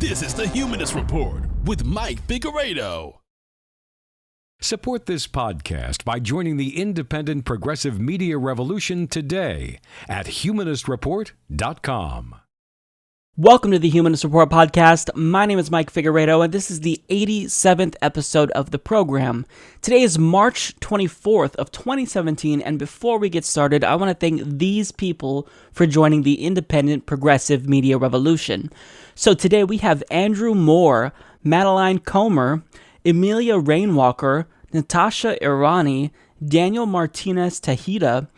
This is the Humanist Report with Mike Figueredo. Support this podcast by joining the independent progressive media revolution today at humanistreport.com. Welcome to the Humanist Report podcast. My name is Mike Figueredo, and this is the 87th episode of the program. Today is March 24th of 2017, and before we get started, I want to thank these people for joining the independent progressive media revolution. So today we have Andrew Moore, Madeline Comer, Emilia Rainwalker, Natasha Irani, Daniel Martinez Tejeda,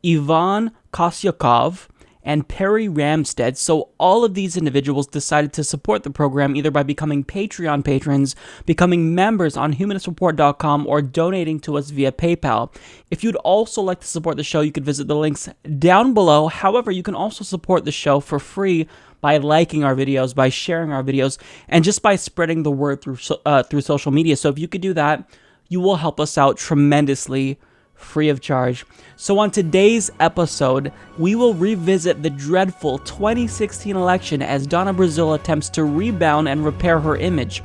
Ivan Kosyakov, and Perry Ramstead. So all of these individuals decided to support the program either by becoming Patreon patrons, becoming members on humanistreport.com, or donating to us via PayPal. If you'd also like to support the show, you could visit the links down below. However, you can also support the show for free by liking our videos, by sharing our videos, and just by spreading the word through social media. So if you could do that, you will help us out tremendously, free of charge. So on today's episode, we will revisit the dreadful 2016 election as Donna Brazile attempts to rebound and repair her image.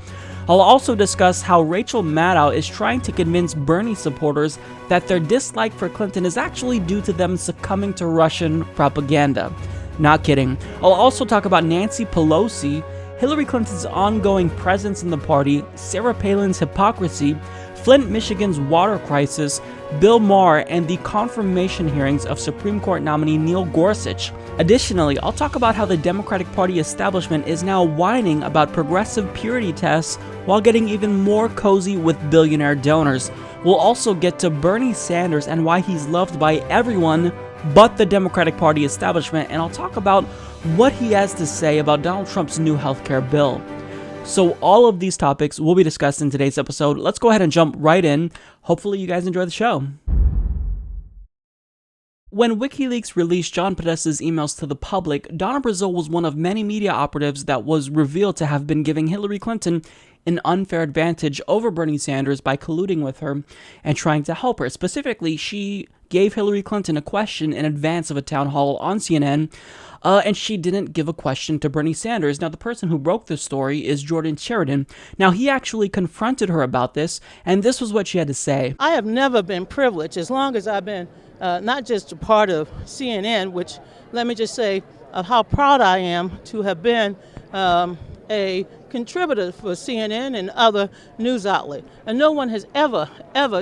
I'll also discuss how Rachel Maddow is trying to convince Bernie supporters that their dislike for Clinton is actually due to them succumbing to Russian propaganda. Not kidding. I'll also talk about Nancy Pelosi, Hillary Clinton's ongoing presence in the party, Sarah Palin's hypocrisy, Flint, Michigan's water crisis, Bill Maher, and the confirmation hearings of Supreme Court nominee Neil Gorsuch. Additionally, I'll talk about how the Democratic Party establishment is now whining about progressive purity tests while getting even more cozy with billionaire donors. We'll also get to Bernie Sanders and why he's loved by everyone but the Democratic Party establishment, and I'll talk about what he has to say about Donald Trump's new healthcare bill. So all of these topics will be discussed in today's episode. Let's go ahead and jump right in. Hopefully you guys enjoy the show. When WikiLeaks released John Podesta's emails to the public, Donna Brazile was one of many media operatives that was revealed to have been giving Hillary Clinton an unfair advantage over Bernie Sanders by colluding with her and trying to help her. Specifically, she gave Hillary Clinton a question in advance of a town hall on CNN, and she didn't give a question to Bernie Sanders. Now, the person who broke this story is Jordan Sheridan. Now, he actually confronted her about this, and this was what she had to say. I have never been privileged as long as I've been not just a part of CNN, which, let me just say, of how proud I am to have been a contributor for CNN and other news outlets. And no one has ever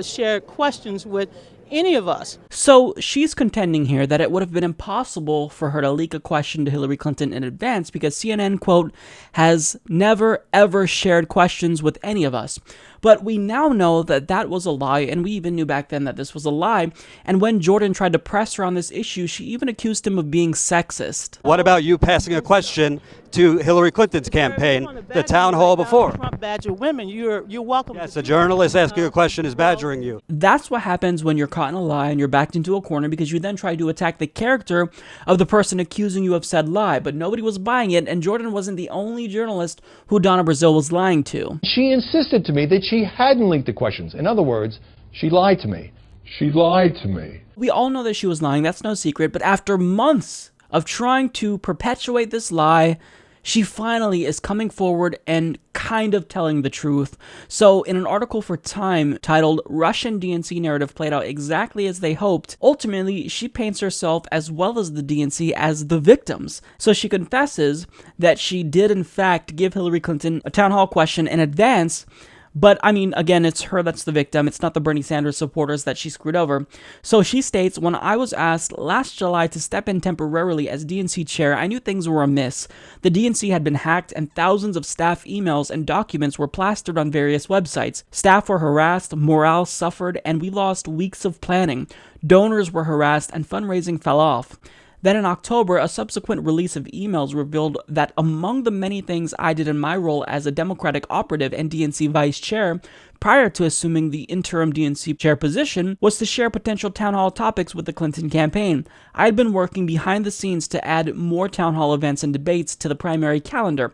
shared questions with any of us. So she's contending here that it would have been impossible for her to leak a question to Hillary Clinton in advance because CNN, quote, has never ever shared questions with any of us. But we now know that that was a lie, and we even knew back then that this was a lie. And when Jordan tried to press her on this issue, she even accused him of being sexist. What about you passing a question to Hillary Clinton's campaign, the town hall before? Trump badger women. You're welcome. Yes, a journalist asking a question is badgering you. That's what happens when you're caught in a lie and you're backed into a corner because you then try to attack the character of the person accusing you of said lie. But nobody was buying it, and Jordan wasn't the only journalist who Donna Brazile was lying to. She insisted to me that she hadn't leaked the questions. In other words, she lied to me. She lied to me. We all know that she was lying, that's no secret, but after months of trying to perpetuate this lie, she finally is coming forward and kind of telling the truth. So in an article for Time titled "Russian DNC Narrative Played Out Exactly as They Hoped," ultimately she paints herself as well as the DNC as the victims. So she confesses that she did in fact give Hillary Clinton a town hall question in advance. But, I mean, again, it's her that's the victim. It's not the Bernie Sanders supporters that she screwed over. So she states, "When I was asked last July to step in temporarily as DNC chair, I knew things were amiss. The DNC had been hacked and thousands of staff emails and documents were plastered on various websites. Staff were harassed, morale suffered, and we lost weeks of planning. Donors were harassed and fundraising fell off. Then in October, a subsequent release of emails revealed that among the many things I did in my role as a Democratic operative and DNC vice chair, prior to assuming the interim DNC chair position, was to share potential town hall topics with the Clinton campaign. I had been working behind the scenes to add more town hall events and debates to the primary calendar.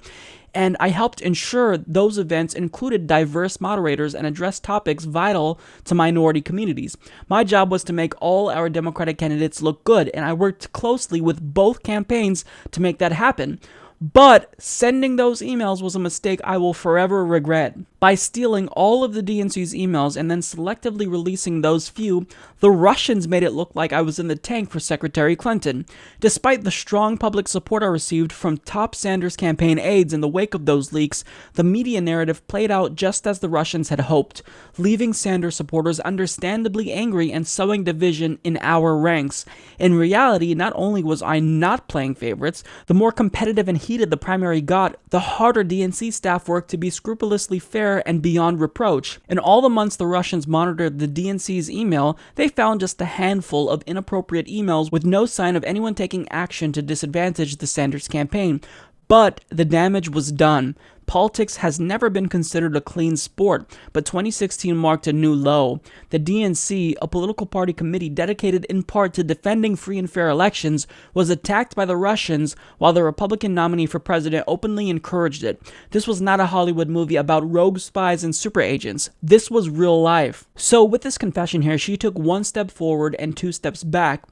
and I helped ensure those events included diverse moderators and addressed topics vital to minority communities. My job was to make all our Democratic candidates look good, and I worked closely with both campaigns to make that happen. But sending those emails was a mistake I will forever regret. By stealing all of the DNC's emails and then selectively releasing those few, the Russians made it look like I was in the tank for Secretary Clinton. Despite the strong public support I received from top Sanders campaign aides in the wake of those leaks, the media narrative played out just as the Russians had hoped, leaving Sanders supporters understandably angry and sowing division in our ranks. In reality, not only was I not playing favorites, the more competitive and heated the primary got, the harder DNC staff worked to be scrupulously fair and beyond reproach. In all the months the Russians monitored the DNC's email, they found just a handful of inappropriate emails with no sign of anyone taking action to disadvantage the Sanders campaign. But the damage was done. Politics has never been considered a clean sport, but 2016 marked a new low. The DNC, a political party committee dedicated in part to defending free and fair elections, was attacked by the Russians while the Republican nominee for president openly encouraged it. This was not a Hollywood movie about rogue spies and super agents. This was real life. So with this confession here, she took one step forward and 2 steps back.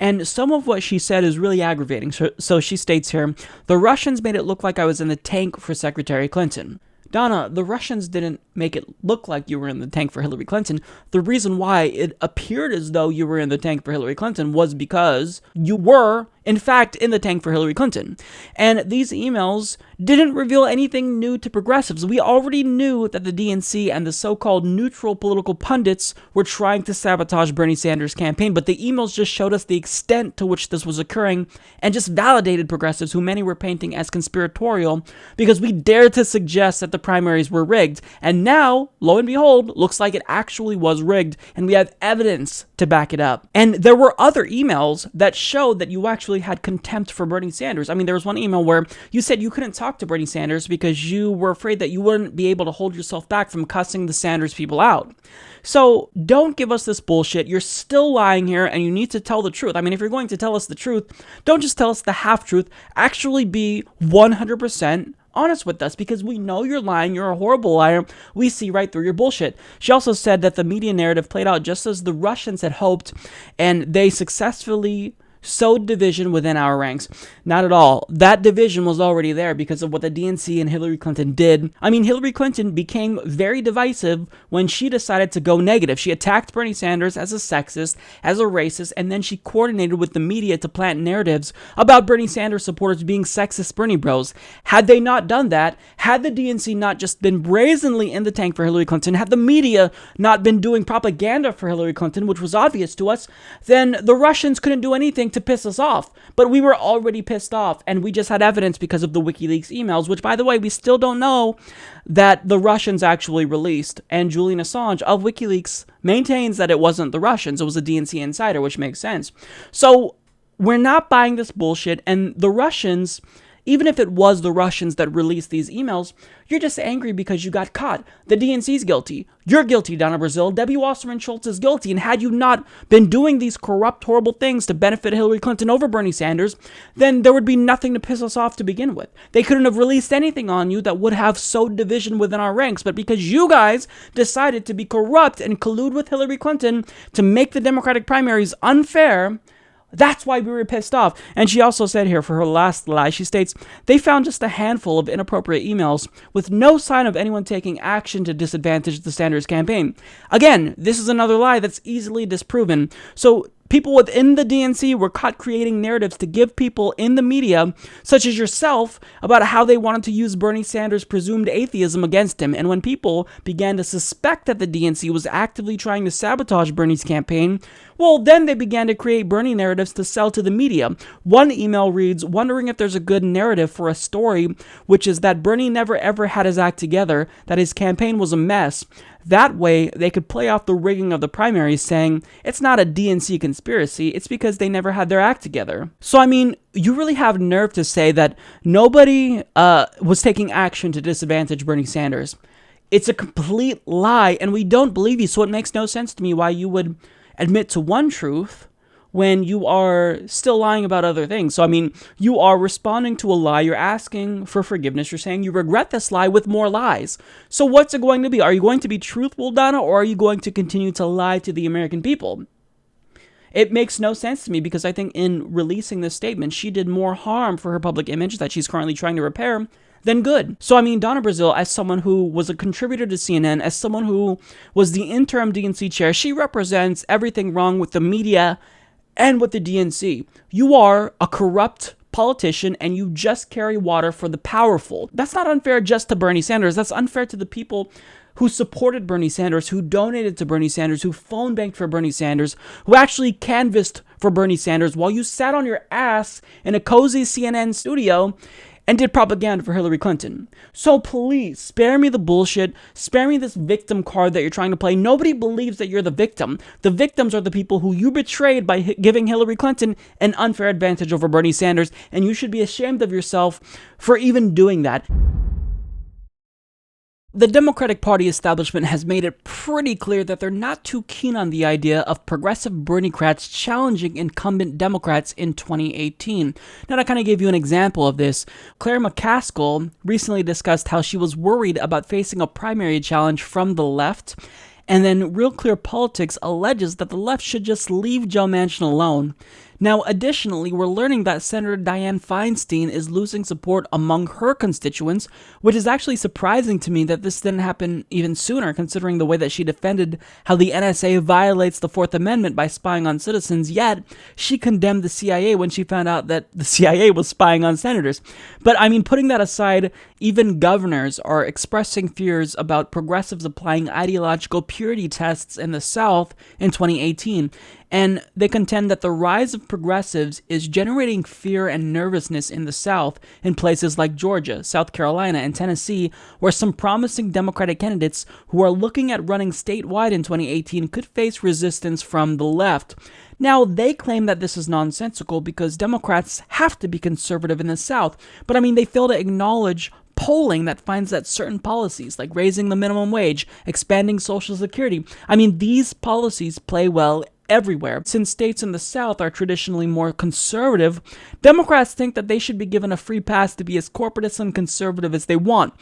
And some of what she said is really aggravating. So she states here, the Russians made it look like I was in the tank for Secretary Clinton. Donna, the Russians didn't make it look like you were in the tank for Hillary Clinton. The reason why it appeared as though you were in the tank for Hillary Clinton was because you were, in fact, in the tank for Hillary Clinton. And these emails didn't reveal anything new to progressives. We already knew that the DNC and the so-called neutral political pundits were trying to sabotage Bernie Sanders' campaign, but the emails just showed us the extent to which this was occurring and just validated progressives, who many were painting as conspiratorial, because we dared to suggest that the primaries were rigged. And now, lo and behold, looks like it actually was rigged, and we have evidence to back it up. And there were other emails that showed that you actually had contempt for Bernie Sanders. I mean, there was one email where you said you couldn't talk to Bernie Sanders because you were afraid that you wouldn't be able to hold yourself back from cussing the Sanders people out. So don't give us this bullshit. You're still lying here, and you need to tell the truth. I mean, if you're going to tell us the truth, don't just tell us the half-truth. Actually be 100% honest with us, because we know you're lying. You're a horrible liar. We see right through your bullshit. She also said that the media narrative played out just as the Russians had hoped, and they successfully sowed division within our ranks. Not at all. That division was already there because of what the DNC and Hillary Clinton did. I mean, Hillary Clinton became very divisive when she decided to go negative. She attacked Bernie Sanders as a sexist, as a racist, and then she coordinated with the media to plant narratives about Bernie Sanders supporters being sexist Bernie bros. Had they not done that, had the DNC not just been brazenly in the tank for Hillary Clinton, had the media not been doing propaganda for Hillary Clinton, which was obvious to us, then the Russians couldn't do anything to piss us off. But we were already pissed off, and we just had evidence because of the WikiLeaks emails, which, by the way, we still don't know that the Russians actually released. And Julian Assange of WikiLeaks maintains that it wasn't the Russians, it was a DNC insider, which makes sense. So we're not buying this bullshit, and the Russians, even if it was the Russians that released these emails, you're just angry because you got caught. The DNC's guilty. You're guilty, Donna Brazile. Debbie Wasserman Schultz is guilty. And had you not been doing these corrupt, horrible things to benefit Hillary Clinton over Bernie Sanders, then there would be nothing to piss us off to begin with. They couldn't have released anything on you that would have sowed division within our ranks. But because you guys decided to be corrupt and collude with Hillary Clinton to make the Democratic primaries unfair, that's why we were pissed off. And she also said here, for her last lie, she states, they found just a handful of inappropriate emails with no sign of anyone taking action to disadvantage the Sanders campaign. Again, this is another lie that's easily disproven. So people within the DNC were caught creating narratives to give people in the media, such as yourself, about how they wanted to use Bernie Sanders' presumed atheism against him. And when people began to suspect that the DNC was actively trying to sabotage Bernie's campaign, well, then they began to create Bernie narratives to sell to the media. One email reads, wondering if there's a good narrative for a story, which is that Bernie never ever had his act together, that his campaign was a mess. That way, they could play off the rigging of the primaries, saying, it's not a DNC conspiracy, it's because they never had their act together. So, I mean, you really have nerve to say that nobody was taking action to disadvantage Bernie Sanders. It's a complete lie, and we don't believe you, so it makes no sense to me why you would admit to one truth when you are still lying about other things. So, I mean, you are responding to a lie, you're asking for forgiveness, you're saying you regret this lie with more lies. So what's it going to be? Are you going to be truthful, Donna, or are you going to continue to lie to the American people? It makes no sense to me because I think in releasing this statement, she did more harm for her public image that she's currently trying to repair than good. So, I mean, Donna Brazile, as someone who was a contributor to CNN, as someone who was the interim DNC chair, she represents everything wrong with the media and with the DNC. You are a corrupt politician and you just carry water for the powerful. That's not unfair just to Bernie Sanders. That's unfair to the people who supported Bernie Sanders, who donated to Bernie Sanders, who phone banked for Bernie Sanders, who actually canvassed for Bernie Sanders while you sat on your ass in a cozy CNN studio and did propaganda for Hillary Clinton. So please, spare me the bullshit. Spare me this victim card that you're trying to play. Nobody believes that you're the victim. The victims are the people who you betrayed by giving Hillary Clinton an unfair advantage over Bernie Sanders, and you should be ashamed of yourself for even doing that. The Democratic Party establishment has made it pretty clear that they're not too keen on the idea of progressive Bernie-crats challenging incumbent Democrats in 2018. Now, to kind of give you an example of this, Claire McCaskill recently discussed how she was worried about facing a primary challenge from the left, and then Real Clear Politics alleges that the left should just leave Joe Manchin alone. Now, additionally, we're learning that Senator Dianne Feinstein is losing support among her constituents, which is actually surprising to me that this didn't happen even sooner, considering the way that she defended how the NSA violates the Fourth Amendment by spying on citizens, yet she condemned the CIA when she found out that the CIA was spying on senators. But, I mean, putting that aside, even governors are expressing fears about progressives applying ideological purity tests in the South in 2018. And they contend that the rise of progressives is generating fear and nervousness in the South in places like Georgia, South Carolina, and Tennessee, where some promising Democratic candidates who are looking at running statewide in 2018 could face resistance from the left. Now, they claim that this is nonsensical because Democrats have to be conservative in the South, but I mean, they fail to acknowledge polling that finds that certain policies, like raising the minimum wage, expanding Social Security, I mean, these policies play well everywhere. Since states in the South are traditionally more conservative, Democrats think that they should be given a free pass to be as corporatist and conservative as they want.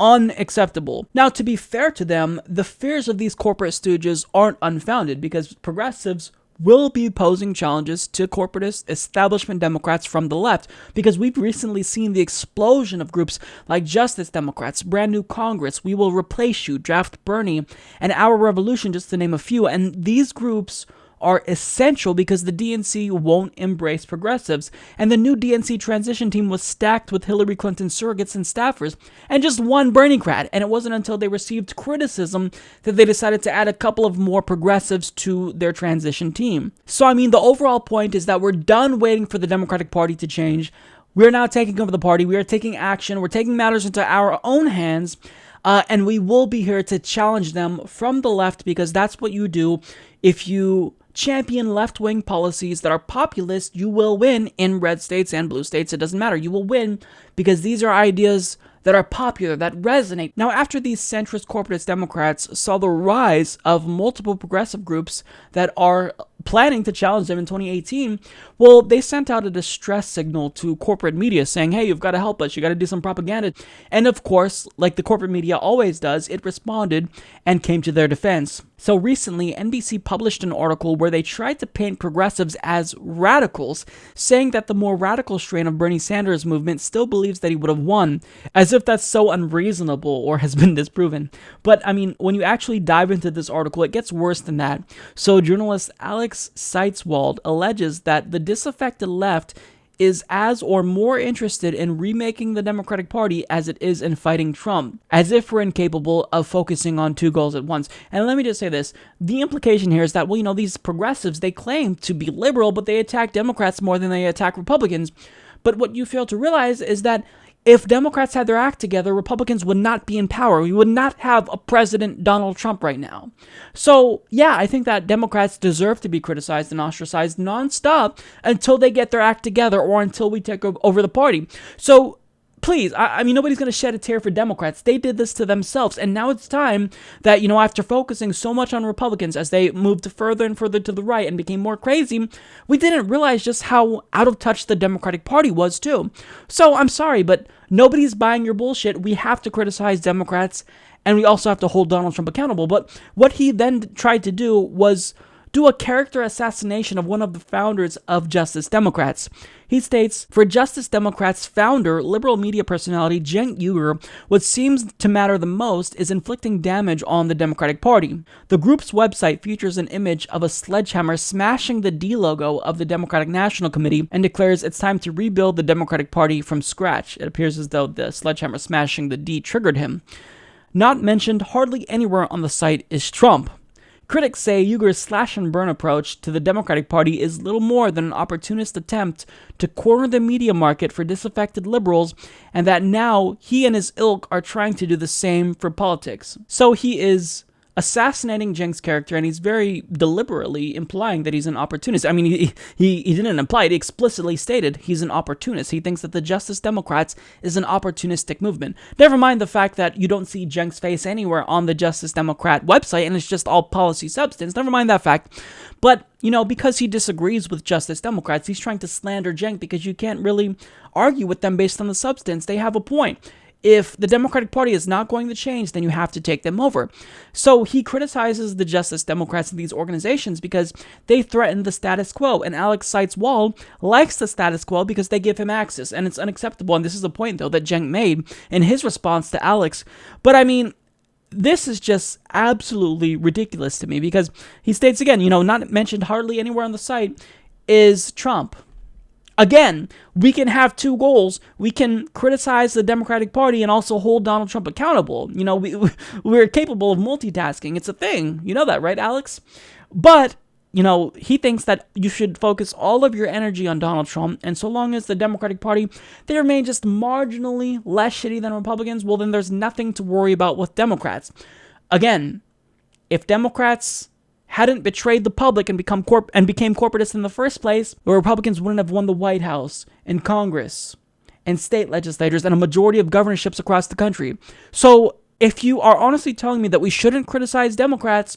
Unacceptable. Now, to be fair to them, the fears of these corporate stooges aren't unfounded because progressives will be posing challenges to corporatist establishment Democrats from the left, because we've recently seen the explosion of groups like Justice Democrats, Brand New Congress, We Will Replace You, Draft Bernie, and Our Revolution, just to name a few. And these groups are essential because the DNC won't embrace progressives, and the new DNC transition team was stacked with Hillary Clinton surrogates and staffers, and just one Bernie-crat, and it wasn't until they received criticism that they decided to add a couple of more progressives to their transition team. So, I mean, the overall point is that we're done waiting for the Democratic Party to change. We're now taking over the party. We are taking action. We're taking matters into our own hands, and we will be here to challenge them from the left, because that's what you do. If you champion left-wing policies that are populist, you will win in red states and blue states. It doesn't matter. You will win because these are ideas that are popular, that resonate. Now, after these centrist corporatist Democrats saw the rise of multiple progressive groups that are planning to challenge them in 2018, well, they sent out a distress signal to corporate media saying, hey, you've got to help us, you got to do some propaganda. And of course, like the corporate media always does, it responded and came to their defense. So recently, NBC published an article where they tried to paint progressives as radicals, saying that the more radical strain of Bernie Sanders' movement still believes that he would have won, as if that's so unreasonable or has been disproven. But, I mean, when you actually dive into this article, it gets worse than that. So journalist Alex Seitzwald alleges that the disaffected left is as or more interested in remaking the Democratic Party as it is in fighting Trump, as if we're incapable of focusing on two goals at once. And let me just say this, the implication here is that, well, you know, these progressives, they claim to be liberal, but they attack Democrats more than they attack Republicans. But what you fail to realize is that if Democrats had their act together, Republicans would not be in power. We would not have a President Donald Trump right now. So, yeah, I think that Democrats deserve to be criticized and ostracized nonstop until they get their act together or until we take over the party. So, please, I mean, nobody's going to shed a tear for Democrats. They did this to themselves, and now it's time that, you know, after focusing so much on Republicans as they moved further and further to the right and became more crazy, we didn't realize just how out of touch the Democratic Party was, too. So, I'm sorry, but nobody's buying your bullshit. We have to criticize Democrats, and we also have to hold Donald Trump accountable. But what he then tried to do was do a character assassination of one of the founders of Justice Democrats. He states, for Justice Democrats founder, liberal media personality Cenk Uygur, what seems to matter the most is inflicting damage on the Democratic Party. The group's website features an image of a sledgehammer smashing the D logo of the Democratic National Committee and declares it's time to rebuild the Democratic Party from scratch. It appears as though the sledgehammer smashing the D triggered him. Not mentioned hardly anywhere on the site is Trump. Critics say Uygur's slash-and-burn approach to the Democratic Party is little more than an opportunist attempt to corner the media market for disaffected liberals, and that now he and his ilk are trying to do the same for politics. So he is assassinating Cenk's character, and he's very deliberately implying that he's an opportunist. I mean, he didn't imply it, he explicitly stated he's an opportunist. He thinks that the Justice Democrats is an opportunistic movement. Never mind the fact that you don't see Cenk's face anywhere on the Justice Democrat website, and it's just all policy substance. Never mind that fact. But, because he disagrees with Justice Democrats, he's trying to slander Cenk because you can't really argue with them based on the substance. They have a point. If the Democratic Party is not going to change, then you have to take them over. So he criticizes the Justice Democrats and these organizations because they threaten the status quo. And Alex Seitz Wall likes the status quo because they give him access. And it's unacceptable. And this is the point, though, that Cenk made in his response to Alex. But I mean, this is just absolutely ridiculous to me because he states again, not mentioned hardly anywhere on the site is Trump. Again, we can have two goals. We can criticize the Democratic Party and also hold Donald Trump accountable. We're capable of multitasking. It's a thing. You know that, right, Alex? But, he thinks that you should focus all of your energy on Donald Trump, and so long as the Democratic Party, they remain just marginally less shitty than Republicans, well, then there's nothing to worry about with Democrats. Again, if Democrats hadn't betrayed the public and became corporatists in the first place, the Republicans wouldn't have won the White House and Congress and state legislators and a majority of governorships across the country. So if you are honestly telling me that we shouldn't criticize Democrats,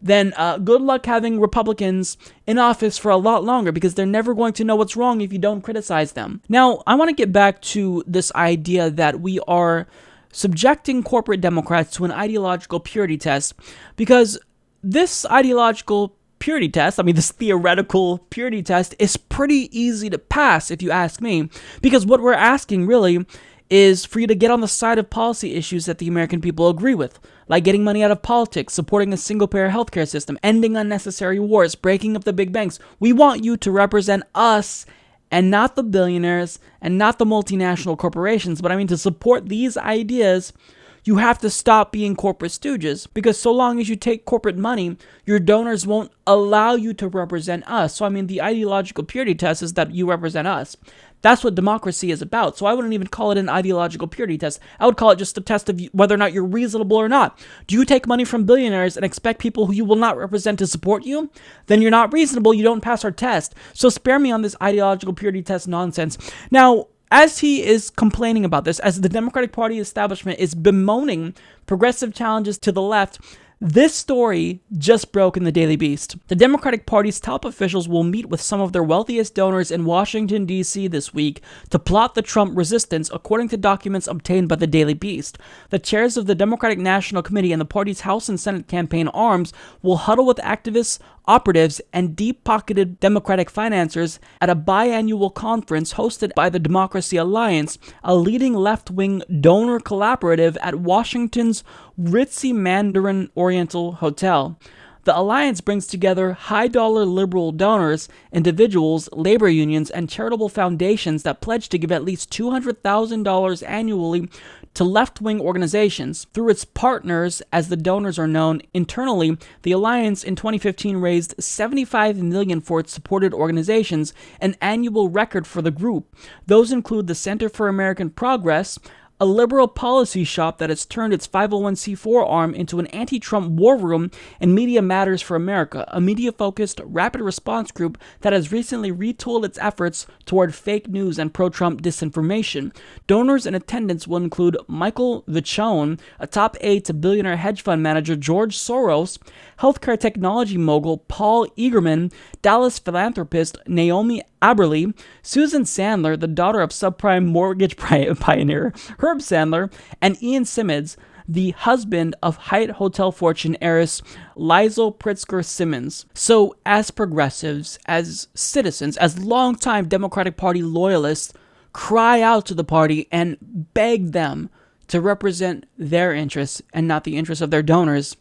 then good luck having Republicans in office for a lot longer because they're never going to know what's wrong if you don't criticize them. Now, I want to get back to this idea that we are subjecting corporate Democrats to an ideological purity test because this ideological purity test, this theoretical purity test, is pretty easy to pass if you ask me, because what we're asking really is for you to get on the side of policy issues that the American people agree with, like getting money out of politics, supporting a single-payer healthcare system, ending unnecessary wars, breaking up the big banks. We want you to represent us and not the billionaires and not the multinational corporations, but to support these ideas, you have to stop being corporate stooges because so long as you take corporate money, your donors won't allow you to represent us. So, the ideological purity test is that you represent us. That's what democracy is about. So I wouldn't even call it an ideological purity test. I would call it just a test of whether or not you're reasonable or not. Do you take money from billionaires and expect people who you will not represent to support you? Then you're not reasonable. You don't pass our test. So spare me on this ideological purity test nonsense. Now, as he is complaining about this, as the Democratic Party establishment is bemoaning progressive challenges to the left, this story just broke in the Daily Beast. The Democratic Party's top officials will meet with some of their wealthiest donors in Washington, D.C. this week to plot the Trump resistance, according to documents obtained by the Daily Beast. The chairs of the Democratic National Committee and the party's House and Senate campaign arms will huddle with activists, operatives, and deep-pocketed Democratic financiers at a biannual conference hosted by the Democracy Alliance, a leading left-wing donor collaborative at Washington's ritzy Mandarin Oriental Hotel. The alliance brings together high-dollar liberal donors, individuals, labor unions, and charitable foundations that pledge to give at least $200,000 annually to left-wing organizations. Through its partners, as the donors are known internally, the alliance in 2015 raised $75 million for its supported organizations, an annual record for the group. Those include the Center for American Progress, a liberal policy shop that has turned its 501c4 arm into an anti-Trump war room, and Media Matters for America, a media-focused rapid response group that has recently retooled its efforts toward fake news and pro-Trump disinformation. Donors in attendance will include Michael Vichon, a top aide to billionaire hedge fund manager George Soros, healthcare technology mogul Paul Eagerman, Dallas philanthropist Naomi Aberle, Susan Sandler, the daughter of subprime mortgage pioneer Herb Sandler, and Ian Simmons, the husband of Hyatt Hotel fortune heiress Liesl Pritzker Simmons. So as progressives, as citizens, as longtime Democratic Party loyalists, cry out to the party and beg them to represent their interests and not the interests of their donors,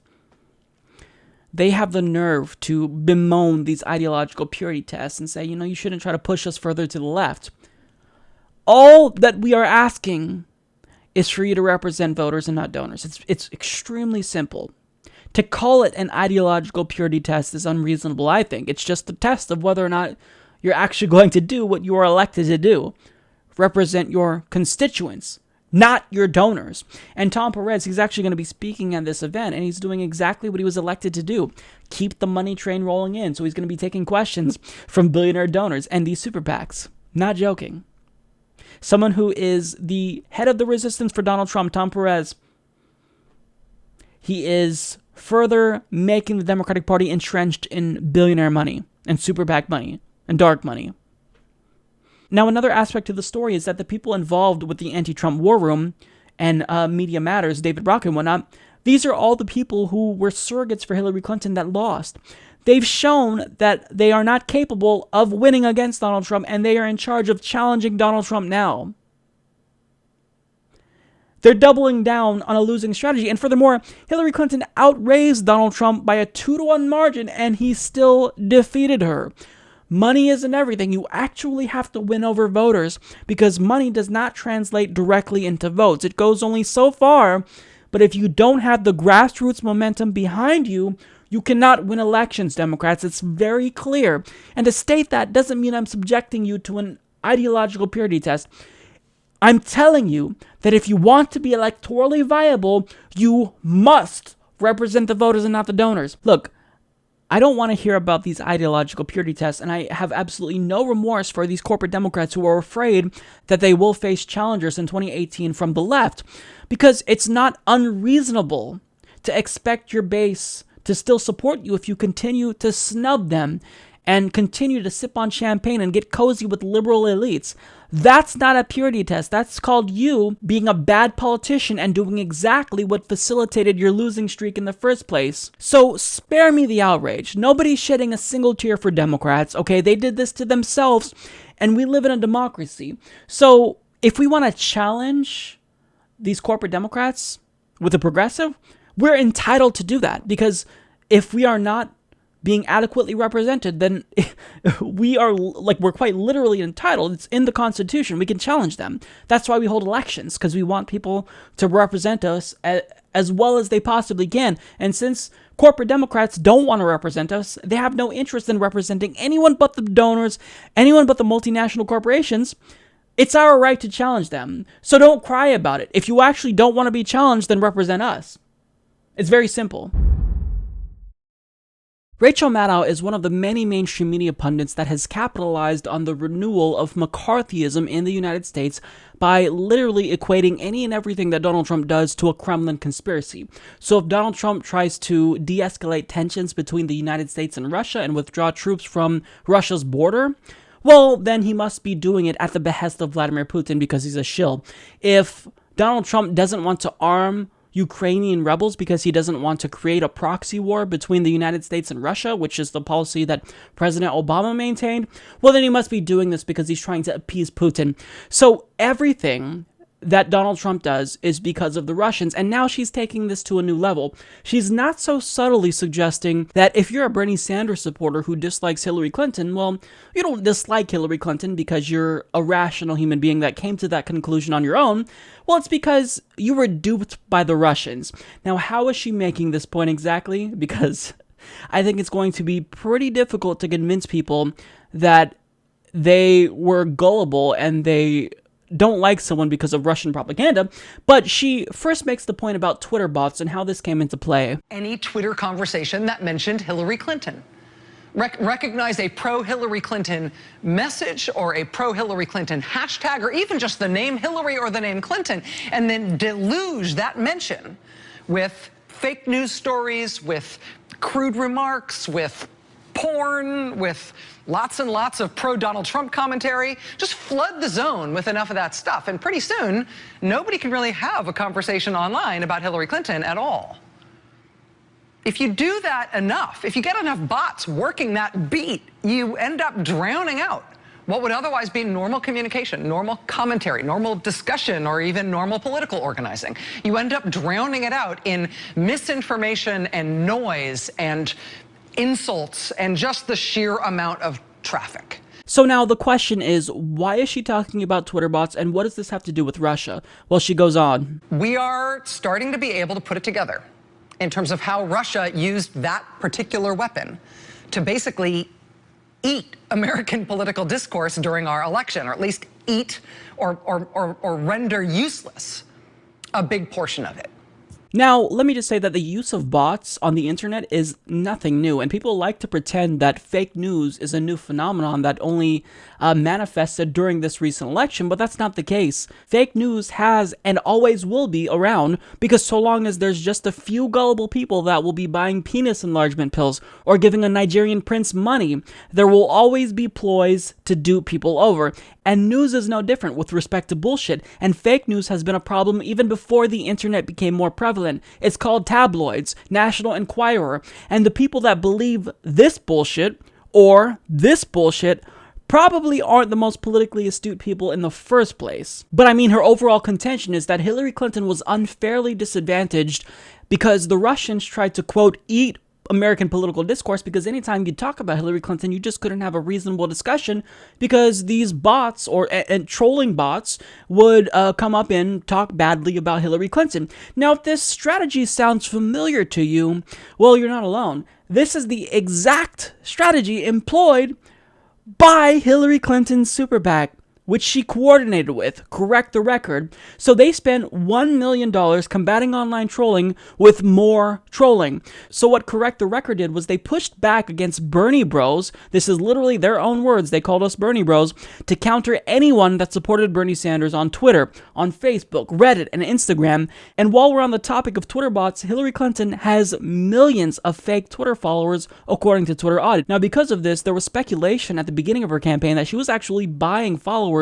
they have the nerve to bemoan these ideological purity tests and say, you shouldn't try to push us further to the left. All that we are asking is for you to represent voters and not donors. It's extremely simple. To call it an ideological purity test is unreasonable, I think. It's just the test of whether or not you're actually going to do what you are elected to do. Represent your constituents, not your donors. And Tom Perez, he's actually going to be speaking at this event, and he's doing exactly what he was elected to do. Keep the money train rolling in. So he's going to be taking questions from billionaire donors and these super PACs. Not joking. Someone who is the head of the resistance for Donald Trump, Tom Perez, he is further making the Democratic Party entrenched in billionaire money and super PAC money and dark money. Now, another aspect of the story is that the people involved with the anti-Trump war room and Media Matters, David Brock and whatnot, these are all the people who were surrogates for Hillary Clinton that lost. They've shown that they are not capable of winning against Donald Trump, and they are in charge of challenging Donald Trump now. They're doubling down on a losing strategy. And furthermore, Hillary Clinton outraised Donald Trump by a 2-1 margin, and he still defeated her. Money isn't everything. You actually have to win over voters because money does not translate directly into votes. It goes only so far, but if you don't have the grassroots momentum behind you, you cannot win elections, Democrats. It's very clear. And to state that doesn't mean I'm subjecting you to an ideological purity test. I'm telling you that if you want to be electorally viable, you must represent the voters and not the donors. Look, I don't want to hear about these ideological purity tests, and I have absolutely no remorse for these corporate Democrats who are afraid that they will face challengers in 2018 from the left, because it's not unreasonable to expect your base to still support you if you continue to snub them and continue to sip on champagne and get cozy with liberal elites. That's not a purity test. That's called you being a bad politician and doing exactly what facilitated your losing streak in the first place. So spare me the outrage. Nobody's shedding a single tear for Democrats, okay? They did this to themselves, and we live in a democracy. So if we want to challenge these corporate Democrats with a progressive, we're entitled to do that, because if we are not being adequately represented, then we're quite literally entitled. It's in the Constitution. We can challenge them. That's why we hold elections, because we want people to represent us as well as they possibly can. And since corporate Democrats don't want to represent us, they have no interest in representing anyone but the donors, anyone but the multinational corporations, it's our right to challenge them. So don't cry about it. If you actually don't want to be challenged, then represent us. It's very simple. Rachel Maddow is one of the many mainstream media pundits that has capitalized on the renewal of McCarthyism in the United States by literally equating any and everything that Donald Trump does to a Kremlin conspiracy. So if Donald Trump tries to de-escalate tensions between the United States and Russia and withdraw troops from Russia's border, well, then he must be doing it at the behest of Vladimir Putin because he's a shill. If Donald Trump doesn't want to arm Ukrainian rebels because he doesn't want to create a proxy war between the United States and Russia, which is the policy that President Obama maintained, well, then he must be doing this because he's trying to appease Putin. So everything that Donald Trump does is because of the Russians, and now she's taking this to a new level. She's not so subtly suggesting that if you're a Bernie Sanders supporter who dislikes Hillary Clinton, well, you don't dislike Hillary Clinton because you're a rational human being that came to that conclusion on your own. Well, it's because you were duped by the Russians. Now, how is she making this point exactly? Because I think it's going to be pretty difficult to convince people that they were gullible and they don't like someone because of Russian propaganda, but she first makes the point about Twitter bots and how this came into play. Any Twitter conversation that mentioned Hillary Clinton. Recognize a pro-Hillary Clinton message or a pro-Hillary Clinton hashtag or even just the name Hillary or the name Clinton, and then deluge that mention with fake news stories, with crude remarks, with porn, with lots and lots of pro-Donald Trump commentary. Just flood the zone with enough of that stuff, and pretty soon, nobody can really have a conversation online about Hillary Clinton at all. If you do that enough, if you get enough bots working that beat, you end up drowning out what would otherwise be normal communication, normal commentary, normal discussion, or even normal political organizing. You end up drowning it out in misinformation and noise and insults and just the sheer amount of traffic. So now the question is, why is she talking about Twitter bots, and what does this have to do with Russia? Well, she goes on. We are starting to be able to put it together in terms of how Russia used that particular weapon to basically eat American political discourse during our election, or at least eat or render useless a big portion of it. Now, let me just say that the use of bots on the internet is nothing new, and people like to pretend that fake news is a new phenomenon that only manifested during this recent election, but that's not the case. Fake news has and always will be around, because so long as there's just a few gullible people that will be buying penis enlargement pills or giving a Nigerian prince money, there will always be ploys to dupe people over. And news is no different with respect to bullshit, and fake news has been a problem even before the internet became more prevalent. It's called tabloids, National Enquirer, and the people that believe this bullshit or this bullshit probably aren't the most politically astute people in the first place. But I mean, her overall contention is that Hillary Clinton was unfairly disadvantaged because the Russians tried to, quote, eat American political discourse, because anytime you talk about Hillary Clinton, you just couldn't have a reasonable discussion because these bots and trolling bots would come up and talk badly about Hillary Clinton. Now, if this strategy sounds familiar to you, well, you're not alone. This is the exact strategy employed by Hillary Clinton's super PAC, which she coordinated with, Correct the Record. So they spent $1 million combating online trolling with more trolling. So what Correct the Record did was they pushed back against Bernie Bros. This is literally their own words. They called us Bernie Bros. To counter anyone that supported Bernie Sanders on Twitter, on Facebook, Reddit, and Instagram. And while we're on the topic of Twitter bots, Hillary Clinton has millions of fake Twitter followers, according to Twitter Audit. Now, because of this, there was speculation at the beginning of her campaign that she was actually buying followers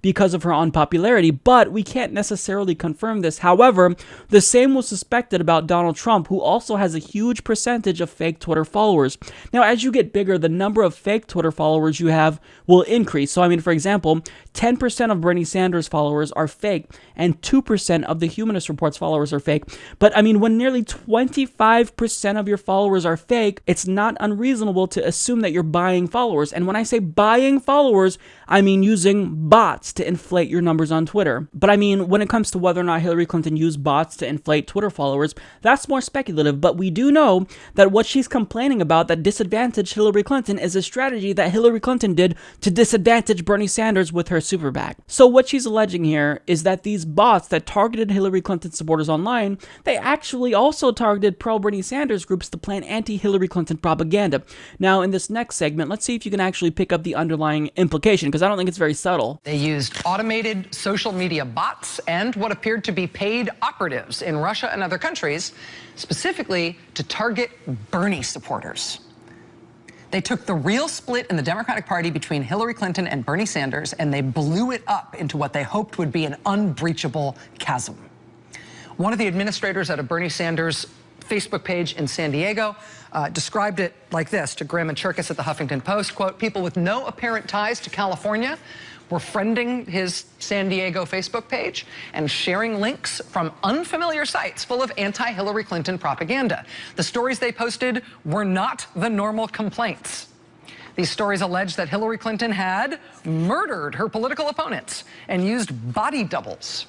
because of her unpopularity, but we can't necessarily confirm this. However, the same was suspected about Donald Trump, who also has a huge percentage of fake Twitter followers. Now, as you get bigger, the number of fake Twitter followers you have will increase. So, I mean, for example, 10% of Bernie Sanders followers are fake, and 2% of the Humanist Report's followers are fake. But, I mean, when nearly 25% of your followers are fake, it's not unreasonable to assume that you're buying followers. And when I say buying followers, I mean using bots to inflate your numbers on Twitter. But I mean, when it comes to whether or not Hillary Clinton used bots to inflate Twitter followers, that's more speculative. But we do know that what she's complaining about that disadvantaged Hillary Clinton is a strategy that Hillary Clinton did to disadvantage Bernie Sanders with her super PAC. So what she's alleging here is that these bots that targeted Hillary Clinton supporters online, they actually also targeted pro-Bernie Sanders groups to plan anti-Hillary Clinton propaganda. Now, in this next segment, let's see if you can actually pick up the underlying implication, because I don't think it's very subtle. They used automated social media bots and what appeared to be paid operatives in Russia and other countries, specifically to target Bernie supporters. They took the real split in the Democratic Party between Hillary Clinton and Bernie Sanders, and they blew it up into what they hoped would be an unbreachable chasm. One of the administrators at a Bernie Sanders Facebook page in San Diego described it like this to Graham and Cherkis at the Huffington Post, quote, people with no apparent ties to California were friending his San Diego Facebook page and sharing links from unfamiliar sites full of anti-Hillary Clinton propaganda. The stories they posted were not the normal complaints. These stories allege that Hillary Clinton had murdered her political opponents and used body doubles.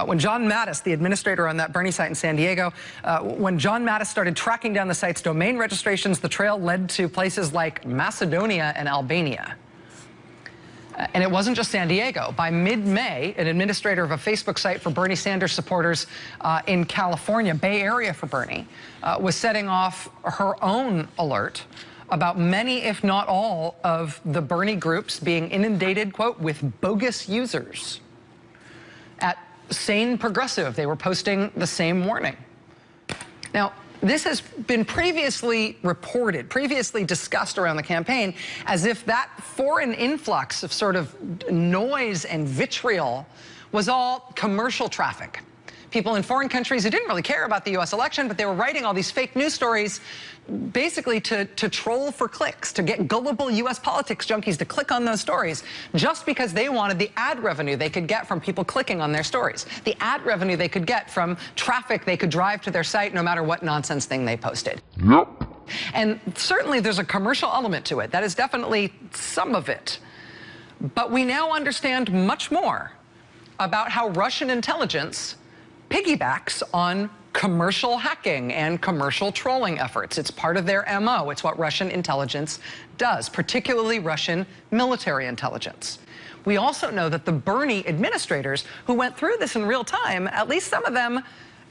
When John Mattis, the administrator on that Bernie site in San Diego, when John Mattis started tracking down the site's domain registrations, the trail led to places like Macedonia and Albania. And it wasn't just San Diego. By mid-May, an administrator of a Facebook site for Bernie Sanders supporters in California, Bay Area for Bernie, was setting off her own alert about many, if not all, of the Bernie groups being inundated, quote, with bogus users. At Sane Progressive, they were posting the same warning. Now, This has been previously reported, previously discussed around the campaign, as if that foreign influx of sort of noise and vitriol was all commercial traffic. People in foreign countries who didn't really care about the U.S. election, but they were writing all these fake news stories basically to troll for clicks, to get gullible U.S. politics junkies to click on those stories just because they wanted the ad revenue they could get from people clicking on their stories, the ad revenue they could get from traffic they could drive to their site no matter what nonsense thing they posted. Yep. And certainly there's a commercial element to it. That is definitely some of it. But we now understand much more about how Russian intelligence piggybacks on commercial hacking and commercial trolling efforts. It's part of their MO. It's what Russian intelligence does, particularly Russian military intelligence. We also know that the Bernie administrators who went through this in real time, at least some of them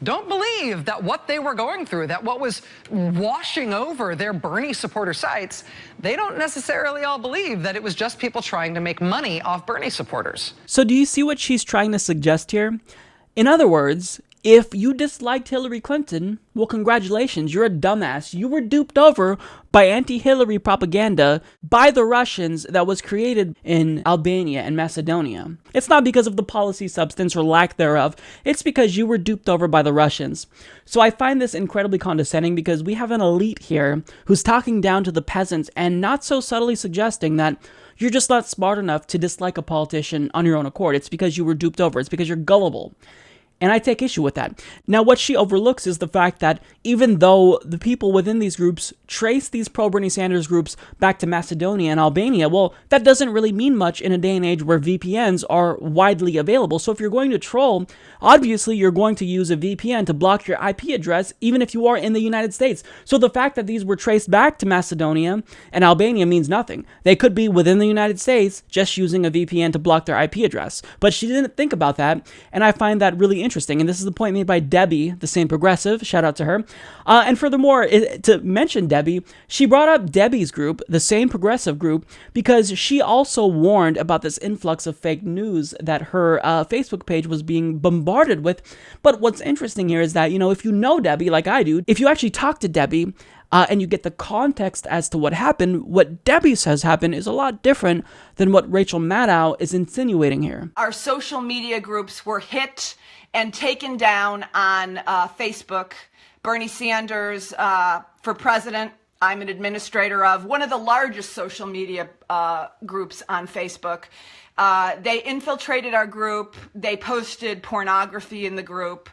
don't believe that what they were going through, that what was washing over their Bernie supporter sites, they don't necessarily all believe that it was just people trying to make money off Bernie supporters. So do you see what she's trying to suggest here? In other words, if you disliked Hillary Clinton, well, congratulations, you're a dumbass. You were duped over by anti-Hillary propaganda by the Russians that was created in Albania and Macedonia. It's not because of the policy substance or lack thereof. It's because you were duped over by the Russians. So I find this incredibly condescending because we have an elite here who's talking down to the peasants and not so subtly suggesting that you're just not smart enough to dislike a politician on your own accord. It's because you were duped over. It's because you're gullible. And I take issue with that. Now, what she overlooks is the fact that even though the people within these groups trace these pro-Bernie Sanders groups back to Macedonia and Albania, well, that doesn't really mean much in a day and age where VPNs are widely available. So if you're going to troll, obviously you're going to use a VPN to block your IP address, even if you are in the United States. So the fact that these were traced back to Macedonia and Albania means nothing. They could be within the United States just using a VPN to block their IP address. But she didn't think about that, and I find that really interesting. And this is the point made by Debbie, the same progressive. Shout out to her. And furthermore, to mention Debbie, she brought up Debbie's group, the same progressive group, because she also warned about this influx of fake news that her Facebook page was being bombarded with. But what's interesting here is that, if you know Debbie like I do, if you actually talk to Debbie, and you get the context as to what happened, what Debbie says happened is a lot different than what Rachel Maddow is insinuating here. Our social media groups were hit and taken down on Facebook. Bernie Sanders for president, I'm an administrator of one of the largest social media groups on Facebook. They infiltrated our group. They posted pornography in the group.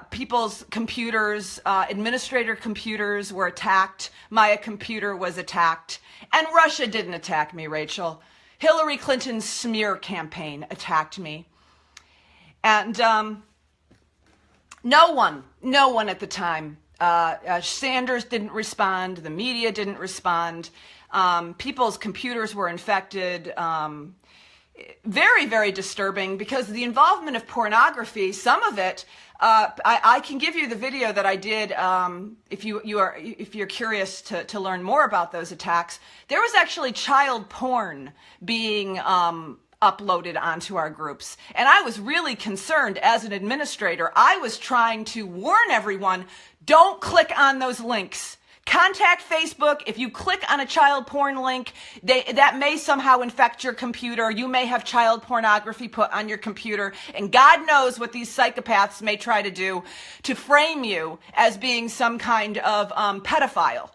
People's computers, administrator computers were attacked. My computer was attacked. And Russia didn't attack me, Rachel. Hillary Clinton's smear campaign attacked me. And no one at the time. Sanders didn't respond. The media didn't respond. People's computers were infected. Very, very disturbing because the involvement of pornography, some of it, I can give you the video that I did if you're curious to learn more about those attacks. There was actually child porn being uploaded onto our groups. And I was really concerned as an administrator. I was trying to warn everyone, don't click on those links. Contact Facebook. If you click on a child porn link, that may somehow infect your computer. You may have child pornography put on your computer. And God knows what these psychopaths may try to do to frame you as being some kind of pedophile.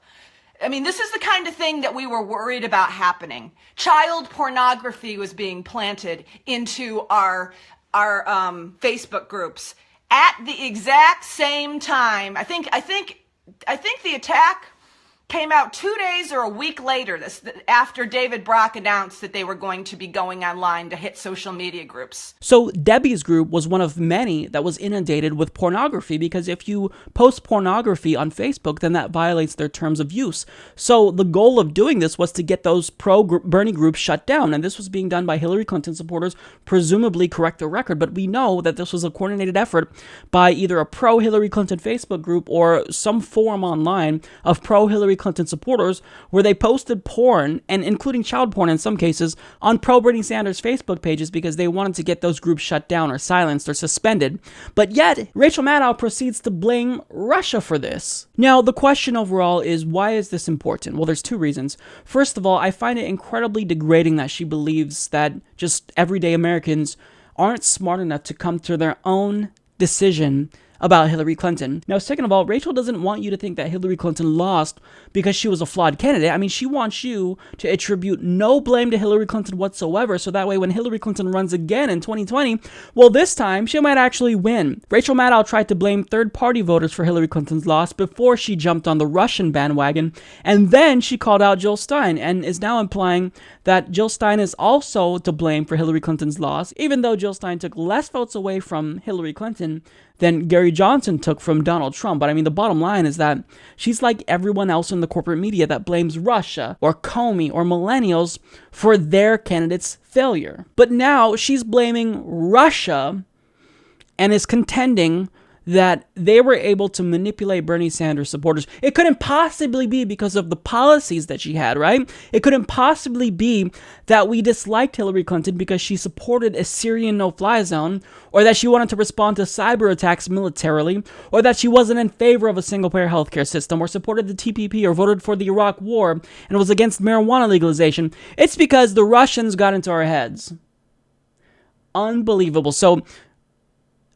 I mean, this is the kind of thing that we were worried about happening. Child pornography was being planted into our Facebook groups at the exact same time. I think the attack came out 2 days or a week later, after David Brock announced that they were going to be going online to hit social media groups. So Debbie's group was one of many that was inundated with pornography, because if you post pornography on Facebook, then that violates their terms of use. So the goal of doing this was to get those pro-Bernie groups shut down, and this was being done by Hillary Clinton supporters, presumably correct the record, but we know that this was a coordinated effort by either a pro-Hillary Clinton Facebook group or some forum online of pro-Hillary Hillary Clinton supporters where they posted porn, and including child porn in some cases, on pro-Bernie Sanders Facebook pages because they wanted to get those groups shut down or silenced or suspended. But yet, Rachel Maddow proceeds to blame Russia for this. Now, the question overall is, why is this important? Well, there's two reasons. First of all, I find it incredibly degrading that she believes that just everyday Americans aren't smart enough to come to their own decision about Hillary Clinton. Now, second of all, Rachel doesn't want you to think that Hillary Clinton lost because she was a flawed candidate. I mean, she wants you to attribute no blame to Hillary Clinton whatsoever, so that way when Hillary Clinton runs again in 2020, well, this time she might actually win. Rachel Maddow tried to blame third-party voters for Hillary Clinton's loss before she jumped on the Russian bandwagon, and then she called out Jill Stein and is now implying that Jill Stein is also to blame for Hillary Clinton's loss, even though Jill Stein took less votes away from Hillary Clinton than Gary Johnson took from Donald Trump. But I mean, the bottom line is that she's like everyone else in the corporate media that blames Russia or Comey or millennials for their candidate's failure. But now she's blaming Russia and is contending that they were able to manipulate Bernie Sanders supporters. It couldn't possibly be because of the policies that she had, right? It couldn't possibly be that we disliked Hillary Clinton because she supported a Syrian no-fly zone, or that she wanted to respond to cyber attacks militarily, or that she wasn't in favor of a single-payer healthcare system, or supported the TPP, or voted for the Iraq War, and was against marijuana legalization. It's because the Russians got into our heads. Unbelievable. So,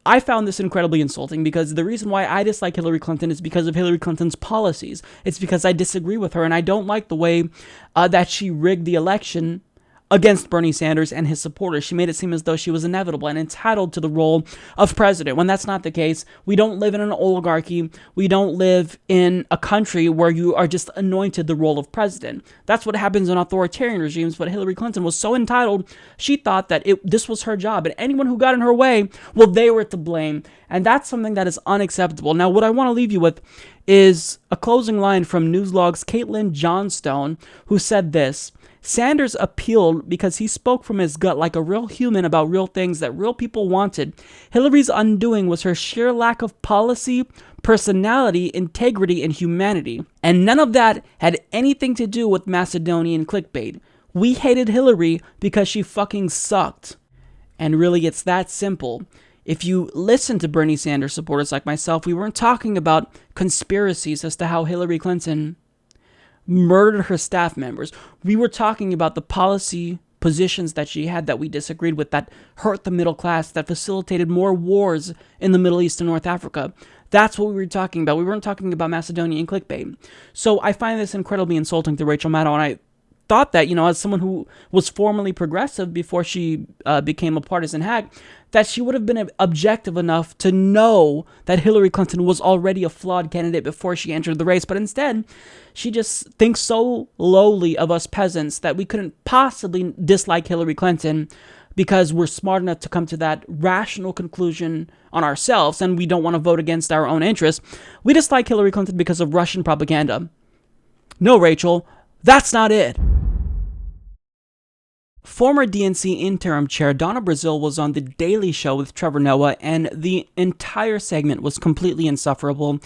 I found this incredibly insulting because the reason why I dislike Hillary Clinton is because of Hillary Clinton's policies. It's because I disagree with her and I don't like the way that she rigged the election against Bernie Sanders and his supporters. She made it seem as though she was inevitable and entitled to the role of president, when that's not the case. We don't live in an oligarchy. We don't live in a country where you are just anointed the role of president. That's what happens in authoritarian regimes, but Hillary Clinton was so entitled, she thought that this was her job, and anyone who got in her way, well, they were to blame, and that's something that is unacceptable. Now, what I want to leave you with is a closing line from Newslog's Caitlin Johnstone, who said this: Sanders appealed because he spoke from his gut like a real human about real things that real people wanted. Hillary's undoing was her sheer lack of policy, personality, integrity, and humanity. And none of that had anything to do with Macedonian clickbait. We hated Hillary because she fucking sucked. And really, it's that simple. If you listen to Bernie Sanders supporters like myself, we weren't talking about conspiracies as to how Hillary Clinton murdered her staff members. We were talking about the policy positions that she had that we disagreed with, that hurt the middle class, that facilitated more wars in the Middle East and North Africa. That's what we were talking about. We weren't talking about Macedonian clickbait. So I find this incredibly insulting to Rachel Maddow, and I thought that, as someone who was formerly progressive before she became a partisan hack, that she would have been objective enough to know that Hillary Clinton was already a flawed candidate before she entered the race. But instead, she just thinks so lowly of us peasants that we couldn't possibly dislike Hillary Clinton because we're smart enough to come to that rational conclusion on ourselves and we don't want to vote against our own interests. We dislike Hillary Clinton because of Russian propaganda. No, Rachel, that's not it. Former DNC interim chair Donna Brazile was on The Daily Show with Trevor Noah, and the entire segment was completely insufferable.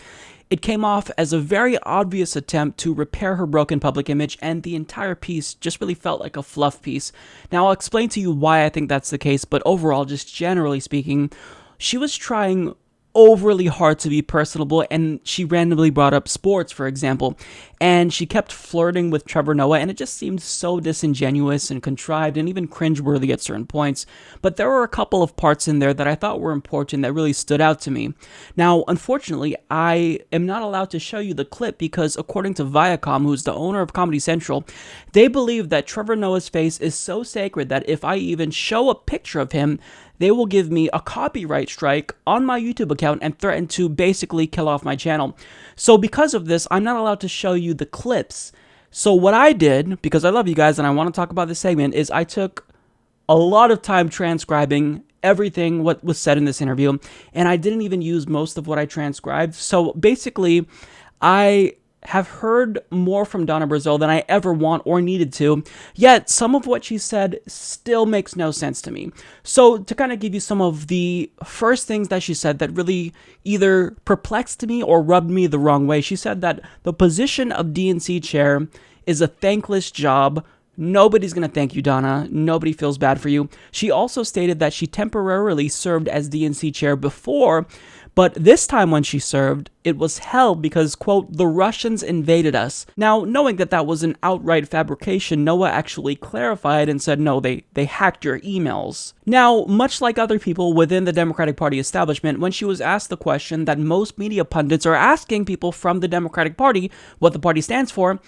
It came off as a very obvious attempt to repair her broken public image, and the entire piece just really felt like a fluff piece. Now, I'll explain to you why I think that's the case, but overall, just generally speaking, she was trying overly hard to be personable, and she randomly brought up sports, for example, and she kept flirting with Trevor Noah, and it just seemed so disingenuous and contrived and even cringeworthy at certain points. But there were a couple of parts in there that I thought were important that really stood out to me. Now, unfortunately, I am not allowed to show you the clip because according to Viacom, who's the owner of Comedy Central, they believe that Trevor Noah's face is so sacred that if I even show a picture of him, they will give me a copyright strike on my YouTube account and threaten to basically kill off my channel. So because of this, I'm not allowed to show you the clips. So what I did, because I love you guys and I want to talk about this segment, is I took a lot of time transcribing everything what was said in this interview, and I didn't even use most of what I transcribed. So basically, I have heard more from Donna Brazile than I ever want or needed to, yet some of what she said still makes no sense to me. So to kind of give you some of the first things that she said that really either perplexed me or rubbed me the wrong way, she said that the position of DNC chair is a thankless job. Nobody's going to thank you, Donna. Nobody feels bad for you. She also stated that she temporarily served as DNC chair before, but this time when she served, it was hell because, quote, the Russians invaded us. Now, knowing that that was an outright fabrication, Noah actually clarified and said, no, they hacked your emails. Now, much like other people within the Democratic Party establishment, when she was asked the question that most media pundits are asking people from the Democratic Party, what the party stands for,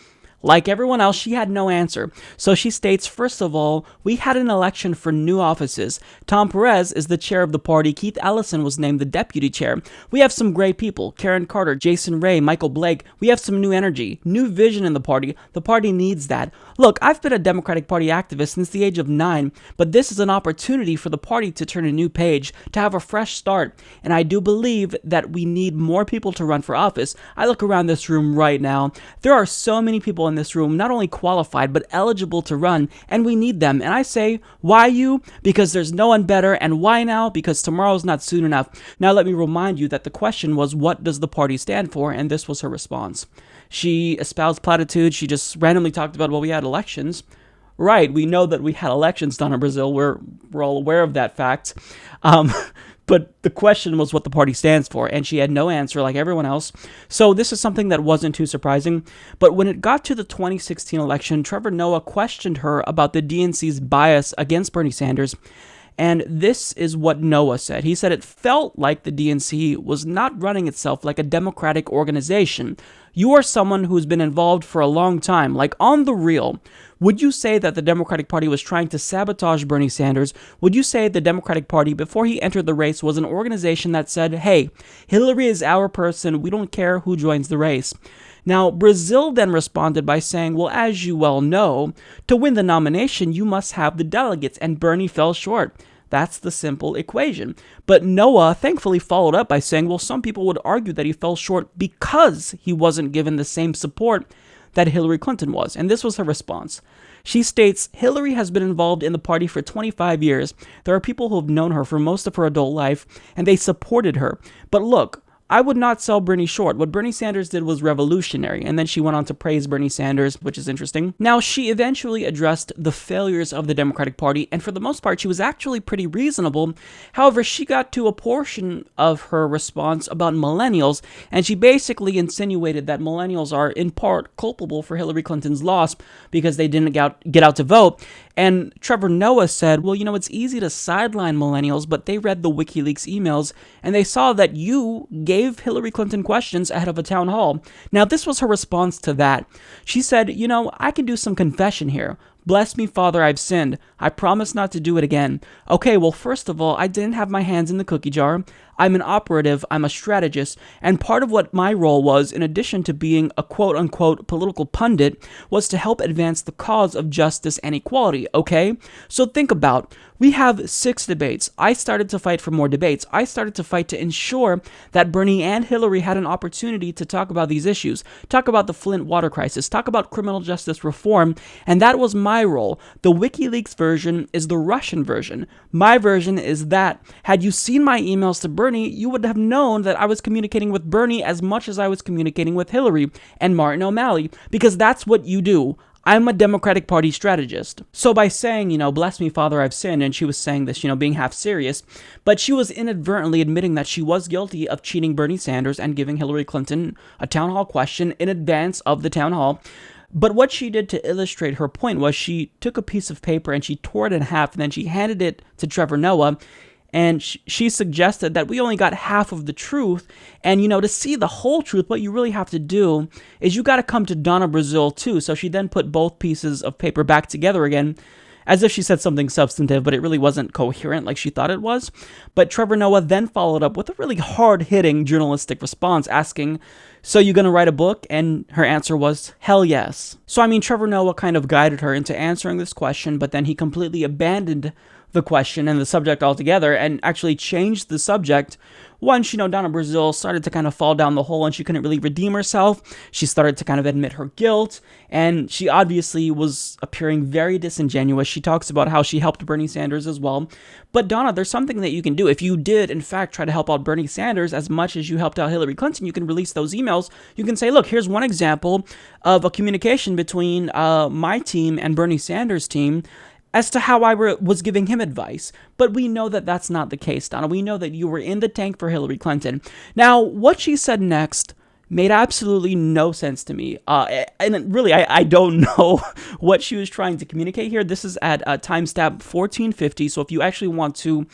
like everyone else, she had no answer. So she states, first of all, we had an election for new offices. Tom Perez is the chair of the party. Keith Ellison was named the deputy chair. We have some great people. Karen Carter, Jason Ray, Michael Blake. We have some new energy, new vision in the party. The party needs that. Look, I've been a Democratic Party activist since the age of 9, but this is an opportunity for the party to turn a new page, to have a fresh start. And I do believe that we need more people to run for office. I look around this room right now. There are so many people in this room, not only qualified, but eligible to run, and we need them. And I say, why you? Because there's no one better. And why now? Because tomorrow's not soon enough. Now let me remind you that the question was, what does the party stand for? And this was her response. She espoused platitudes. She just randomly talked about, well, we had elections. Right, we know that we had elections, Donna Brazile. We're all aware of that fact. But the question was what the party stands for, and she had no answer like everyone else. So this is something that wasn't too surprising. But when it got to the 2016 election, Trevor Noah questioned her about the DNC's bias against Bernie Sanders. And this is what Noah said. He said it felt like the DNC was not running itself like a democratic organization. You are someone who's been involved for a long time, like on the real. Would you say that the Democratic Party was trying to sabotage Bernie Sanders? Would you say the Democratic Party, before he entered the race, was an organization that said, hey, Hillary is our person, we don't care who joins the race? Now, Brazile then responded by saying, well, as you well know, to win the nomination, you must have the delegates, and Bernie fell short. That's the simple equation. But Noah thankfully followed up by saying, well, some people would argue that he fell short because he wasn't given the same support that Hillary Clinton was. And this was her response. She states, Hillary has been involved in the party for 25 years. There are people who have known her for most of her adult life, and they supported her. But look, I would not sell Bernie short. What Bernie Sanders did was revolutionary, and then she went on to praise Bernie Sanders, which is interesting. Now, she eventually addressed the failures of the Democratic Party, and for the most part, she was actually pretty reasonable. However, she got to a portion of her response about millennials, and she basically insinuated that millennials are in part culpable for Hillary Clinton's loss because they didn't get out to vote. And Trevor Noah said, well, you know, it's easy to sideline millennials, but they read the WikiLeaks emails, and they saw that you gave Hillary Clinton questions ahead of a town hall. Now, this was her response to that. She said, you know, I can do some confession here. Bless me, Father, I've sinned. I promise not to do it again. Okay, well, first of all, I didn't have my hands in the cookie jar. I'm an operative, I'm a strategist, and part of what my role was, in addition to being a quote-unquote political pundit, was to help advance the cause of justice and equality, okay? So think about, we have 6 debates. I started to fight for more debates. I started to fight to ensure that Bernie and Hillary had an opportunity to talk about these issues, talk about the Flint water crisis, talk about criminal justice reform, and that was my role. The WikiLeaks version is the Russian version. My version is that. Had you seen my emails to Bernie, you would have known that I was communicating with Bernie as much as I was communicating with Hillary and Martin O'Malley, because that's what you do. I'm a Democratic Party strategist. So by saying, you know, bless me, Father, I've sinned, and she was saying this, you know, being half serious, but she was inadvertently admitting that she was guilty of cheating Bernie Sanders and giving Hillary Clinton a town hall question in advance of the town hall. But what she did to illustrate her point was she took a piece of paper and she tore it in half, and then she handed it to Trevor Noah, and she suggested that we only got half of the truth. And, you know, to see the whole truth, what you really have to do is you got to come to Donna Brazile too. So she then put both pieces of paper back together again, as if she said something substantive, but it really wasn't coherent like she thought it was. But Trevor Noah then followed up with a really hard-hitting journalistic response asking, so you gonna write a book? And her answer was, hell yes. So, I mean, Trevor Noah kind of guided her into answering this question, but then he completely abandoned the question and the subject altogether and actually changed the subject once, Donna Brazile started to kind of fall down the hole and she couldn't really redeem herself, she started to kind of admit her guilt, and she obviously was appearing very disingenuous. She talks about how she helped Bernie Sanders as well. But Donna, there's something that you can do. If you did, in fact, try to help out Bernie Sanders as much as you helped out Hillary Clinton, you can release those emails. You can say, look, here's one example of a communication between my team and Bernie Sanders' team as to how I was giving him advice. But we know that that's not the case, Donna. We know that you were in the tank for Hillary Clinton. Now, what she said next made absolutely no sense to me. And really, I don't know what she was trying to communicate here. This is at timestamp 1450. So if you actually want to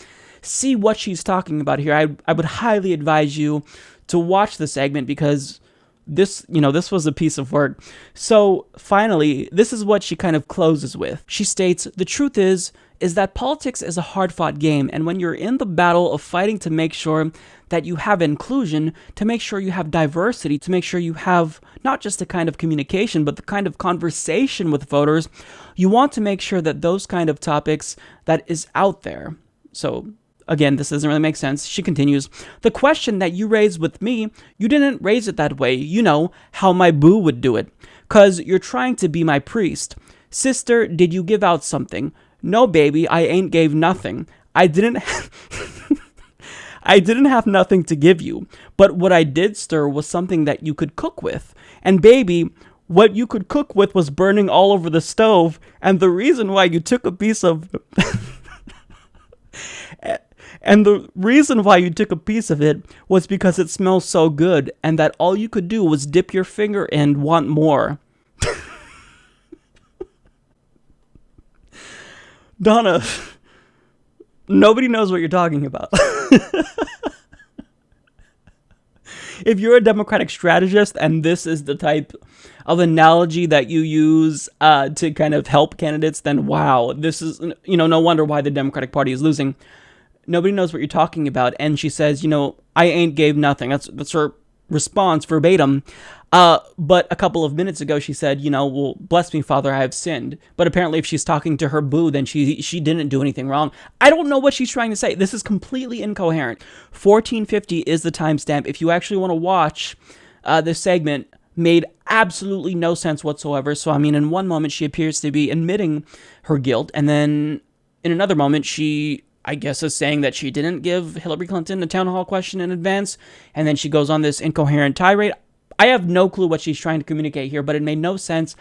see what she's talking about here, I would highly advise you to watch the segment, because this was a piece of work. So finally, this is what she kind of closes with. She states, "The truth is that politics is a hard-fought game, and when you're in the battle of fighting to make sure that you have inclusion, to make sure you have diversity, to make sure you have not just the kind of communication, but the kind of conversation with voters, you want to make sure that those kind of topics that is out there." So again, this doesn't really make sense. She continues, "The question that you raised with me, you didn't raise it that way, how my boo would do it. 'Cause you're trying to be my priest. Sister, did you give out something? No, baby, I ain't gave nothing. I didn't have nothing to give you. But what I did stir was something that you could cook with. And baby, what you could cook with was burning all over the stove. And the reason why you took a piece of... And the reason why you took a piece of it was because it smells so good, and that all you could do was dip your finger and want more." Donna, nobody knows what you're talking about. If you're a Democratic strategist and this is the type of analogy that you use to kind of help candidates, then wow, this is, no wonder why the Democratic Party is losing. Nobody knows what you're talking about. And she says, I ain't gave nothing. That's her response verbatim. But a couple of minutes ago, she said, well, bless me, Father, I have sinned. But apparently if she's talking to her boo, then she didn't do anything wrong. I don't know what she's trying to say. This is completely incoherent. 1450 is the timestamp. If you actually want to watch this segment, made absolutely no sense whatsoever. So, in one moment, she appears to be admitting her guilt. And then in another moment, she, I guess, is saying that she didn't give Hillary Clinton a town hall question in advance. And then she goes on this incoherent tirade. I have no clue what she's trying to communicate here, but it made no sense.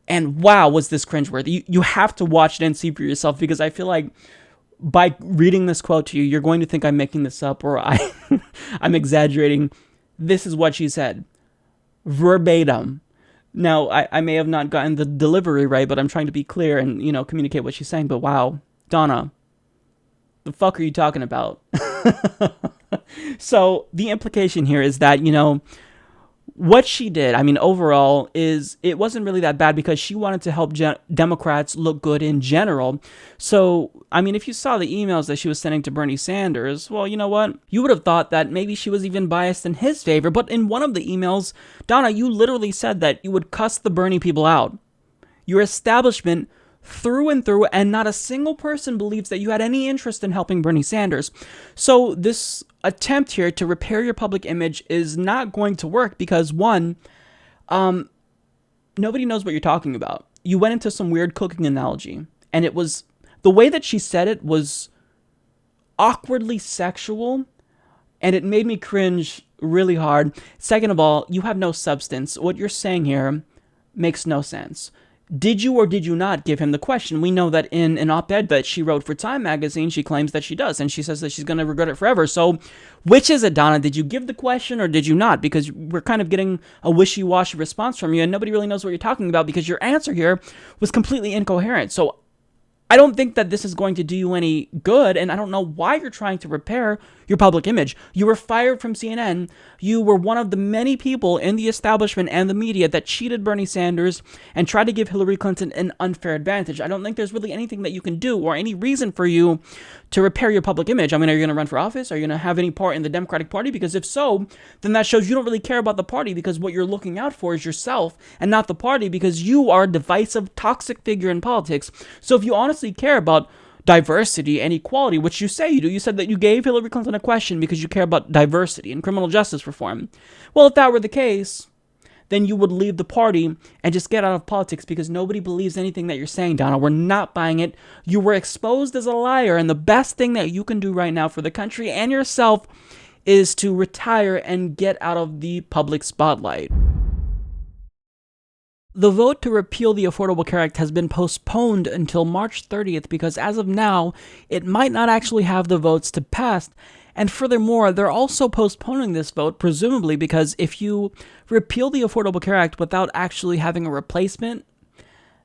And wow, was this cringeworthy. You have to watch it and see for yourself, because I feel like by reading this quote to you, you're going to think I'm making this up or I'm exaggerating. This is what she said. Verbatim. Now, I may have not gotten the delivery right, but I'm trying to be clear and, communicate what she's saying. But wow, Donna, the fuck are you talking about? So the implication here is that, what she did, overall, is it wasn't really that bad, because she wanted to help Democrats look good in general. So, if you saw the emails that she was sending to Bernie Sanders, well, you know what? You would have thought that maybe she was even biased in his favor. But in one of the emails, Donna, you literally said that you would cuss the Bernie people out. Your establishment through and through, and not a single person believes that you had any interest in helping Bernie Sanders. So this attempt here to repair your public image is not going to work, because one, nobody knows what you're talking about. You went into some weird cooking analogy, and it was, the way that she said it was awkwardly sexual, and it made me cringe really hard. Second of all, you have no substance. What you're saying here makes no sense. Did you or did you not give him the question? We know that in an op-ed that she wrote for Time magazine, she claims that she does, and she says that she's going to regret it forever. So which is it, Donna? Did you give the question or did you not? Because we're kind of getting a wishy-washy response from you, and nobody really knows what you're talking about, because your answer here was completely incoherent. So I don't think that this is going to do you any good, and I don't know why you're trying to repair your public image. You were fired from CNN. You were one of the many people in the establishment and the media that cheated Bernie Sanders and tried to give Hillary Clinton an unfair advantage. I don't think there's really anything that you can do or any reason for you to repair your public image. Are you going to run for office? Are you going to have any part in the Democratic Party? Because if so, then that shows you don't really care about the party, because what you're looking out for is yourself and not the party, because you are a divisive, toxic figure in politics. So if you honestly care about diversity and equality, which you say you do. You said that you gave Hillary Clinton a question because you care about diversity and criminal justice reform. Well, if that were the case, then you would leave the party and just get out of politics because nobody believes anything that you're saying, Donna. We're not buying it. You were exposed as a liar, and the best thing that you can do right now for the country and yourself is to retire and get out of the public spotlight. The vote to repeal the Affordable Care Act has been postponed until March 30th because as of now, it might not actually have the votes to pass. And furthermore, they're also postponing this vote, presumably because if you repeal the Affordable Care Act without actually having a replacement,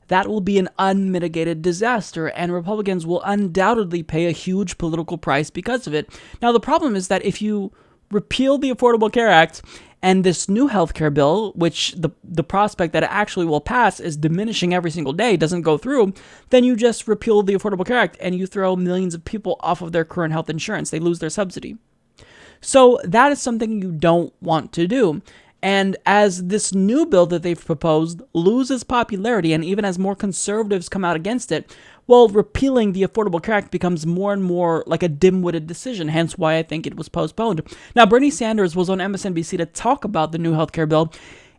that will be an unmitigated disaster, and Republicans will undoubtedly pay a huge political price because of it. Now, the problem is that if you repeal the Affordable Care Act and this new healthcare bill, which the prospect that it actually will pass is diminishing every single day, doesn't go through, then you just repeal the Affordable Care Act and you throw millions of people off of their current health insurance. They lose their subsidy. So that is something you don't want to do. And as this new bill that they've proposed loses popularity, and even as more conservatives come out against it, well, repealing the Affordable Care Act becomes more and more like a dim-witted decision, hence why I think it was postponed. Now, Bernie Sanders was on MSNBC to talk about the new healthcare bill,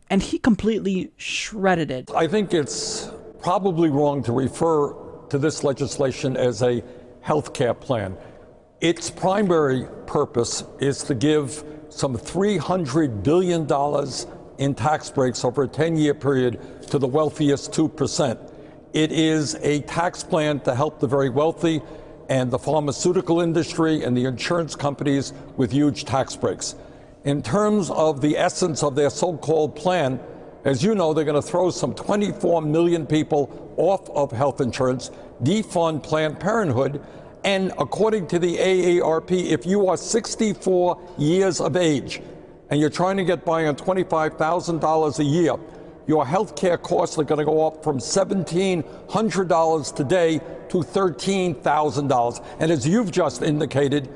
and he completely shredded it. I think it's probably wrong to refer to this legislation as a healthcare plan. Its primary purpose is to give some $300 billion in tax breaks over a 10-year period to the wealthiest 2%. It is a tax plan to help the very wealthy and the pharmaceutical industry and the insurance companies with huge tax breaks. In terms of the essence of their so-called plan, as you know, they're going to throw some 24 million people off of health insurance, defund Planned Parenthood, and according to the AARP, if you are 64 years of age and you're trying to get by on $25,000 a year, your health care costs are going to go up from $1,700 today to $13,000. And as you've just indicated,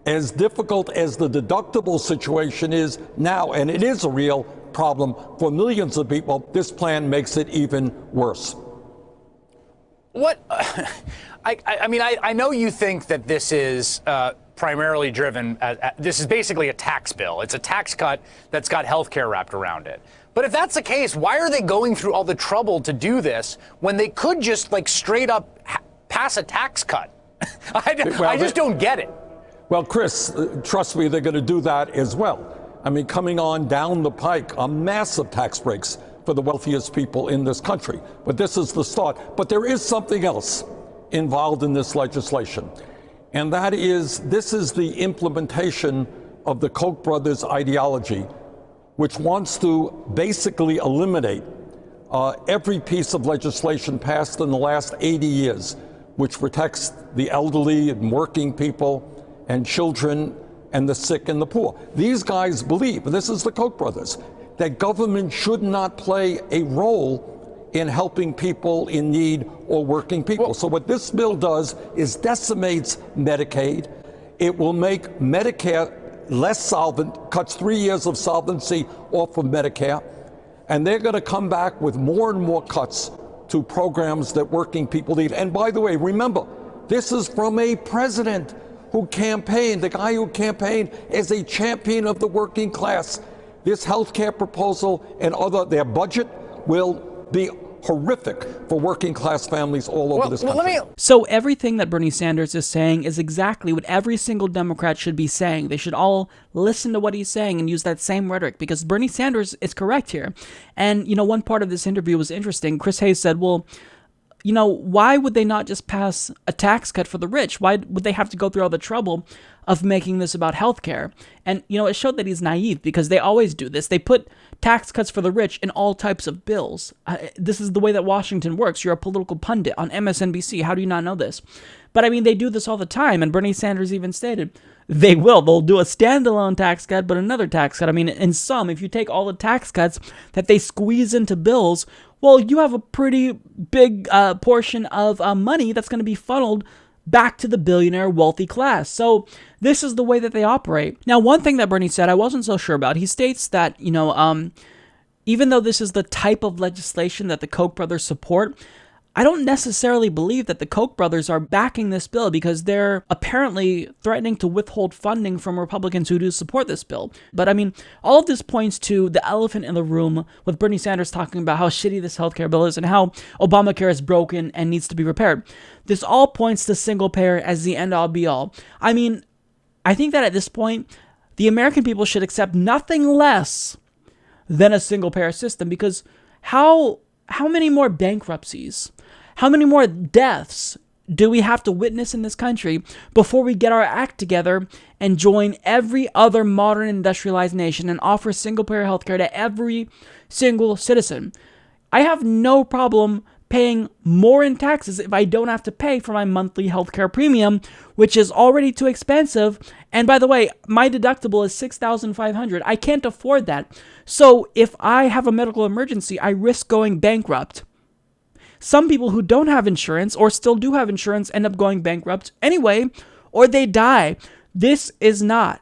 as difficult as the deductible situation is now, and it is a real problem for millions of people, this plan makes it even worse. What? I mean, I know you think that this is primarily driven, this is basically a tax bill. It's a tax cut that's got health care wrapped around it. But if that's the case, why are they going through all the trouble to do this when they could just like straight up pass a tax cut? I just don't get it. Well, Chris, trust me, they're going to do that as well. I mean, coming on down the pike are massive tax breaks for the wealthiest people in this country. But this is the start. But there is something else involved in this legislation. And that is, this is the implementation of the Koch brothers' ideology, which wants to basically eliminate every piece of legislation passed in the last 80 years, which protects the elderly and working people and children and the sick and the poor. These guys believe, and this is the Koch brothers, that government should not play a role in helping people in need or working people. So what this bill does is decimates Medicaid. It will make Medicare less solvent, cuts 3 years of solvency off of Medicare, and they're going to come back with more and more cuts to programs that working people need. And by the way, remember, this is from a president who campaigned, the guy who campaigned as a champion of the working class. This health care proposal and their budget will be horrific for working class families all over this country. So everything that Bernie Sanders is saying is exactly what every single Democrat should be saying. They should all listen to what he's saying and use that same rhetoric, because Bernie Sanders is correct here. And, you know, one part of this interview was interesting. Chris Hayes said, well, you know, why would they not just pass a tax cut for the rich? Why would they have to go through all the trouble of making this about healthcare? And, you know, it showed that he's naive, because they always do this. They put tax cuts for the rich in all types of bills. This is the way that Washington works. You're a political pundit on MSNBC. How do you not know this? But I mean, they do this all the time. And Bernie Sanders even stated they will. They'll do a standalone tax cut, but another tax cut. I mean, in sum, if you take all the tax cuts that they squeeze into bills, well, you have a pretty big portion of money that's going to be funneled back to the billionaire wealthy class. So this is the way that they operate. Now, one thing that Bernie said I wasn't so sure about, he states that, you know, even though this is the type of legislation that the Koch brothers support, I don't necessarily believe that the Koch brothers are backing this bill because they're apparently threatening to withhold funding from Republicans who do support this bill. But I mean, all of this points to the elephant in the room with Bernie Sanders talking about how shitty this healthcare bill is and how Obamacare is broken and needs to be repaired. This all points to single payer as the end all be all. I mean, I think that at this point, the American people should accept nothing less than a single payer system, because how many more bankruptcies, how many more deaths do we have to witness in this country before we get our act together and join every other modern industrialized nation and offer single-payer healthcare to every single citizen? I have no problem paying more in taxes if I don't have to pay for my monthly healthcare premium, which is already too expensive. And by the way, my deductible is $6,500. I can't afford that. So if I have a medical emergency, I risk going bankrupt. Some people who don't have insurance or still do have insurance end up going bankrupt anyway, or they die. This is not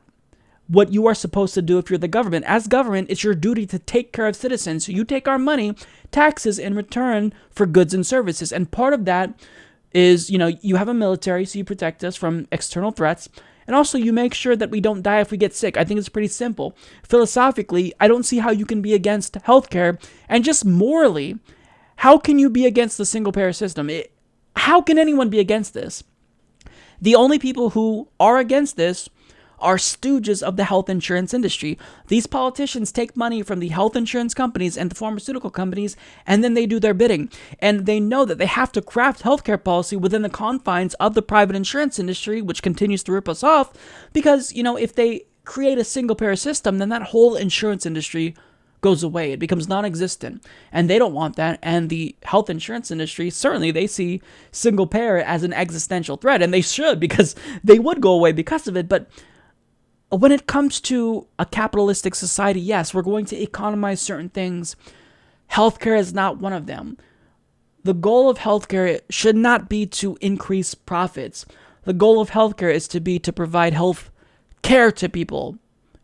what you are supposed to do if you're the government. As government, it's your duty to take care of citizens. You take our money, taxes, in return for goods and services. And part of that is, you have a military, so you protect us from external threats. And also, you make sure that we don't die if we get sick. I think it's pretty simple. Philosophically, I don't see how you can be against healthcare. And just morally, how can you be against the single-payer system? How can anyone be against this? The only people who are against this are stooges of the health insurance industry. These politicians take money from the health insurance companies and the pharmaceutical companies, and then they do their bidding. And they know that they have to craft healthcare policy within the confines of the private insurance industry, which continues to rip us off, because, if they create a single-payer system, then that whole insurance industry goes away. It becomes non-existent. And they don't want that. And the health insurance industry, certainly they see single payer as an existential threat. And they should, because they would go away because of it. But when it comes to a capitalistic society, yes, we're going to economize certain things. Healthcare is not one of them. The goal of healthcare should not be to increase profits. The goal of healthcare is to provide health care to people.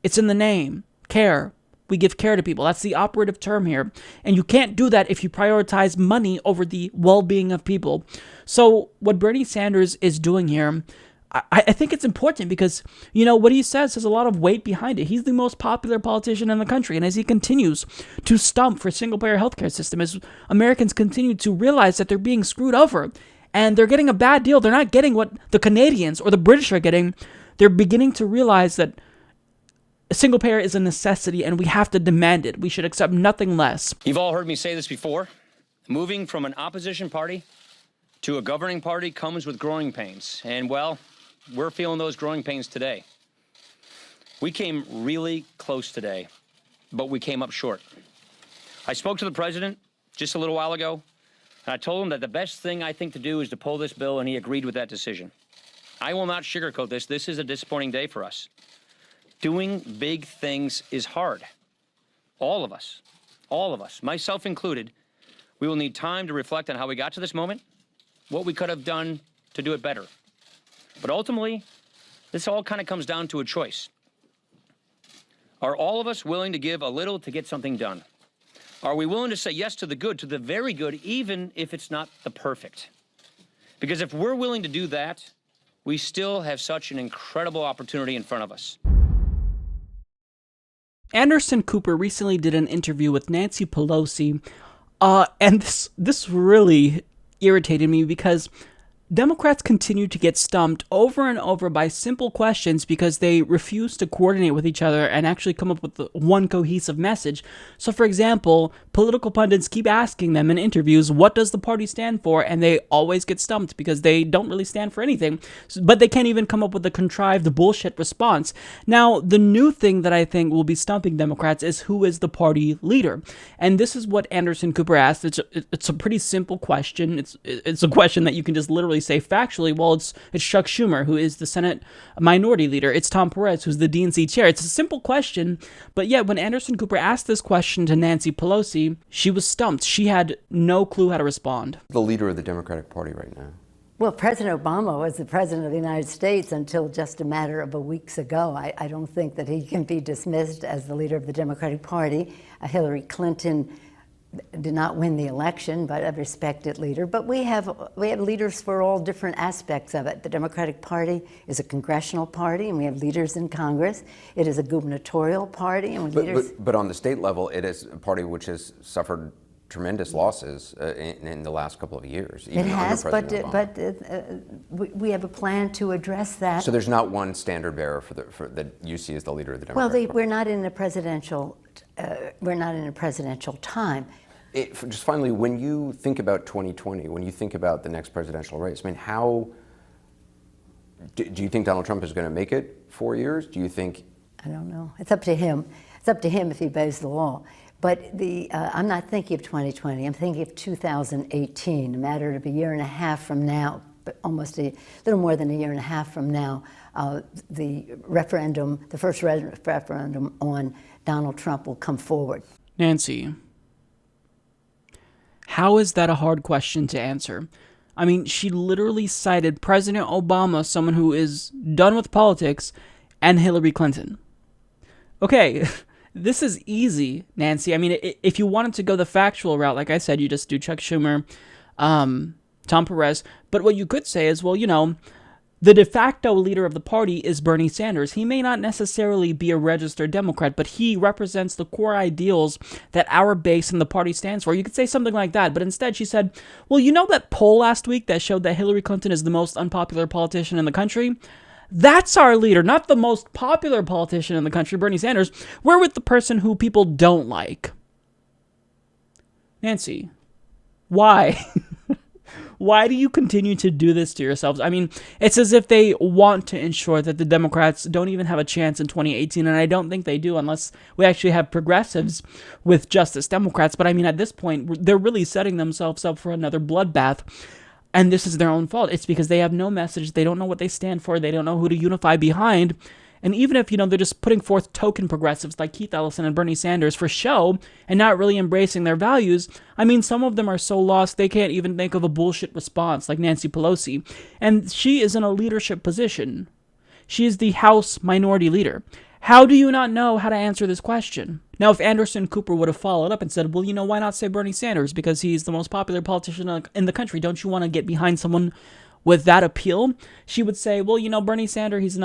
It's in the name, care. We give care to people. That's the operative term here. And you can't do that if you prioritize money over the well-being of people. So what Bernie Sanders is doing here, I think it's important because, what he says has a lot of weight behind it. He's the most popular politician in the country. And as he continues to stump for single-payer healthcare system, as Americans continue to realize that they're being screwed over and they're getting a bad deal, they're not getting what the Canadians or the British are getting, they're beginning to realize that a single payer is a necessity and we have to demand it. We should accept nothing less. You've all heard me say this before. Moving from an opposition party to a governing party comes with growing pains. And, well, we're feeling those growing pains today. We came really close today, but we came up short. I spoke to the president just a little while ago, and I told him that the best thing I think to do is to pull this bill, and he agreed with that decision. I will not sugarcoat this. This is a disappointing day for us. Doing big things is hard. All of us, myself included, we will need time to reflect on how we got to this moment, what we could have done to do it better. But ultimately, this all kind of comes down to a choice. Are all of us willing to give a little to get something done? Are we willing to say yes to the good, to the very good, even if it's not the perfect? Because if we're willing to do that, we still have such an incredible opportunity in front of us. Anderson Cooper recently did an interview with Nancy Pelosi, and this really irritated me because Democrats continue to get stumped over and over by simple questions because they refuse to coordinate with each other and actually come up with one cohesive message. So, for example, political pundits keep asking them in interviews, what does the party stand for? And they always get stumped because they don't really stand for anything, but they can't even come up with a contrived bullshit response. Now, the new thing that I think will be stumping Democrats is who is the party leader. And this is what Anderson Cooper asked. It's a pretty simple question. It's a question that you can just literally say factually, well, it's Chuck Schumer, who is the Senate minority leader. It's Tom Perez, who's the DNC chair. It's a simple question, but yet when Anderson Cooper asked this question to Nancy Pelosi, she was stumped. She had no clue how to respond. The leader of the Democratic Party right now. Well, President Obama was the president of the United States until just a matter of weeks ago. I don't think that he can be dismissed as the leader of the Democratic Party. Hillary Clinton did not win the election, but a respected leader. But we have leaders for all different aspects of it. The Democratic Party is a congressional party, and we have leaders in Congress. It is a gubernatorial party, and but on the state level, it is a party which has suffered tremendous losses in the last couple of years. It has, but we have a plan to address that. So there's not one standard bearer that you see as the leader of the Democratic Party. We're not in a presidential. We're not in a presidential time. Just finally, when you think about 2020, when you think about the next presidential race, I mean, how do you think Donald Trump is going to make it 4 years? Do you think? I don't know. It's up to him. It's up to him if he obeys the law. But I'm not thinking of 2020. I'm thinking of 2018, a matter of a year and a half from now, but almost a little more than a year and a half from now. The first referendum on Donald Trump will come forward. Nancy, how is that a hard question to answer? I mean, she literally cited President Obama, someone who is done with politics, and Hillary Clinton. Okay, this is easy, Nancy. I mean, if you wanted to go the factual route, like I said, you just do Chuck Schumer, Tom Perez. But what you could say is, well, you know, the de facto leader of the party is Bernie Sanders. He may not necessarily be a registered Democrat, but he represents the core ideals that our base and the party stands for. You could say something like that, but instead she said, well, you know that poll last week that showed that Hillary Clinton is the most unpopular politician in the country? That's our leader, not the most popular politician in the country, Bernie Sanders. We're with the person who people don't like. Nancy, why? Why do you continue to do this to yourselves? I mean, it's as if they want to ensure that the Democrats don't even have a chance in 2018, and I don't think they do unless we actually have progressives with Justice Democrats. But I mean, at this point, they're really setting themselves up for another bloodbath, and this is their own fault. It's because they have no message, they don't know what they stand for, they don't know who to unify behind, and even if, you know, they're just putting forth token progressives like Keith Ellison and Bernie Sanders for show and not really embracing their values, I mean, some of them are so lost they can't even think of a bullshit response like Nancy Pelosi. And she is in a leadership position. She is the House Minority Leader. How do you not know how to answer this question? Now, if Anderson Cooper would have followed up and said, well, you know, why not say Bernie Sanders? Because he's the most popular politician in the country. Don't you want to get behind someone with that appeal? She would say, well, you know, Bernie Sanders, he's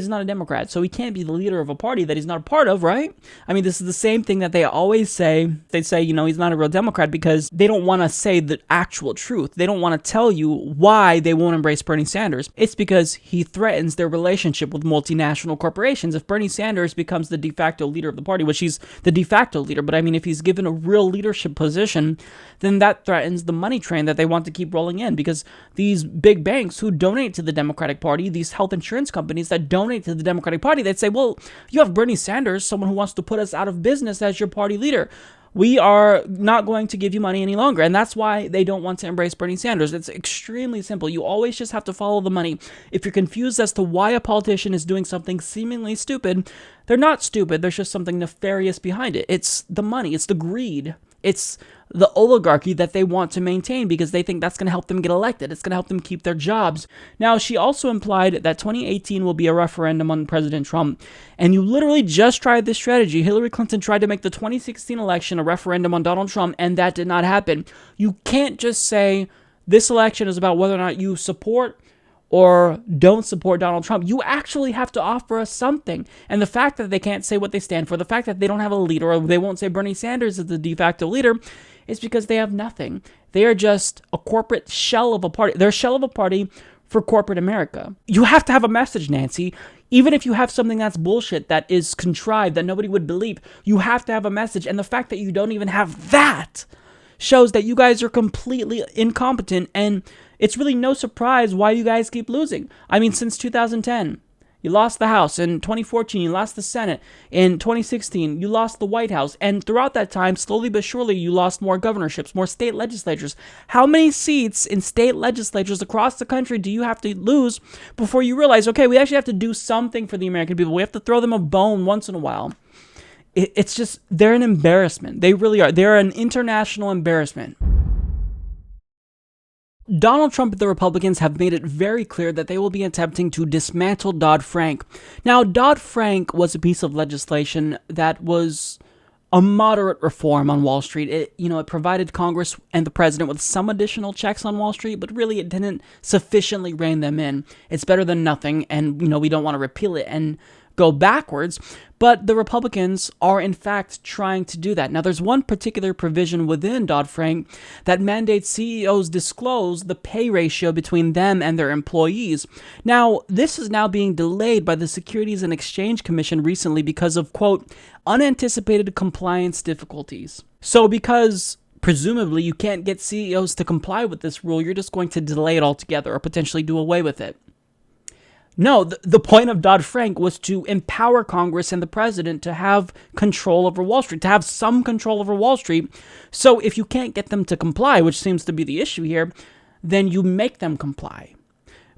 not a Democrat, so he can't be the leader of a party that he's not a part of, right? I mean, this is the same thing that they always say. They say, you know, he's not a real Democrat because they don't want to say the actual truth. They don't want to tell you why they won't embrace Bernie Sanders. It's because he threatens their relationship with multinational corporations. If Bernie Sanders becomes the de facto leader of the party, which he's the de facto leader, but I mean, if he's given a real leadership position, then that threatens the money train that they want to keep rolling in, because these big banks who donate to the Democratic Party, these health insurance companies that donate to the Democratic Party, they'd say, well, you have Bernie Sanders, someone who wants to put us out of business as your party leader. We are not going to give you money any longer. And that's why they don't want to embrace Bernie Sanders. It's extremely simple. You always just have to follow the money. If you're confused as to why a politician is doing something seemingly stupid, they're not stupid. There's just something nefarious behind it. It's the money. It's the greed. It's the oligarchy that they want to maintain because they think that's going to help them get elected. It's going to help them keep their jobs. Now, she also implied that 2018 will be a referendum on President Trump. And you literally just tried this strategy. Hillary Clinton tried to make the 2016 election a referendum on Donald Trump, and that did not happen. You can't just say this election is about whether or not you support or don't support Donald Trump. You actually have to offer us something. And the fact that they can't say what they stand for, the fact that they don't have a leader, or they won't say Bernie Sanders is the de facto leader, is because they have nothing. They are just a corporate shell of a party. They're a shell of a party for corporate America. You have to have a message, Nancy. Even if you have something that's bullshit, that is contrived, that nobody would believe, you have to have a message. And the fact that you don't even have that shows that you guys are completely incompetent, and it's really no surprise why you guys keep losing. I mean, since 2010, you lost the House. In 2014, you lost the Senate. In 2016, you lost the White House. And throughout that time, slowly but surely, you lost more governorships, more state legislatures. How many seats in state legislatures across the country do you have to lose before you realize, okay, we actually have to do something for the American people. We have to throw them a bone once in a while. It's just, they're an embarrassment. They really are. They're an international embarrassment. Donald Trump and the Republicans have made it very clear that they will be attempting to dismantle Dodd-Frank. Now, Dodd-Frank was a piece of legislation that was a moderate reform on Wall Street. It provided Congress and the president with some additional checks on Wall Street, but really it didn't sufficiently rein them in. It's better than nothing, and we don't want to repeal it and go backwards, but the Republicans are in fact trying to do that. Now, there's one particular provision within Dodd-Frank that mandates CEOs disclose the pay ratio between them and their employees. Now, this is now being delayed by the Securities and Exchange Commission recently because of, quote, unanticipated compliance difficulties. So because presumably you can't get CEOs to comply with this rule, you're just going to delay it altogether or potentially do away with it. No, the point of Dodd-Frank was to empower Congress and the president to have control over Wall Street, to have some control over Wall Street. So if you can't get them to comply, which seems to be the issue here, then you make them comply.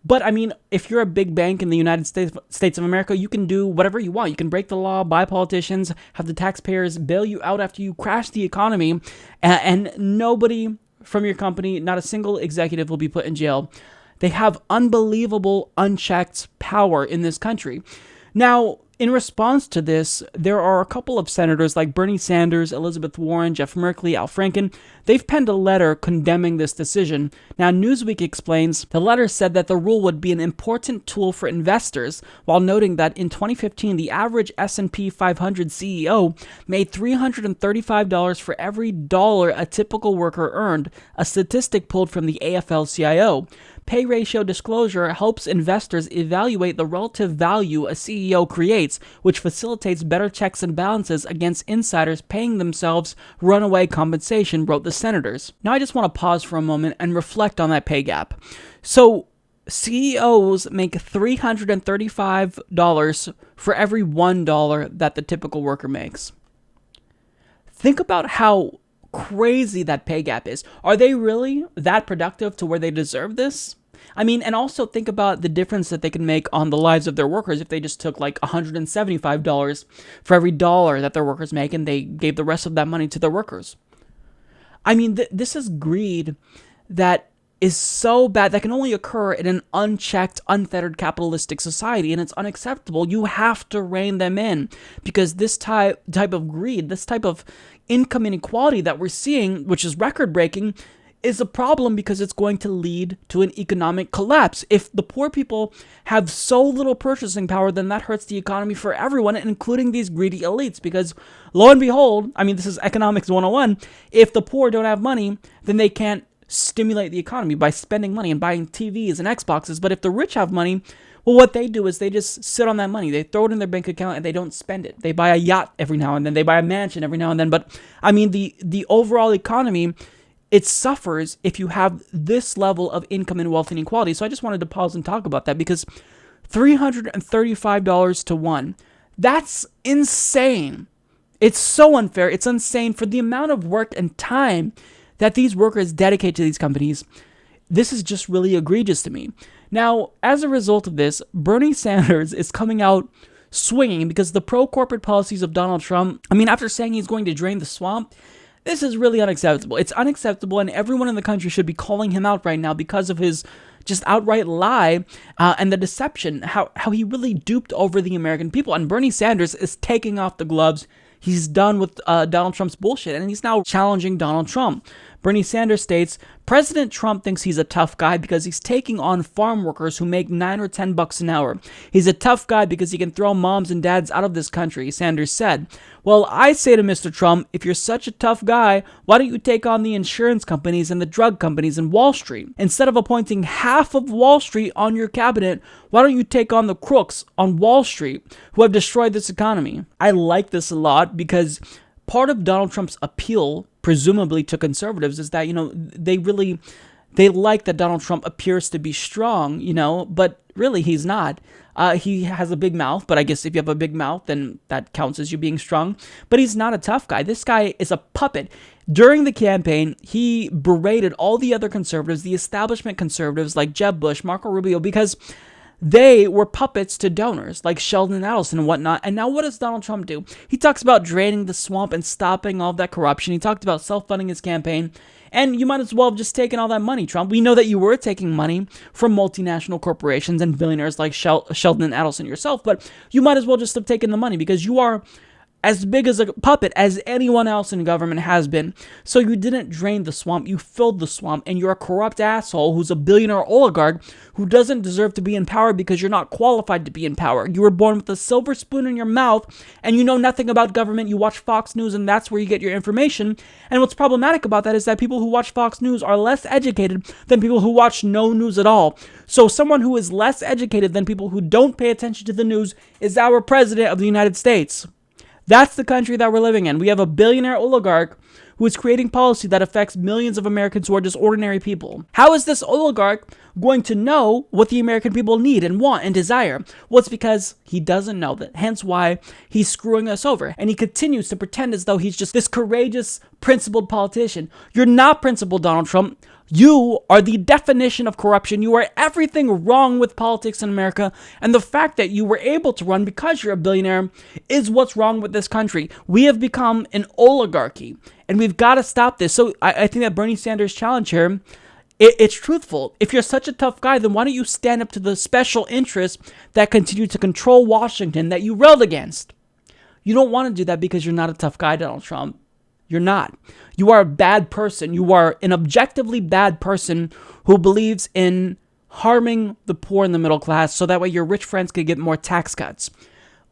But I mean, if you're a big bank in the United States of America, you can do whatever you want. You can break the law, buy politicians, have the taxpayers bail you out after you crash the economy, and nobody from your company, not a single executive, will be put in jail. They have unbelievable, unchecked power in this country. Now, in response to this, there are a couple of senators like Bernie Sanders, Elizabeth Warren, Jeff Merkley, Al Franken. They've penned a letter condemning this decision. Now, Newsweek explains the letter said that the rule would be an important tool for investors, while noting that in 2015, the average S&P 500 CEO made $335 for every dollar a typical worker earned, a statistic pulled from the AFL-CIO. Pay ratio disclosure helps investors evaluate the relative value a CEO creates, which facilitates better checks and balances against insiders paying themselves runaway compensation, wrote the senators. Now I just want to pause for a moment and reflect on that pay gap. So CEOs make $335 for every $1 that the typical worker makes. Think about how crazy that pay gap is. Are they really that productive to where they deserve this? I mean, and also think about the difference that they can make on the lives of their workers if they just took like $175 for every dollar that their workers make and they gave the rest of that money to their workers. I mean, this is greed that is so bad that can only occur in an unchecked, unfettered capitalistic society, and it's unacceptable. You have to rein them in because this type of greed, this type of income inequality that we're seeing, which is record-breaking, is a problem because it's going to lead to an economic collapse. If the poor people have so little purchasing power, then that hurts the economy for everyone, including these greedy elites, because lo and behold, I mean, this is economics 101, if the poor don't have money, then they can't stimulate the economy by spending money and buying TVs and Xboxes. But if the rich have money, well, what they do is they just sit on that money. They throw it in their bank account and they don't spend it. They buy a yacht every now and then. They buy a mansion every now and then. But I mean, the overall economy, it suffers if you have this level of income and wealth inequality. So I just wanted to pause and talk about that because $335 to one, that's insane. It's so unfair. It's insane for the amount of work and time that these workers dedicate to these companies. This is just really egregious to me. Now, as a result of this, Bernie Sanders is coming out swinging because the pro-corporate policies of Donald Trump, I mean, after saying he's going to drain the swamp, this is really unacceptable. It's unacceptable, and everyone in the country should be calling him out right now because of his just outright lie and the deception, how he really duped over the American people. And Bernie Sanders is taking off the gloves. He's done with Donald Trump's bullshit, and he's now challenging Donald Trump. Bernie Sanders states, President Trump thinks he's a tough guy because he's taking on farm workers who make $9 or $10 an hour. He's a tough guy because he can throw moms and dads out of this country, Sanders said. Well, I say to Mr. Trump, if you're such a tough guy, why don't you take on the insurance companies and the drug companies and Wall Street? Instead of appointing half of Wall Street on your cabinet, why don't you take on the crooks on Wall Street who have destroyed this economy? I like this a lot because part of Donald Trump's appeal, presumably to conservatives, is that, they like that Donald Trump appears to be strong, but really he's not. He has a big mouth, but I guess if you have a big mouth, then that counts as you being strong. But he's not a tough guy. This guy is a puppet. During the campaign, he berated all the other conservatives, the establishment conservatives like Jeb Bush, Marco Rubio, because they were puppets to donors like Sheldon Adelson and whatnot. And now what does Donald Trump do? He talks about draining the swamp and stopping all that corruption. He talked about self-funding his campaign. And you might as well have just taken all that money, Trump. We know that you were taking money from multinational corporations and billionaires like Sheldon Adelson yourself, but you might as well just have taken the money because you are as big as a puppet as anyone else in government has been. So you didn't drain the swamp, you filled the swamp, and you're a corrupt asshole who's a billionaire oligarch who doesn't deserve to be in power because you're not qualified to be in power. You were born with a silver spoon in your mouth, and you know nothing about government. You watch Fox News, and that's where you get your information. And what's problematic about that is that people who watch Fox News are less educated than people who watch no news at all. So someone who is less educated than people who don't pay attention to the news is our president of the United States. That's the country that we're living in. We have a billionaire oligarch who is creating policy that affects millions of Americans who are just ordinary people. How is this oligarch going to know what the American people need and want and desire? Well, it's because he doesn't know that, hence why he's screwing us over. And he continues to pretend as though he's just this courageous, principled politician. You're not principled, Donald Trump. You are the definition of corruption. You are everything wrong with politics in America. And the fact that you were able to run because you're a billionaire is what's wrong with this country. We have become an oligarchy, and we've got to stop this. So I think that Bernie Sanders' challenge here, it's truthful. If you're such a tough guy, then why don't you stand up to the special interests that continue to control Washington that you railed against? You don't want to do that because you're not a tough guy, Donald Trump. You're not. You are a bad person. You are an objectively bad person who believes in harming the poor and the middle class so that way your rich friends can get more tax cuts.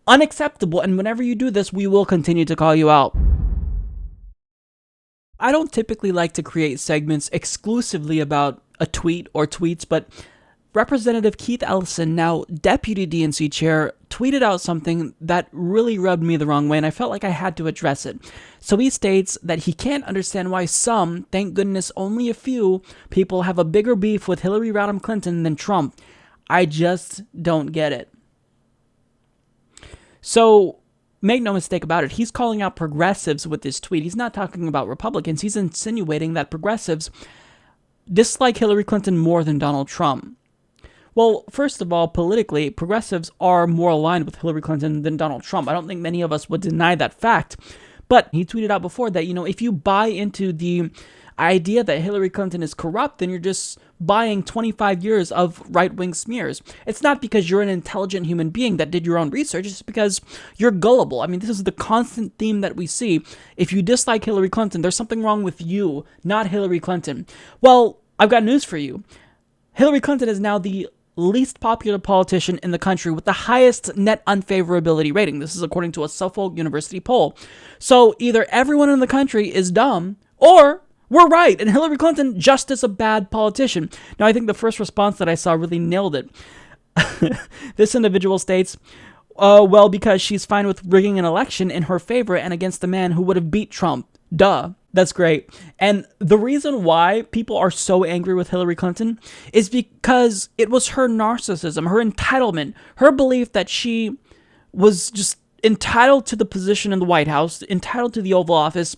Unacceptable. And whenever you do this, we will continue to call you out. I don't typically like to create segments exclusively about a tweet or tweets, but Representative Keith Ellison, now Deputy DNC Chair, tweeted out something that really rubbed me the wrong way, and I felt like I had to address it. So he states that he can't understand why some, thank goodness only a few, people have a bigger beef with Hillary Rodham Clinton than Trump. I just don't get it. So make no mistake about it, he's calling out progressives with this tweet. He's not talking about Republicans. He's insinuating that progressives dislike Hillary Clinton more than Donald Trump. Well, first of all, politically, progressives are more aligned with Hillary Clinton than Donald Trump. I don't think many of us would deny that fact. But he tweeted out before that, if you buy into the idea that Hillary Clinton is corrupt, then you're just buying 25 years of right-wing smears. It's not because you're an intelligent human being that did your own research. It's because you're gullible. I mean, this is the constant theme that we see. If you dislike Hillary Clinton, there's something wrong with you, not Hillary Clinton. Well, I've got news for you. Hillary Clinton is now the least popular politician in the country with the highest net unfavorability rating. This is according to a Suffolk University poll. So either everyone in the country is dumb or we're right, and Hillary Clinton just is a bad politician. Now, I think the first response that I saw really nailed it. This individual states, well, because she's fine with rigging an election in her favor and against the man who would have beat Trump. Duh. That's great. And the reason why people are so angry with Hillary Clinton is because it was her narcissism, her entitlement, her belief that she was just entitled to the position in the White House, entitled to the Oval Office,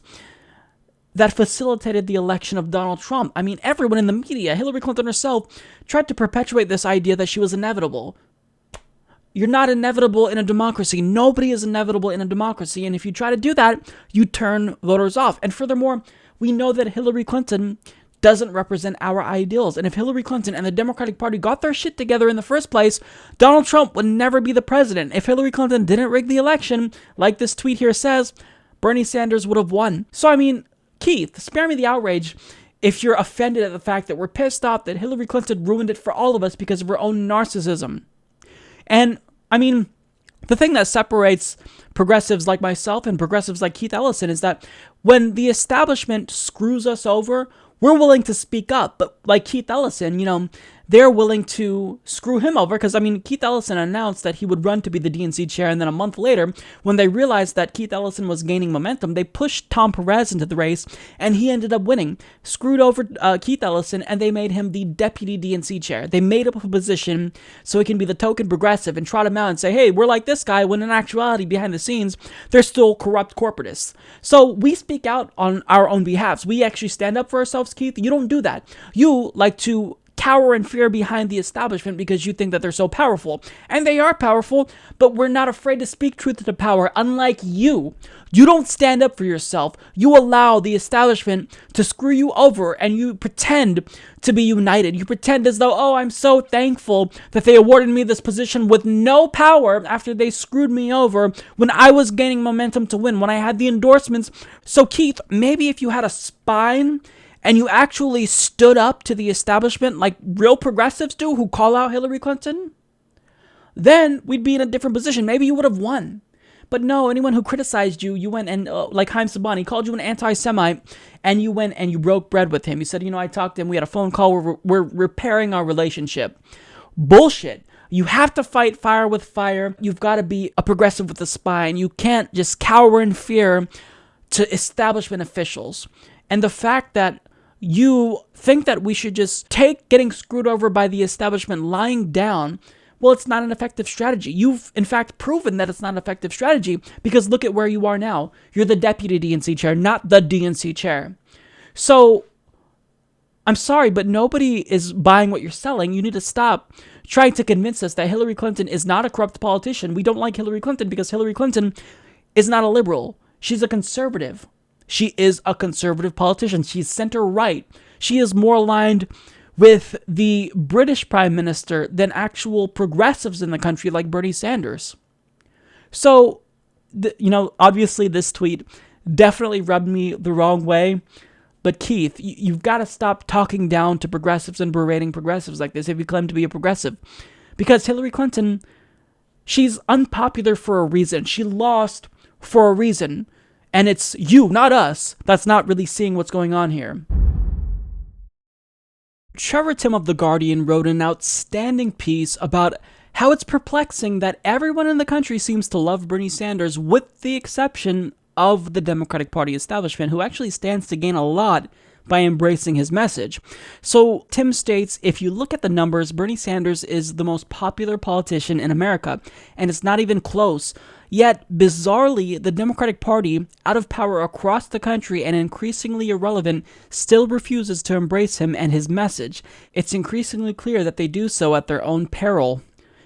that facilitated the election of Donald Trump. I mean, everyone in the media, Hillary Clinton herself, tried to perpetuate this idea that she was inevitable. You're not inevitable in a democracy. Nobody is inevitable in a democracy. And if you try to do that, you turn voters off. And furthermore, we know that Hillary Clinton doesn't represent our ideals. And if Hillary Clinton and the Democratic Party got their shit together in the first place, Donald Trump would never be the president. If Hillary Clinton didn't rig the election, like this tweet here says, Bernie Sanders would have won. So, I mean, Keith, spare me the outrage if you're offended at the fact that we're pissed off that Hillary Clinton ruined it for all of us because of her own narcissism. And, I mean, the thing that separates progressives like myself and progressives like Keith Ellison is that when the establishment screws us over, we're willing to speak up. But like Keith Ellison, they're willing to screw him over because, Keith Ellison announced that he would run to be the DNC chair, and then a month later, when they realized that Keith Ellison was gaining momentum, they pushed Tom Perez into the race, and he ended up winning. Screwed over Keith Ellison, and they made him the deputy DNC chair. They made up a position so he can be the token progressive and trot him out and say, hey, we're like this guy, when in actuality, behind the scenes, they're still corrupt corporatists. So we speak out on our own behalves. We actually stand up for ourselves, Keith. You don't do that. You like to cower in fear behind the establishment because you think that they're so powerful. And they are powerful, but we're not afraid to speak truth to power, unlike you. You don't stand up for yourself. You allow the establishment to screw you over, and you pretend to be united. You pretend as though, oh, I'm so thankful that they awarded me this position with no power after they screwed me over when I was gaining momentum to win, when I had the endorsements. So Keith, maybe if you had a spine and you actually stood up to the establishment like real progressives do who call out Hillary Clinton, then we'd be in a different position. Maybe you would have won. But no, anyone who criticized you, you went and, like Haim Sabani, called you an anti-Semite, and you went and you broke bread with him. You said, I talked to him, we had a phone call, we're repairing our relationship. Bullshit. You have to fight fire with fire. You've got to be a progressive with a spine. You can't just cower in fear to establishment officials. And the fact that you think that we should just take getting screwed over by the establishment lying down, well, it's not an effective strategy. You've, in fact, proven that it's not an effective strategy because look at where you are now. You're the deputy DNC chair, not the DNC chair. So, I'm sorry, but nobody is buying what you're selling. You need to stop trying to convince us that Hillary Clinton is not a corrupt politician. We don't like Hillary Clinton because Hillary Clinton is not a liberal. She's a conservative. She is a conservative politician. She's center-right. She is more aligned with the British Prime Minister than actual progressives in the country like Bernie Sanders. So, obviously this tweet definitely rubbed me the wrong way. But Keith, you've got to stop talking down to progressives and berating progressives like this if you claim to be a progressive. Because Hillary Clinton, she's unpopular for a reason. She lost for a reason. And it's you, not us, that's not really seeing what's going on here. Trevor Tim of The Guardian wrote an outstanding piece about how it's perplexing that everyone in the country seems to love Bernie Sanders with the exception of the Democratic Party establishment, who actually stands to gain a lot by embracing his message. So Tim states, if you look at the numbers, Bernie Sanders is the most popular politician in America, and it's not even close. Yet, bizarrely, the Democratic Party, out of power across the country and increasingly irrelevant, still refuses to embrace him and his message. It's increasingly clear that they do so at their own peril.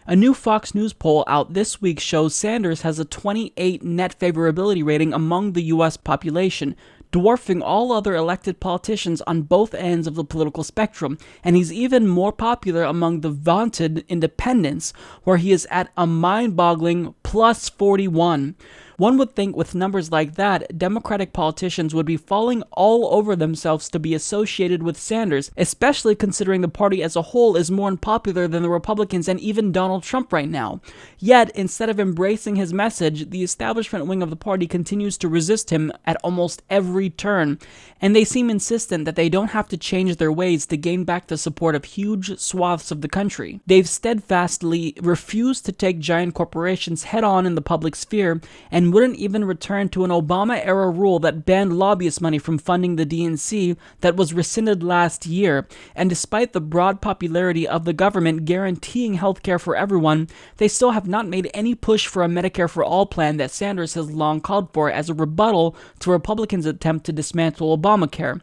A new Fox News poll out this week shows Sanders has a 28 net favorability rating among the U.S. population, dwarfing all other elected politicians on both ends of the political spectrum, and he's even more popular among the vaunted independents, where he is at a mind-boggling plus 41. One would think with numbers like that, Democratic politicians would be falling all over themselves to be associated with Sanders, especially considering the party as a whole is more unpopular than the Republicans and even Donald Trump right now. Yet, instead of embracing his message, the establishment wing of the party continues to resist him at almost every turn, and they seem insistent that they don't have to change their ways to gain back the support of huge swaths of the country. They've steadfastly refused to take giant corporations head-on in the public sphere, and wouldn't even return to an Obama-era rule that banned lobbyist money from funding the DNC that was rescinded last year. And despite the broad popularity of the government guaranteeing healthcare for everyone, they still have not made any push for a Medicare for All plan that Sanders has long called for as a rebuttal to Republicans' attempt to dismantle Obamacare.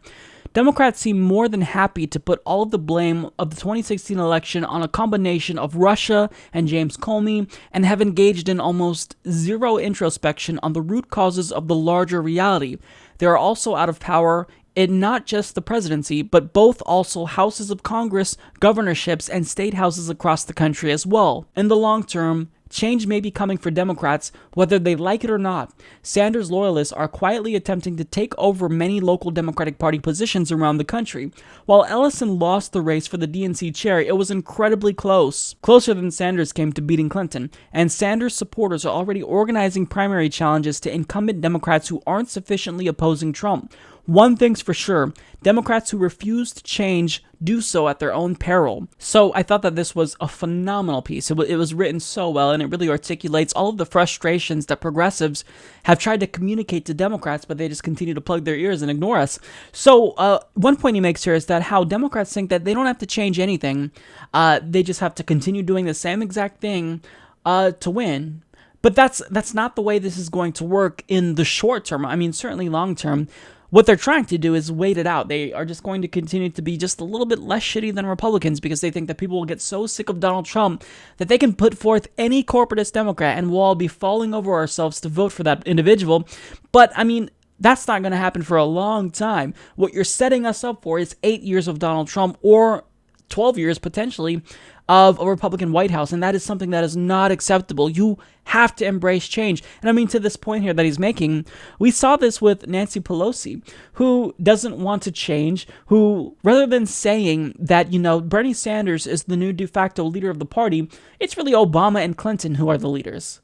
Democrats seem more than happy to put all of the blame of the 2016 election on a combination of Russia and James Comey, and have engaged in almost zero introspection on the root causes of the larger reality. They are also out of power in not just the presidency, but both also houses of Congress, governorships, and state houses across the country as well. In the long term, change may be coming for Democrats, whether they like it or not. Sanders loyalists are quietly attempting to take over many local Democratic Party positions around the country. While Ellison lost the race for the DNC chair, it was incredibly close. Closer than Sanders came to beating Clinton, and Sanders supporters are already organizing primary challenges to incumbent Democrats who aren't sufficiently opposing Trump. One thing's for sure, Democrats who refuse to change do so at their own peril. So I thought that this was a phenomenal piece. It was written so well, and it really articulates all of the frustrations that progressives have tried to communicate to Democrats, but they just continue to plug their ears and ignore us. So one point he makes here is that how Democrats think that they don't have to change anything. They just have to continue doing the same exact thing to win. But that's not the way this is going to work in the short term. I mean, certainly long term. what they're trying to do is wait it out. They are just going to continue to be just a little bit less shitty than Republicans because they think that people will get so sick of Donald Trump that they can put forth any corporatist Democrat and we'll all be falling over ourselves to vote for that individual. But, I mean, that's not going to happen for a long time. What you're setting us up for is 8 years of Donald Trump or 12 years, potentially, of a Republican White House, and that is something that is not acceptable. You have to embrace change. And I mean, to this point here that he's making, we saw this with Nancy Pelosi, who doesn't want to change, who, rather than saying that, Bernie Sanders is the new de facto leader of the party, it's really Obama and Clinton who are the leaders.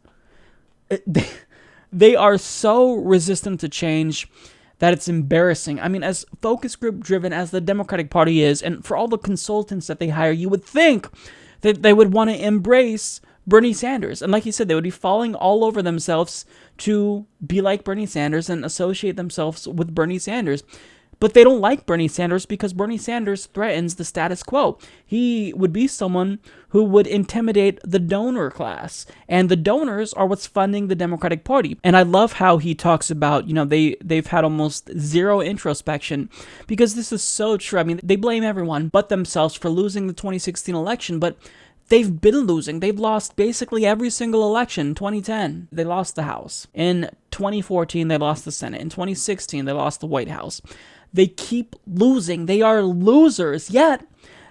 They are so resistant to change that it's embarrassing. I mean, as focus group driven as the Democratic Party is, and for all the consultants that they hire, you would think that they would want to embrace Bernie Sanders. And like you said, they would be falling all over themselves to be like Bernie Sanders and associate themselves with Bernie Sanders. But they don't like Bernie Sanders because Bernie Sanders threatens the status quo. He would be someone who would intimidate the donor class. And the donors are what's funding the Democratic Party. And I love how he talks about, they've had almost zero introspection because this is so true. I mean, they blame everyone but themselves for losing the 2016 election, but they've been losing. They've lost basically every single election. 2010, they lost the House. In 2014, they lost the Senate. In 2016, they lost the White House. They keep losing. They are losers. Yet,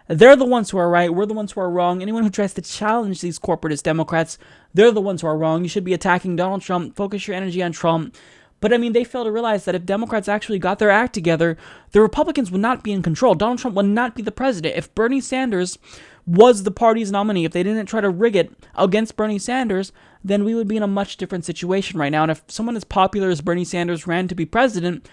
they're the ones who are right. We're the ones who are wrong. Anyone who tries to challenge these corporatist Democrats, they're the ones who are wrong. You should be attacking Donald Trump. Focus your energy on Trump. But, I mean, they fail to realize that if Democrats actually got their act together, the Republicans would not be in control. Donald Trump would not be the president. If Bernie Sanders was the party's nominee, if they didn't try to rig it against Bernie Sanders, then we would be in a much different situation right now. And if someone as popular as Bernie Sanders ran to be president,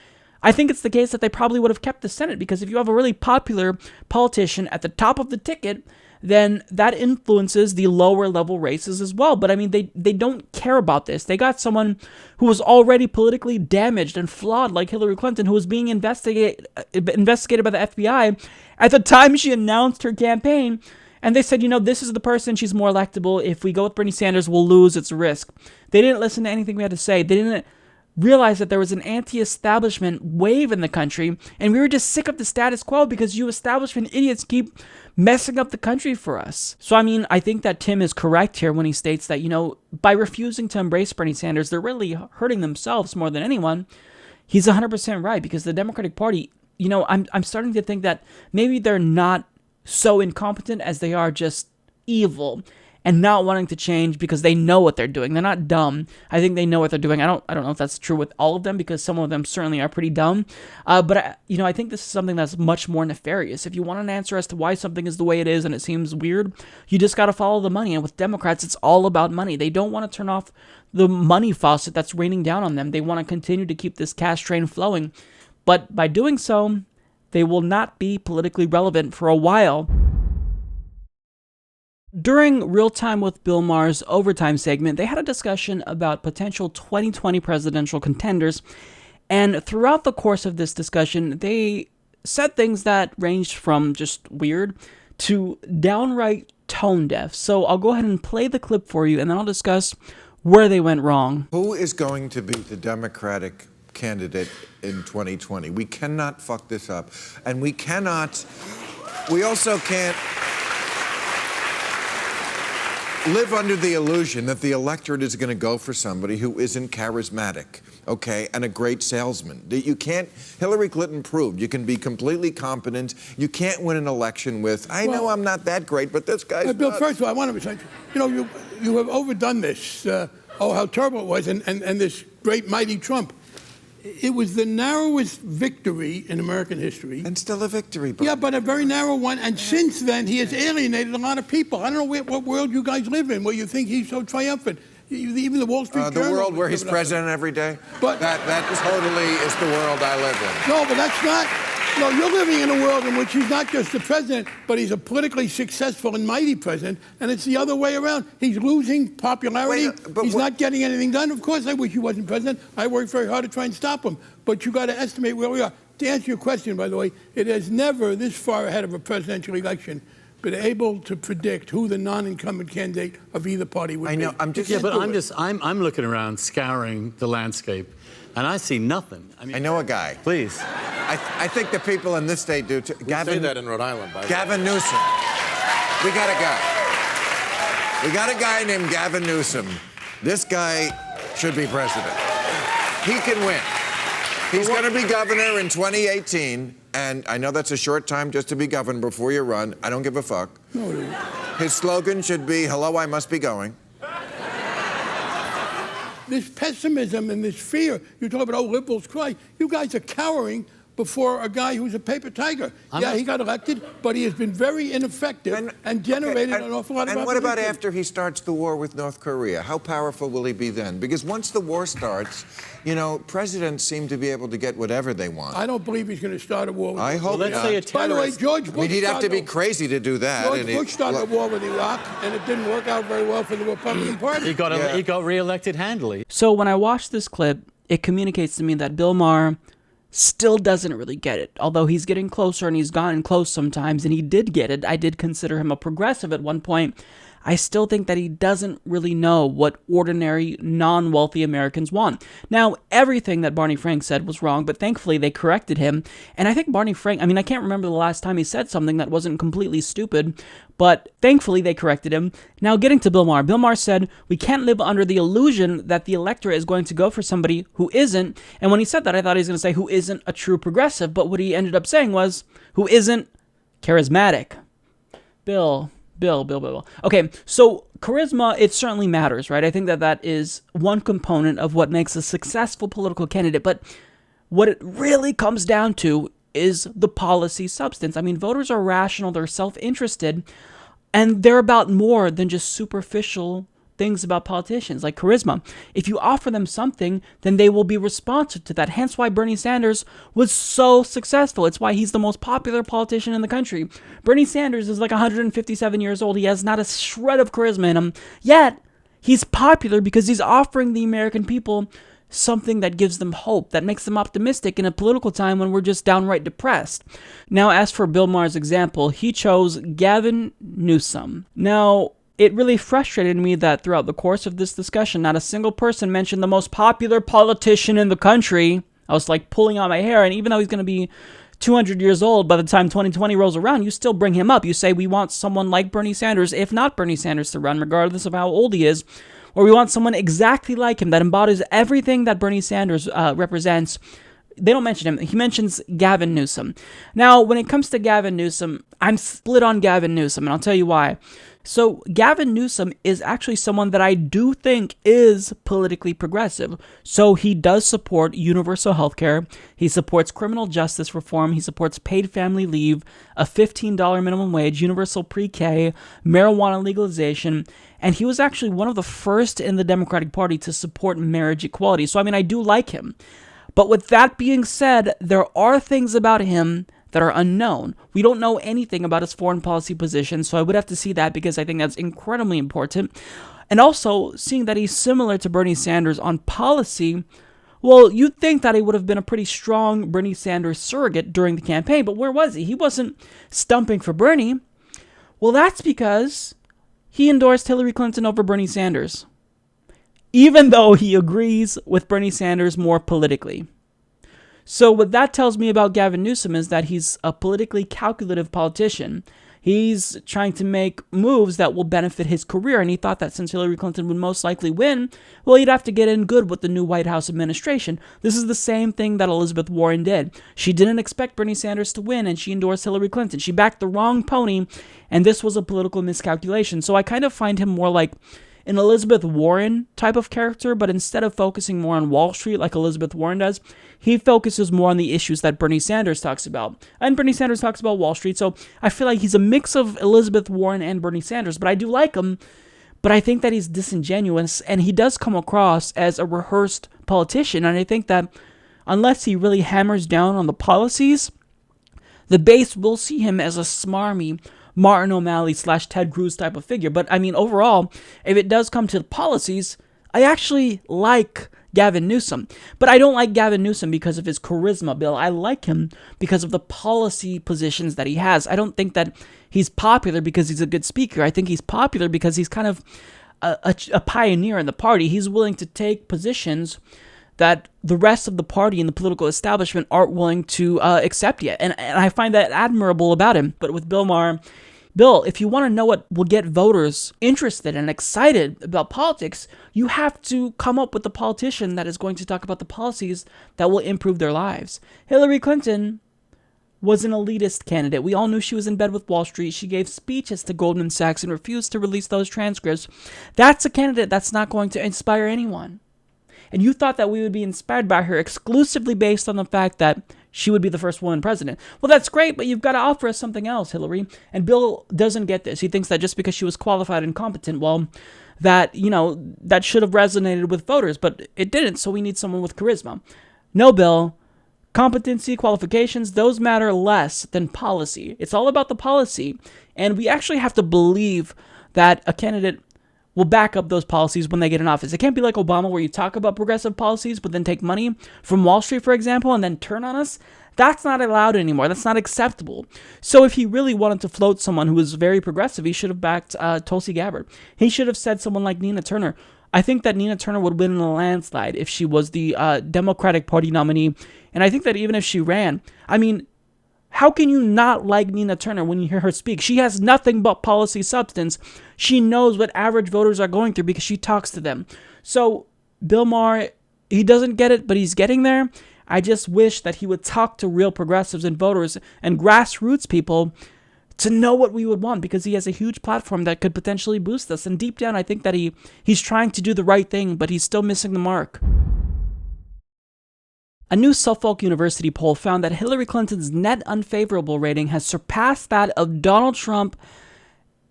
I think it's the case that they probably would have kept the Senate, because if you have a really popular politician at the top of the ticket, then that influences the lower level races as well. But I mean, they don't care about this. They got someone who was already politically damaged and flawed like Hillary Clinton, who was being investigated by the FBI at the time she announced her campaign. And they said, this is the person, she's more electable. If we go with Bernie Sanders, we'll lose, it's a risk. They didn't listen to anything we had to say. They didn't realize that there was an anti-establishment wave in the country, and we were just sick of the status quo because you establishment idiots keep messing up the country for us. So, I mean, I think that Tim is correct here when he states that, by refusing to embrace Bernie Sanders, they're really hurting themselves more than anyone. He's 100% right, because the Democratic Party, I'm starting to think that maybe they're not so incompetent as they are just evil and not wanting to change because they know what they're doing. They're not dumb. I think they know what they're doing. I don't know if that's true with all of them, because some of them certainly are pretty dumb. But I think this is something that's much more nefarious. If you want an answer as to why something is the way it is and it seems weird, you just got to follow the money. And with Democrats, it's all about money. They don't want to turn off the money faucet that's raining down on them. They want to continue to keep this cash train flowing. But by doing so, they will not be politically relevant for a while. During Real Time with Bill Maher's Overtime segment, they had a discussion about potential 2020 presidential contenders, and throughout the course of this discussion, they said things that ranged from just weird to downright tone deaf. So I'll go ahead and play the clip for you, and then I'll discuss where they went wrong. Who is going to be the Democratic candidate in 2020? We cannot fuck this up, and we also can't live under the illusion that the electorate is going to go for somebody who isn't charismatic, okay, and a great salesman. You can't, Hillary Clinton proved you can be completely competent. You can't win an election with, I know I'm not that great, but this guy's Bill, first of all, I want to say, you have overdone this. How terrible it was, and this great, mighty Trump. It was the narrowest victory in American history. And still a victory. But yeah, but a very narrow one. And since then, he has alienated a lot of people. I don't know what world you guys live in where you think he's so triumphant. Even the Wall Street Journal. The world where he's president every day? But that totally is the world I live in. No, but that's not. No, you're living in a world in which he's not just the president, but he's a politically successful and mighty president, and it's the other way around. He's losing popularity. He's not getting anything done. Of course, I wish he wasn't president. I worked very hard to try and stop him. But you got to estimate where we are. To answer your question, by the way, it has never, this far ahead of a presidential election, been able to predict who the non-incumbent candidate of either party would be. I know. I'm looking around, scouring the landscape. And I see nothing. I know a guy. Please. I think the people in this state do too. We say that in Rhode Island, by the way. Gavin Newsom. We got a guy. We got a guy named Gavin Newsom. This guy should be president. He can win. He's going to be governor in 2018, and I know that's a short time just to be governor before you run. I don't give a fuck. His slogan should be, hello, I must be going. This pessimism and this fear, you talk about, oh, liberals cry. You guys are cowering before a guy who's a paper tiger. He got elected, but he has been very ineffective and generated an awful lot of opposition. And what about after he starts the war with North Korea? How powerful will he be then? Because once the war starts, you know, presidents seem to be able to get whatever they want. I don't believe he's going to start a war with I hope not. By the way, George Bush he'd have to be crazy to do that. George Bush started a war with Iraq, and it didn't work out very well for the Republican Party. He got reelected handily. So when I watch this clip, it communicates to me that Bill Maher still doesn't really get it. Although he's getting closer and he's gotten close sometimes, and he did get it. I did consider him a progressive at one point. I still think that he doesn't really know what ordinary, non-wealthy Americans want. Now, everything that Barney Frank said was wrong, but thankfully they corrected him. And I think Barney Frank, I can't remember the last time he said something that wasn't completely stupid, but thankfully they corrected him. Now, getting to Bill Maher. Bill Maher said, we can't live under the illusion that the electorate is going to go for somebody who isn't. And when he said that, I thought he was going to say who isn't a true progressive, but what he ended up saying was who isn't charismatic. Bill. Okay, so charisma, it certainly matters, right? I think that is one component of what makes a successful political candidate, but what it really comes down to is the policy substance. Voters are rational, they're self-interested, and they're about more than just superficial things about politicians, like charisma. If you offer them something, then they will be responsive to that. Hence why Bernie Sanders was so successful. It's why he's the most popular politician in the country. Bernie Sanders is like 157 years old. He has not a shred of charisma in him. Yet, he's popular because he's offering the American people something that gives them hope, that makes them optimistic in a political time when we're just downright depressed. Now, as for Bill Maher's example, he chose Gavin Newsom. Now, it really frustrated me that throughout the course of this discussion, not a single person mentioned the most popular politician in the country. I was like pulling out my hair, and even though he's going to be 200 years old by the time 2020 rolls around, you still bring him up. You say, we want someone like Bernie Sanders, if not Bernie Sanders, to run, regardless of how old he is, or we want someone exactly like him that embodies everything that Bernie Sanders represents. They don't mention him. He mentions Gavin Newsom. Now, when it comes to Gavin Newsom, I'm split on Gavin Newsom, and I'll tell you why. So Gavin Newsom is actually someone that I do think is politically progressive. So he does support universal health care. He supports criminal justice reform. He supports paid family leave, a $15 minimum wage, universal pre-K, marijuana legalization. And he was actually one of the first in the Democratic Party to support marriage equality. So, I do like him. But with that being said, there are things about him that are unknown. We don't know anything about his foreign policy position, so I would have to see that because I think that's incredibly important. And also, seeing that he's similar to Bernie Sanders on policy, well, you'd think that he would have been a pretty strong Bernie Sanders surrogate during the campaign, but where was he? He wasn't stumping for Bernie. Well, that's because he endorsed Hillary Clinton over Bernie Sanders, even though he agrees with Bernie Sanders more politically. So what that tells me about Gavin Newsom is that he's a politically calculative politician. He's trying to make moves that will benefit his career, and he thought that since Hillary Clinton would most likely win, well, he'd have to get in good with the new White House administration. This is the same thing that Elizabeth Warren did. She didn't expect Bernie Sanders to win, and she endorsed Hillary Clinton. She backed the wrong pony, and this was a political miscalculation. So I kind of find him more like an Elizabeth Warren type of character, but instead of focusing more on Wall Street like Elizabeth Warren does, he focuses more on the issues that Bernie Sanders talks about. And Bernie Sanders talks about Wall Street, so I feel like he's a mix of Elizabeth Warren and Bernie Sanders, but I do like him, but I think that he's disingenuous, and he does come across as a rehearsed politician, and I think that unless he really hammers down on the policies, the base will see him as a smarmy Martin O'Malley / Ted Cruz type of figure. But overall, if it does come to the policies, I actually like Gavin Newsom. But I don't like Gavin Newsom because of his charisma, Bill. I like him because of the policy positions that he has. I don't think that he's popular because he's a good speaker. I think he's popular because he's kind of a pioneer in the party. He's willing to take positions that the rest of the party and the political establishment aren't willing to accept yet. And I find that admirable about him. But with Bill Maher, Bill, if you want to know what will get voters interested and excited about politics, you have to come up with a politician that is going to talk about the policies that will improve their lives. Hillary Clinton was an elitist candidate. We all knew she was in bed with Wall Street. She gave speeches to Goldman Sachs and refused to release those transcripts. That's a candidate that's not going to inspire anyone. And you thought that we would be inspired by her exclusively based on the fact that she would be the first woman president. Well, that's great, but you've got to offer us something else, Hillary. And Bill doesn't get this. He thinks that just because she was qualified and competent, well, that should have resonated with voters, but it didn't, so we need someone with charisma. No, Bill. Competency, qualifications, those matter less than policy. It's all about the policy. And we actually have to believe that a candidate will back up those policies when they get in office. It can't be like Obama, where you talk about progressive policies, but then take money from Wall Street, for example, and then turn on us. That's not allowed anymore. That's not acceptable. So if he really wanted to float someone who was very progressive, he should have backed Tulsi Gabbard. He should have said someone like Nina Turner. I think that Nina Turner would win in a landslide if she was the Democratic Party nominee. And I think that even if she ran, I mean, how can you not like Nina Turner when you hear her speak? She has nothing but policy substance. She knows what average voters are going through because she talks to them. So Bill Maher, he doesn't get it, but he's getting there. I just wish that he would talk to real progressives and voters and grassroots people to know what we would want, because he has a huge platform that could potentially boost us. And deep down, I think that he's trying to do the right thing, but he's still missing the mark. A new Suffolk University poll found that Hillary Clinton's net unfavorable rating has surpassed that of Donald Trump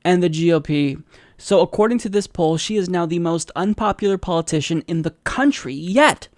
and the GOP. So according to this poll, she is now the most unpopular politician in the country. Yet,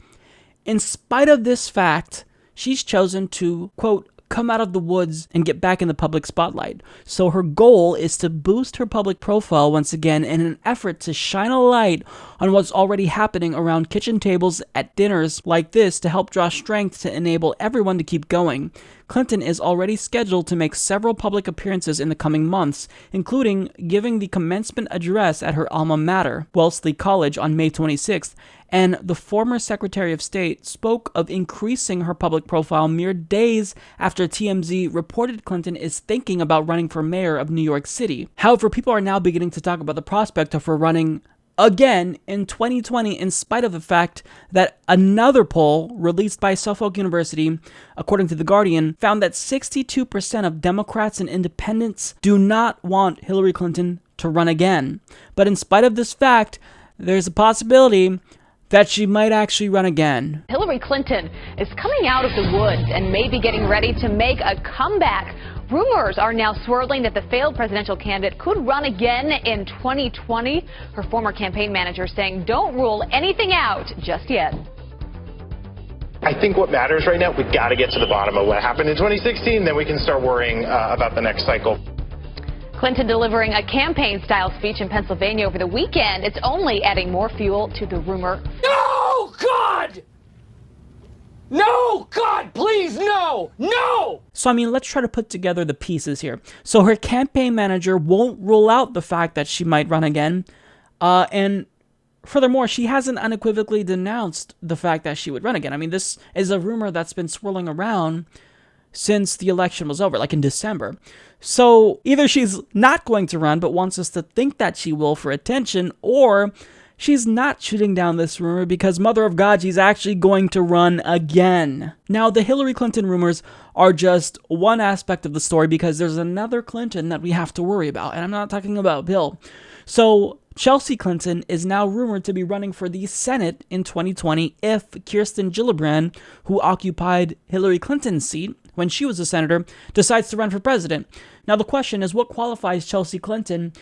in spite of this fact, she's chosen to, quote, come out of the woods and get back in the public spotlight. So her goal is to boost her public profile once again in an effort to shine a light on what's already happening around kitchen tables at dinners like this to help draw strength to enable everyone to keep going. Clinton is already scheduled to make several public appearances in the coming months, including giving the commencement address at her alma mater, Wellesley College, on May 26th, and the former Secretary of State spoke of increasing her public profile mere days after TMZ reported Clinton is thinking about running for mayor of New York City. However, people are now beginning to talk about the prospect of her running again in 2020, in spite of the fact that another poll released by Suffolk University, according to The Guardian, found that 62% of Democrats and independents do not want Hillary Clinton to run again. But in spite of this fact, there's a possibility that she might actually run again. Hillary Clinton is coming out of the woods and may be getting ready to make a comeback. Rumors are now swirling that the failed presidential candidate could run again in 2020. Her former campaign manager saying don't rule anything out just yet. I think what matters right now, we've got to get to the bottom of what happened in 2016, then we can start worrying about the next cycle. Clinton delivering a campaign-style speech in Pennsylvania over the weekend. It's only adding more fuel to the rumor. No, God! No, God, please, no, no! So, I mean, let's try to put together the pieces here. So her campaign manager won't rule out the fact that she might run again. And furthermore, she hasn't unequivocally denounced the fact that she would run again. I mean, this is a rumor that's been swirling around since the election was over, like in December. So either she's not going to run but wants us to think that she will for attention, or she's not shooting down this rumor because, mother of God, she's actually going to run again. Now, the Hillary Clinton rumors are just one aspect of the story, because there's another Clinton that we have to worry about, and I'm not talking about Bill. So Chelsea Clinton is now rumored to be running for the Senate in 2020 if Kirsten Gillibrand, who occupied Hillary Clinton's seat when she was a senator, decides to run for president. Now, the question is, what qualifies Chelsea Clinton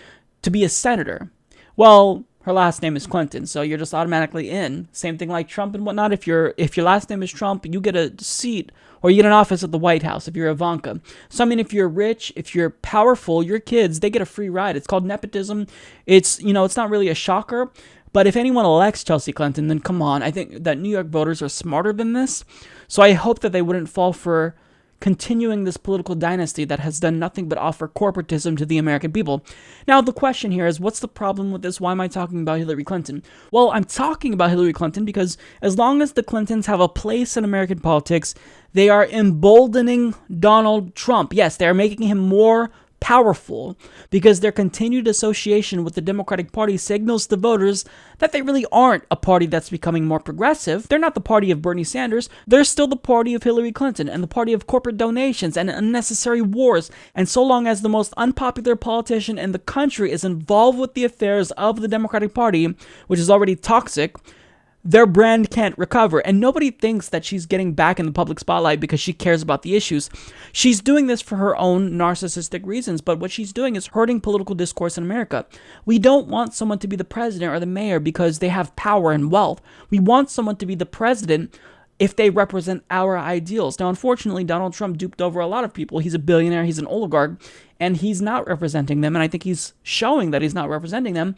to be a senator? Well, her last name is Clinton, so you're just automatically in. Same thing like Trump and whatnot. If your last name is Trump, you get a seat or you get an office at the White House if you're Ivanka. So, I mean, if you're rich, if you're powerful, your kids, they get a free ride. It's called nepotism. It's not really a shocker. But if anyone elects Chelsea Clinton, then come on. I think that New York voters are smarter than this. So I hope that they wouldn't fall for continuing this political dynasty that has done nothing but offer corporatism to the American people. Now, the question here is, what's the problem with this? Why am I talking about Hillary Clinton? Well, I'm talking about Hillary Clinton because as long as the Clintons have a place in American politics, they are emboldening Donald Trump. Yes, they are making him more powerful because their continued association with the Democratic Party signals to voters that they really aren't a party that's becoming more progressive. They're not the party of Bernie Sanders. They're still the party of Hillary Clinton and the party of corporate donations and unnecessary wars. And so long as the most unpopular politician in the country is involved with the affairs of the Democratic Party, which is already toxic, their brand can't recover. And nobody thinks that she's getting back in the public spotlight because she cares about the issues. She's doing this for her own narcissistic reasons, but what she's doing is hurting political discourse in America. We don't want someone to be the president or the mayor because they have power and wealth. We want someone to be the president if they represent our ideals. Now, unfortunately, Donald Trump duped over a lot of people. He's a billionaire, he's an oligarch, and he's not representing them, and I think he's showing that he's not representing them.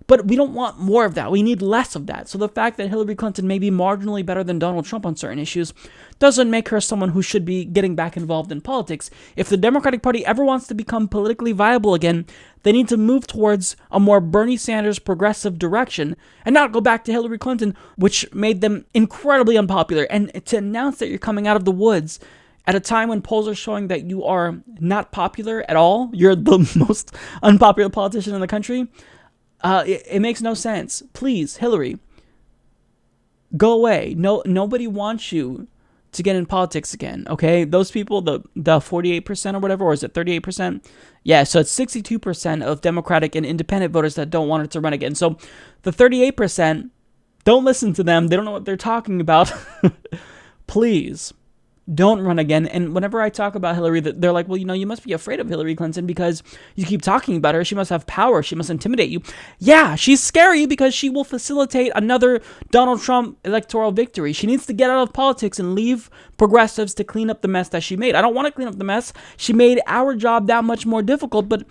But we don't want more of that. We need less of that. So the fact that Hillary Clinton may be marginally better than Donald Trump on certain issues doesn't make her someone who should be getting back involved in politics. If the Democratic Party ever wants to become politically viable again, they need to move towards a more Bernie Sanders progressive direction and not go back to Hillary Clinton, which made them incredibly unpopular. And to announce that you're coming out of the woods at a time when polls are showing that you are not popular at all, you're the most unpopular politician in the country, it makes no sense. Please, Hillary, go away. Nobody wants you to get in politics again, okay? Those people, the 48% or whatever, or is it 38%? Yeah, so it's 62% of Democratic and independent voters that don't want her to run again. So the 38%, don't listen to them. They don't know what they're talking about. Please, don't run again. And whenever I talk about Hillary, they're like, well, you must be afraid of Hillary Clinton because you keep talking about her. She must have power. She must intimidate you. Yeah, she's scary because she will facilitate another Donald Trump electoral victory. She needs to get out of politics and leave progressives to clean up the mess that she made. I don't want to clean up the mess. She made our job that much more difficult, but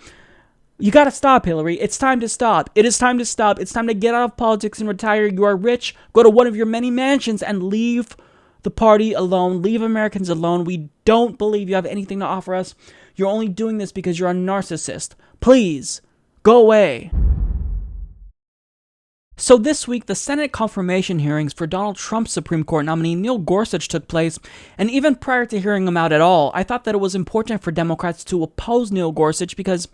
you got to stop, Hillary. It's time to stop. It is time to stop. It's time to get out of politics and retire. You are rich. Go to one of your many mansions and leave the party alone. Leave Americans alone. We don't believe you have anything to offer us. You're only doing this because you're a narcissist. Please, go away. So this week, the Senate confirmation hearings for Donald Trump's Supreme Court nominee Neil Gorsuch took place, and even prior to hearing him out at all, I thought that it was important for Democrats to oppose Neil Gorsuch because,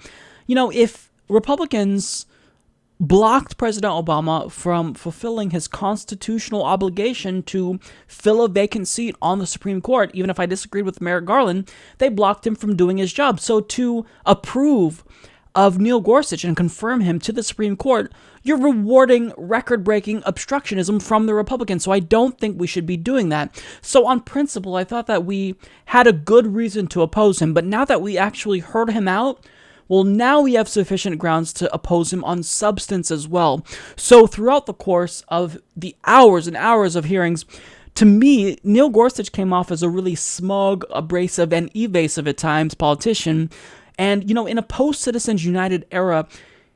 if Republicans blocked President Obama from fulfilling his constitutional obligation to fill a vacant seat on the Supreme Court. Even if I disagreed with Merrick Garland, they blocked him from doing his job. So to approve of Neil Gorsuch and confirm him to the Supreme Court, you're rewarding record-breaking obstructionism from the Republicans. So I don't think we should be doing that. So on principle, I thought that we had a good reason to oppose him. But now that we actually heard him out, well, now we have sufficient grounds to oppose him on substance as well. So throughout the course of the hours and hours of hearings, to me, Neil Gorsuch came off as a really smug, abrasive, and evasive at times politician. And, in a post-Citizens United era,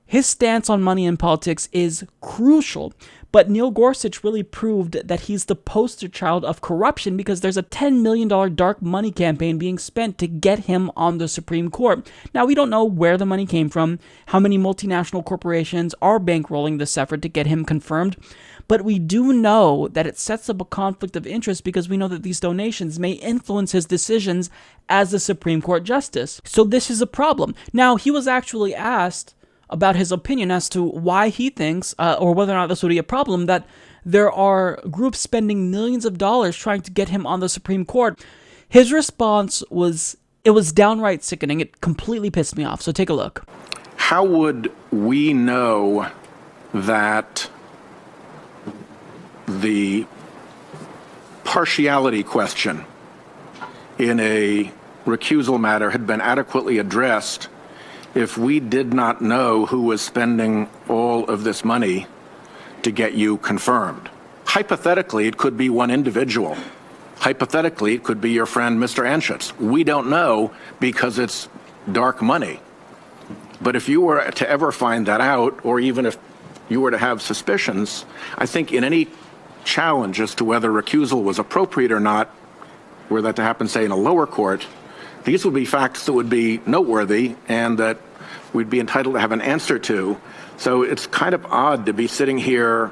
his stance on money in politics is crucial. But Neil Gorsuch really proved that he's the poster child of corruption because there's a $10 million dark money campaign being spent to get him on the Supreme Court. Now, we don't know where the money came from, how many multinational corporations are bankrolling this effort to get him confirmed, but we do know that it sets up a conflict of interest because we know that these donations may influence his decisions as a Supreme Court justice. So this is a problem. Now, he was actually asked about his opinion as to why he thinks, or whether or not this would be a problem, that there are groups spending millions of dollars trying to get him on the Supreme Court. His response was, it was downright sickening. It completely pissed me off. So take a look. How would we know that the partiality question in a recusal matter had been adequately addressed if we did not know who was spending all of this money to get you confirmed? Hypothetically, it could be one individual. Hypothetically, it could be your friend, Mr. Anschutz. We don't know because it's dark money. But if you were to ever find that out, or even if you were to have suspicions, I think in any challenge as to whether recusal was appropriate or not, were that to happen, say, in a lower court, these would be facts that would be noteworthy and that we'd be entitled to have an answer to. So it's kind of odd to be sitting here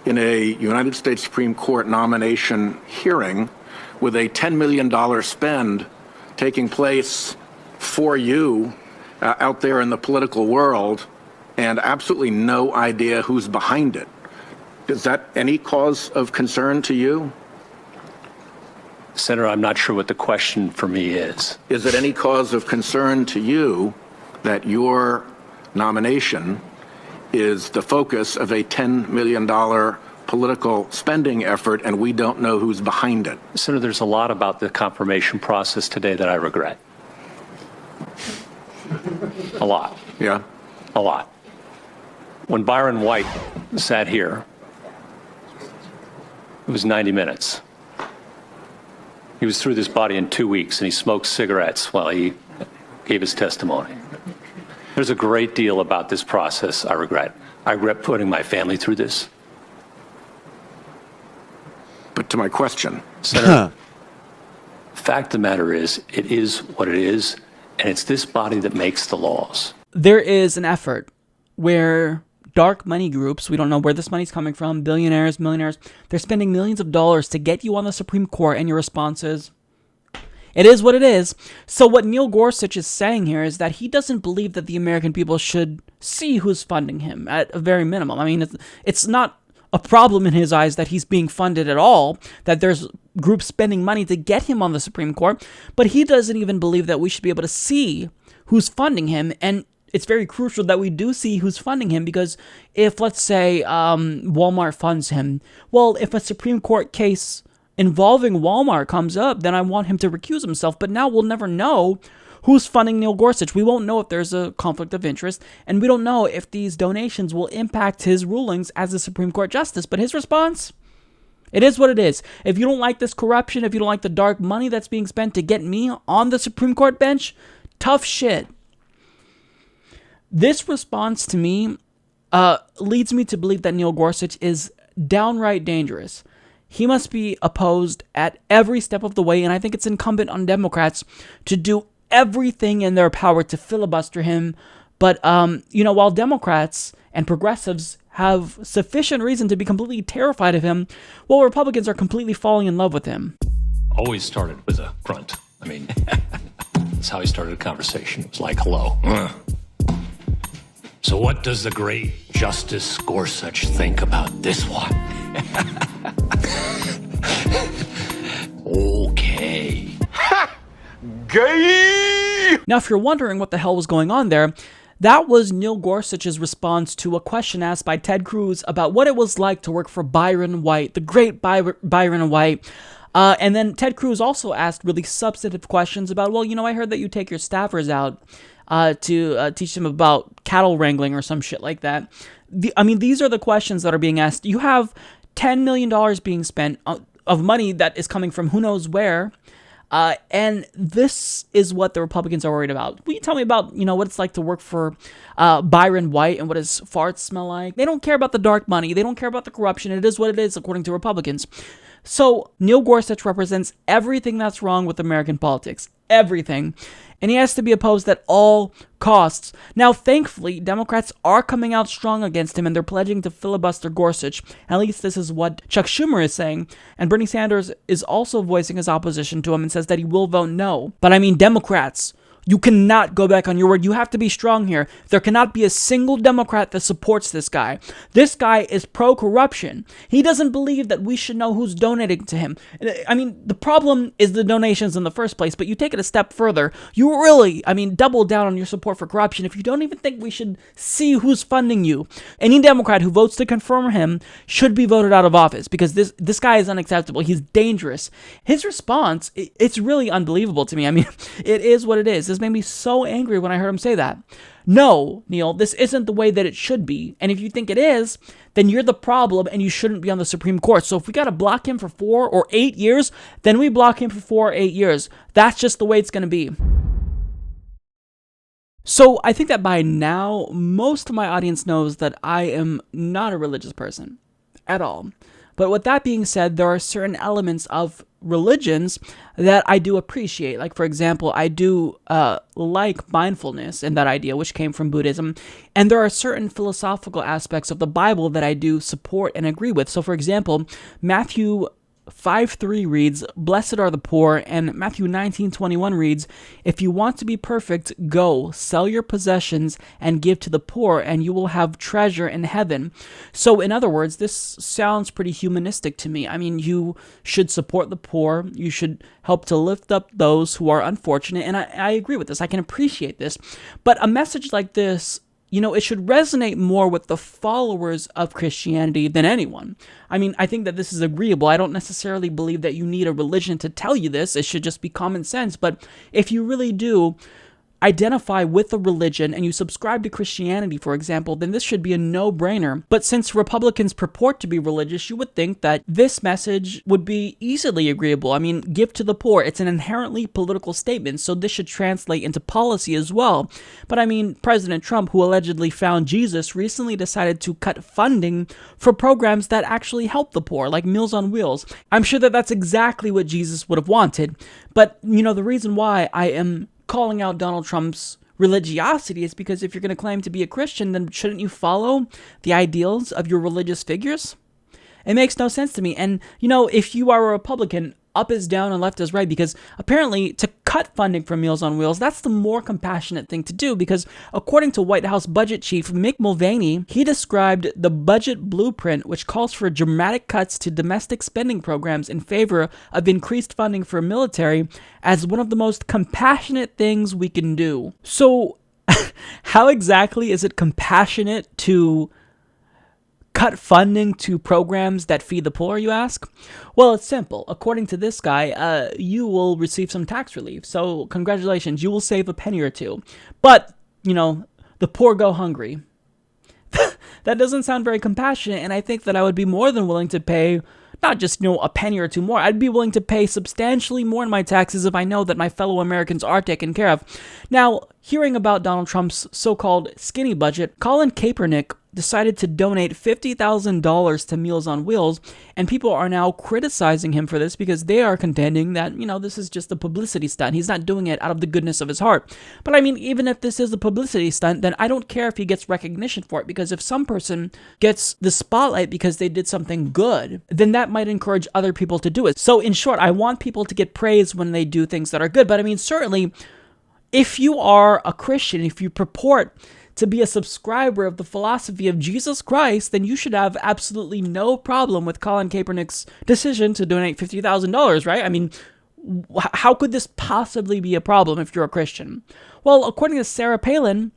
in a United States Supreme Court nomination hearing with a $10 million spend taking place for you out there in the political world and absolutely no idea who's behind it. Is that any cause of concern to you? Senator, I'm not sure what the question for me is. Is it any cause of concern to you that your nomination is the focus of a $10 million political spending effort and we don't know who's behind it? Senator, there's a lot about the confirmation process today that I regret. A lot. Yeah? A lot. When Byron White sat here, it was 90 minutes. He was through this body in 2 weeks, and he smoked cigarettes while he gave his testimony. There's a great deal about this process I regret. I regret putting my family through this. But to my question. Senator, fact of the matter is, it is what it is, and it's this body that makes the laws. There is an effort where dark money groups, we don't know where this money's coming from, billionaires, millionaires, they're spending millions of dollars to get you on the Supreme Court, and your response is, it is what it is. So what Neil Gorsuch is saying here is that he doesn't believe that the American people should see who's funding him at a very minimum. I mean, it's not a problem in his eyes that he's being funded at all, that there's groups spending money to get him on the Supreme Court, but he doesn't even believe that we should be able to see who's funding him. And it's very crucial that we do see who's funding him, because if, let's say, Walmart funds him, well, if a Supreme Court case involving Walmart comes up, then I want him to recuse himself. But now we'll never know who's funding Neil Gorsuch. We won't know if there's a conflict of interest, and we don't know if these donations will impact his rulings as a Supreme Court justice. But his response, it is what it is. If you don't like this corruption, if you don't like the dark money that's being spent to get me on the Supreme Court bench, tough shit. This response to me leads me to believe that Neil Gorsuch is downright dangerous. He must be opposed at every step of the way, and I think it's incumbent on Democrats to do everything in their power to filibuster him. But, while Democrats and progressives have sufficient reason to be completely terrified of him, well, Republicans are completely falling in love with him. Always started with a grunt. I mean, that's how he started a conversation. It was like, hello. So what does the great Justice Gorsuch think about this one? Okay. Ha! Gay! Now, if you're wondering what the hell was going on there, that was Neil Gorsuch's response to a question asked by Ted Cruz about what it was like to work for Byron White, the great Byron White. And then Ted Cruz also asked really substantive questions about, well, I heard that you take your staffers out to teach them about cattle wrangling or some shit like that. These are the questions that are being asked. You have $10 million being spent of money that is coming from who knows where, and this is what the Republicans are worried about. Will you tell me about, what it's like to work for Byron White and what his farts smell like? They don't care about the dark money. They don't care about the corruption. It is what it is, according to Republicans. So Neil Gorsuch represents everything that's wrong with American politics. Everything. And he has to be opposed at all costs. Now, thankfully, Democrats are coming out strong against him, and they're pledging to filibuster Gorsuch. At least this is what Chuck Schumer is saying. And Bernie Sanders is also voicing his opposition to him and says that he will vote no. But Democrats, you cannot go back on your word. You have to be strong here. There cannot be a single Democrat that supports this guy. This guy is pro-corruption. He doesn't believe that we should know who's donating to him. The problem is the donations in the first place, but you take it a step further. You really, double down on your support for corruption if you don't even think we should see who's funding you. Any Democrat who votes to confirm him should be voted out of office, because this guy is unacceptable. He's dangerous. His response, it's really unbelievable to me. It is what it is. This made me so angry when I heard him say that. No, Neil, this isn't the way that it should be. And if you think it is, then you're the problem and you shouldn't be on the Supreme Court. So if we got to block him for 4 or 8 years, then we block him for 4 or 8 years. That's just the way it's going to be. So I think that by now, most of my audience knows that I am not a religious person at all. But with that being said, there are certain elements of religions that I do appreciate. Like, for example, I do like mindfulness and that idea, which came from Buddhism. And there are certain philosophical aspects of the Bible that I do support and agree with. So, for example, Matthew 5:3 reads, "Blessed are the poor," and Matthew 19:21 reads, "If you want to be perfect, go, sell your possessions and give to the poor, and you will have treasure in heaven." So, in other words, this sounds pretty humanistic to me. I mean, you should support the poor, you should help to lift up those who are unfortunate, and I agree with this. I can appreciate this. But a message like this, it should resonate more with the followers of Christianity than anyone. I mean, I think that this is agreeable. I don't necessarily believe that you need a religion to tell you this. It should just be common sense. But if you really do identify with a religion and you subscribe to Christianity, for example, then this should be a no-brainer. But since Republicans purport to be religious, you would think that this message would be easily agreeable. I mean, give to the poor. It's an inherently political statement, so this should translate into policy as well. But I mean, President Trump, who allegedly found Jesus, recently decided to cut funding for programs that actually help the poor, like Meals on Wheels. I'm sure that that's exactly what Jesus would have wanted. But, the reason why I am calling out Donald Trump's religiosity is because if you're going to claim to be a Christian, then shouldn't you follow the ideals of your religious figures? It makes no sense to me. And, if you are a Republican, up is down and left is right, because apparently to cut funding for Meals on Wheels, that's the more compassionate thing to do, because according to White House Budget Chief Mick Mulvaney, he described the budget blueprint, which calls for dramatic cuts to domestic spending programs in favor of increased funding for military, as one of the most compassionate things we can do. So how exactly is it compassionate to cut funding to programs that feed the poor, you ask? Well, it's simple. According to this guy, you will receive some tax relief. So congratulations, you will save a penny or two. But, the poor go hungry. That doesn't sound very compassionate, and I think that I would be more than willing to pay not just, a penny or two more. I'd be willing to pay substantially more in my taxes if I know that my fellow Americans are taken care of. Now, hearing about Donald Trump's so-called skinny budget, Colin Kaepernick decided to donate $50,000 to Meals on Wheels, and people are now criticizing him for this because they are contending that, this is just a publicity stunt. He's not doing it out of the goodness of his heart. But I mean, even if this is a publicity stunt, then I don't care if he gets recognition for it, because if some person gets the spotlight because they did something good, then that might encourage other people to do it. So in short, I want people to get praise when they do things that are good. But I mean, certainly, if you are a Christian, if you purport to be a subscriber of the philosophy of Jesus Christ, then you should have absolutely no problem with Colin Kaepernick's decision to donate $50,000, right? I mean, how could this possibly be a problem if you're a Christian? Well, according to Sarah Palin,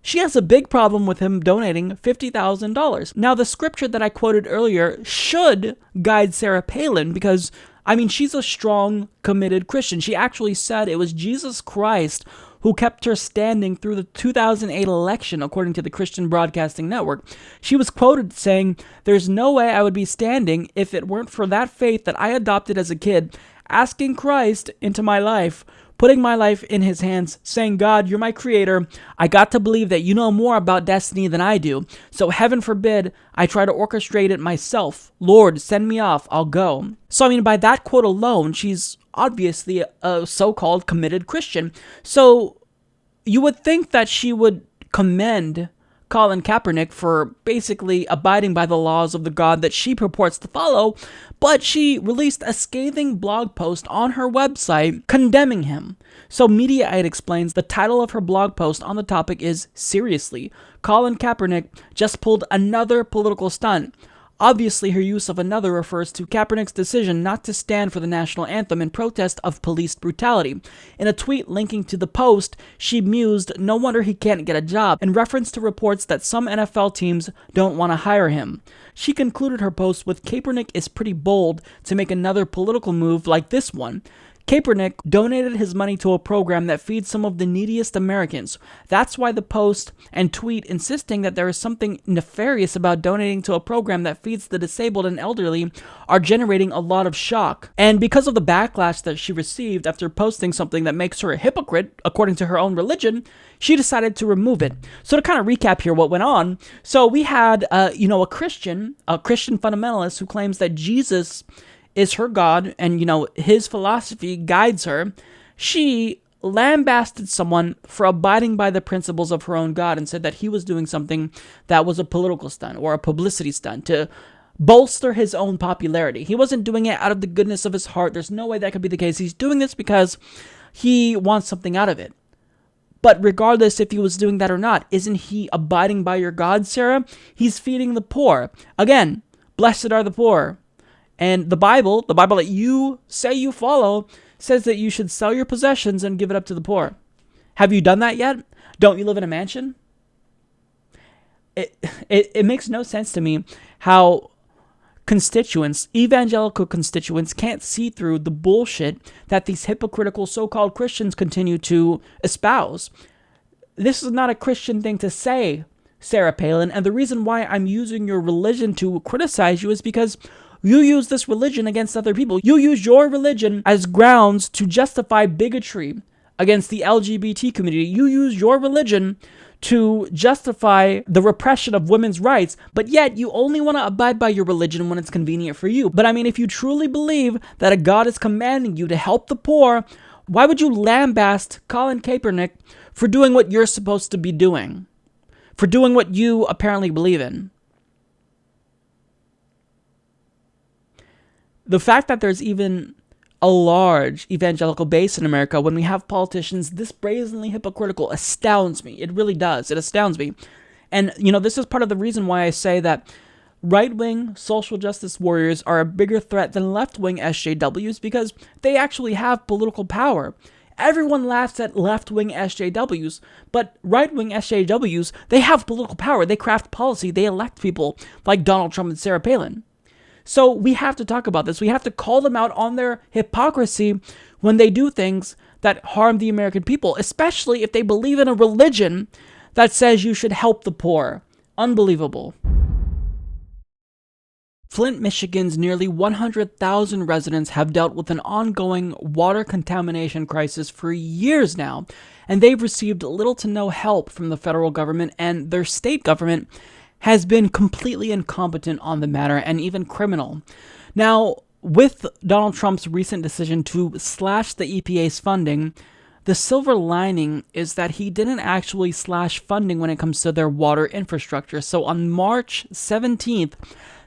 she has a big problem with him donating $50,000. Now, the scripture that I quoted earlier should guide Sarah Palin, because, I mean, she's a strong, committed Christian. She actually said it was Jesus Christ who kept her standing through the 2008 election, according to the Christian Broadcasting Network. She was quoted saying, "There's no way I would be standing if it weren't for that faith that I adopted as a kid, asking Christ into my life, putting my life in his hands, saying, God, you're my creator. I got to believe that you know more about destiny than I do. So heaven forbid I try to orchestrate it myself. Lord, send me off. I'll go." So, I mean, by that quote alone, she's obviously a so-called committed Christian. So you would think that she would commend Colin Kaepernick for basically abiding by the laws of the God that she purports to follow, but she released a scathing blog post on her website condemning him. So Mediaite explains the title of her blog post on the topic is, "Seriously, Colin Kaepernick just pulled another political stunt." Obviously, her use of another refers to Kaepernick's decision not to stand for the national anthem in protest of police brutality. In a tweet linking to the post, she mused, "No wonder he can't get a job," in reference to reports that some NFL teams don't want to hire him. She concluded her post with, "Kaepernick is pretty bold to make another political move like this one. Kaepernick donated his money to a program that feeds some of the neediest Americans. That's why the post and tweet insisting that there is something nefarious about donating to a program that feeds the disabled and elderly are generating a lot of shock. And because of the backlash that she received after posting something that makes her a hypocrite, according to her own religion, she decided to remove it. So to kind of recap here what went on, so we had, a Christian fundamentalist who claims that Jesus is her God and, his philosophy guides her. She lambasted someone for abiding by the principles of her own God and said that he was doing something that was a political stunt or a publicity stunt to bolster his own popularity. He wasn't doing it out of the goodness of his heart. There's no way that could be the case. He's doing this because he wants something out of it. But regardless if he was doing that or not, isn't he abiding by your God, Sarah? He's feeding the poor. Again, blessed are the poor. And the Bible that you say you follow, says that you should sell your possessions and give it up to the poor. Have you done that yet? Don't you live in a mansion? It makes no sense to me how evangelical constituents can't see through the bullshit that these hypocritical so-called Christians continue to espouse. This is not a Christian thing to say, Sarah Palin, and the reason why I'm using your religion to criticize you is because you use this religion against other people. You use your religion as grounds to justify bigotry against the LGBT community. You use your religion to justify the repression of women's rights, but yet you only want to abide by your religion when it's convenient for you. But I mean, if you truly believe that a God is commanding you to help the poor, why would you lambast Colin Kaepernick for doing what you're supposed to be doing? For doing what you apparently believe in? The fact that there's even a large evangelical base in America when we have politicians this brazenly hypocritical astounds me. It really does. It astounds me. And, this is part of the reason why I say that right-wing social justice warriors are a bigger threat than left-wing SJWs because they actually have political power. Everyone laughs at left-wing SJWs, but right-wing SJWs, they have political power. They craft policy. They elect people like Donald Trump and Sarah Palin. So we have to talk about this. We have to call them out on their hypocrisy when they do things that harm the American people, especially if they believe in a religion that says you should help the poor. Unbelievable. Flint, Michigan's nearly 100,000 residents have dealt with an ongoing water contamination crisis for years now, and they've received little to no help from the federal government, and their state government has been completely incompetent on the matter and even criminal. Now, with Donald Trump's recent decision to slash the EPA's funding, the silver lining is that he didn't actually slash funding when it comes to their water infrastructure. So on March 17th,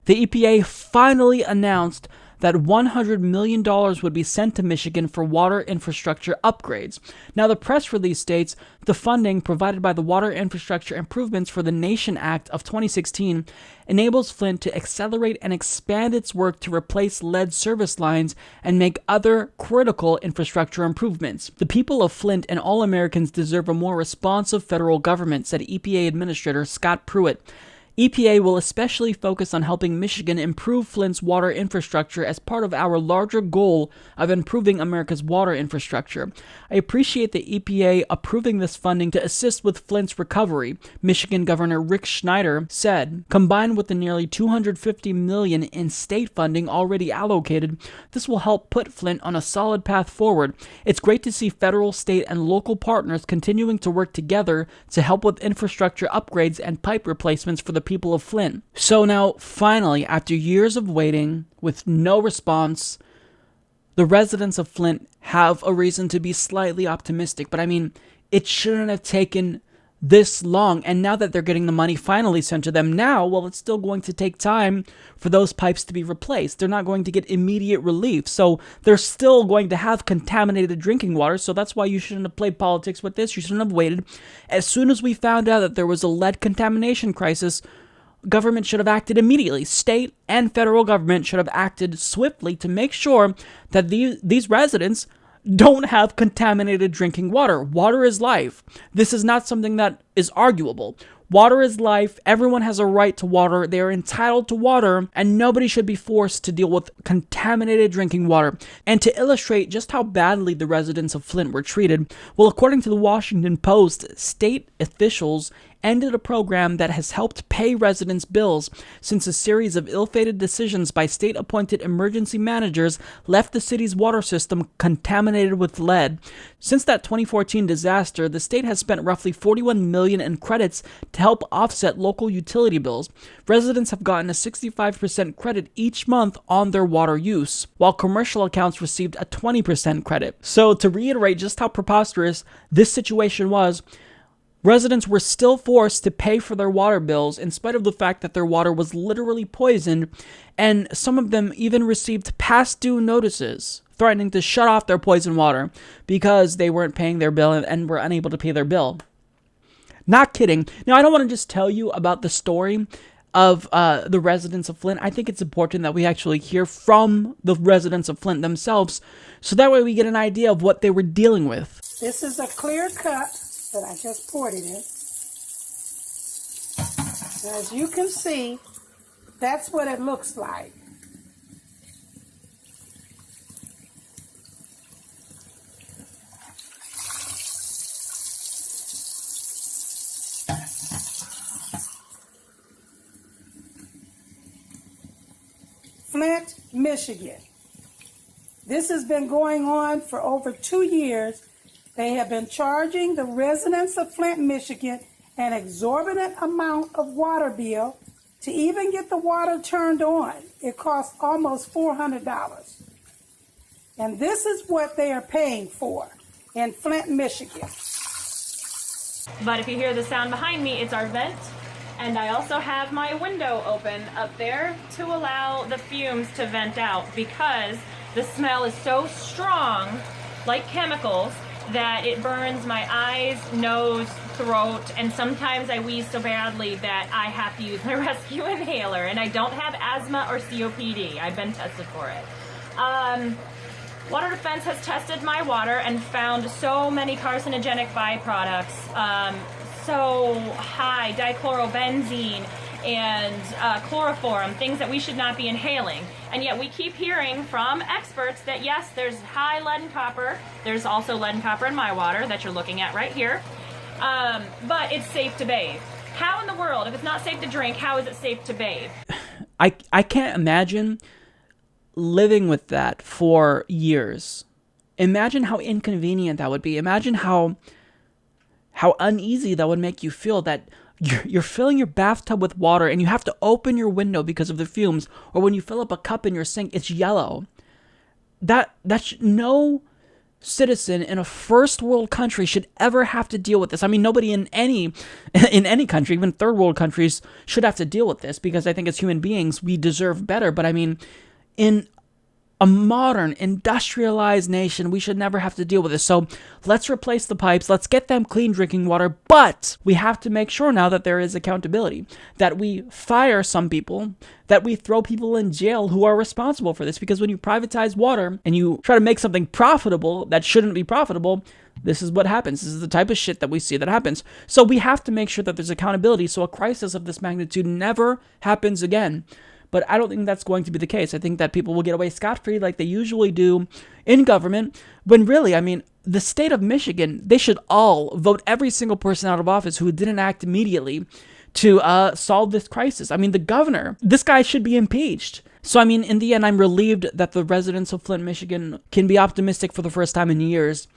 the EPA finally announced that $100 million would be sent to Michigan for water infrastructure upgrades. Now, the press release states the funding provided by the Water Infrastructure Improvements for the Nation Act of 2016 enables Flint to accelerate and expand its work to replace lead service lines and make other critical infrastructure improvements. The people of Flint and all Americans deserve a more responsive federal government, said EPA Administrator Scott Pruitt. EPA will especially focus on helping Michigan improve Flint's water infrastructure as part of our larger goal of improving America's water infrastructure. I appreciate the EPA approving this funding to assist with Flint's recovery, Michigan Governor Rick Schneider said. Combined with the nearly $250 million in state funding already allocated, this will help put Flint on a solid path forward. It's great to see federal, state, and local partners continuing to work together to help with infrastructure upgrades and pipe replacements for the people of Flint. So now, finally, after years of waiting with no response, the residents of Flint have a reason to be slightly optimistic. But I mean, it shouldn't have taken this long. And now that they're getting the money finally sent to them now, well, it's still going to take time for those pipes to be replaced. They're not going to get immediate relief. So they're still going to have contaminated drinking water. So that's why you shouldn't have played politics with this. You shouldn't have waited. As soon as we found out that there was a lead contamination crisis, government should have acted immediately. State and federal government should have acted swiftly to make sure that these residents don't have contaminated drinking water. Water is life. This is not something that is arguable. Water is life. Everyone has a right to water. They are entitled to water, and nobody should be forced to deal with contaminated drinking water. And to illustrate just how badly the residents of Flint were treated, well, according to the Washington Post, state officials ended a program that has helped pay residents' bills since a series of ill-fated decisions by state-appointed emergency managers left the city's water system contaminated with lead. Since that 2014 disaster, the state has spent roughly $41 million in credits to help offset local utility bills. Residents have gotten a 65% credit each month on their water use, while commercial accounts received a 20% credit. So to reiterate just how preposterous this situation was, residents were still forced to pay for their water bills in spite of the fact that their water was literally poisoned, and some of them even received past due notices threatening to shut off their poisoned water because they weren't paying their bill and were unable to pay their bill. Not kidding. Now, I don't want to just tell you about the story of the residents of Flint. I think it's important that we actually hear from the residents of Flint themselves, so that way we get an idea of what they were dealing with. This is a clear cut that I just poured it in. Now, as you can see, that's what it looks like. Flint, Michigan. This has been going on for over 2 years. They have been charging the residents of Flint, Michigan, an exorbitant amount of water bill to even get the water turned on. It costs almost $400. And this is what they are paying for in Flint, Michigan. But if you hear the sound behind me, it's our vent. And I also have my window open up there to allow the fumes to vent out because the smell is so strong, like chemicals, that it burns my eyes, nose, throat, and sometimes I wheeze so badly that I have to use my rescue inhaler, and I don't have asthma or COPD. I've been tested for it. Water Defense has tested my water and found so many carcinogenic byproducts, so high dichlorobenzene and chloroform, things that we should not be inhaling. And yet we keep hearing from experts that yes, there's high lead and copper. There's also lead and copper in my water that you're looking at right here. But it's safe to bathe. How in the world, if it's not safe to drink, how is it safe to bathe? I can't imagine living with that for years. Imagine how inconvenient that would be. Imagine how uneasy that would make you feel, that you're filling your bathtub with water and you have to open your window because of the fumes, or when you fill up a cup in your sink, it's yellow. No citizen in a first world country should ever have to deal with this. I mean, nobody in any country, even third world countries, should have to deal with this, because I think as human beings, we deserve better. But I mean, in a modern, industrialized nation, we should never have to deal with this. So let's replace the pipes. Let's get them clean drinking water. But we have to make sure now that there is accountability, that we fire some people, that we throw people in jail who are responsible for this. Because when you privatize water and you try to make something profitable that shouldn't be profitable, this is what happens. This is the type of shit that we see that happens. So we have to make sure that there's accountability so a crisis of this magnitude never happens again. But I don't think that's going to be the case. I think that people will get away scot-free like they usually do in government, when really, I mean, the state of Michigan, they should all vote every single person out of office who didn't act immediately to solve this crisis. I mean, the governor, this guy should be impeached. So, I mean, in the end, I'm relieved that the residents of Flint, Michigan can be optimistic for the first time in years,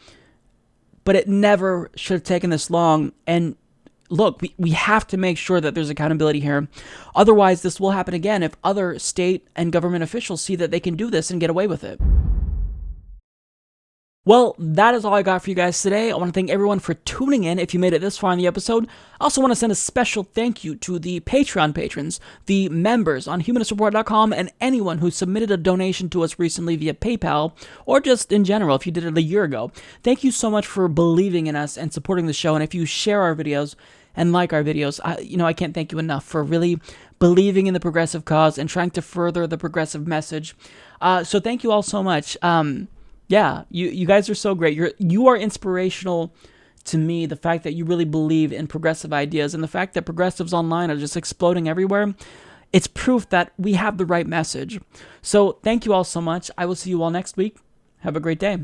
but it never should have taken this long. And look, we have to make sure that there's accountability here. Otherwise, this will happen again if other state and government officials see that they can do this and get away with it. Well, that is all I got for you guys today. I want to thank everyone for tuning in if you made it this far in the episode. I also want to send a special thank you to the Patreon patrons, the members on humanistreport.com, and anyone who submitted a donation to us recently via PayPal, or just in general if you did it a year ago. Thank you so much for believing in us and supporting the show. And if you share our videos and like our videos, I can't thank you enough for really believing in the progressive cause and trying to further the progressive message. So thank you all so much. Yeah, you guys are so great. You are inspirational to me, the fact that you really believe in progressive ideas and the fact that progressives online are just exploding everywhere, it's proof that we have the right message. So thank you all so much. I will see you all next week. Have a great day.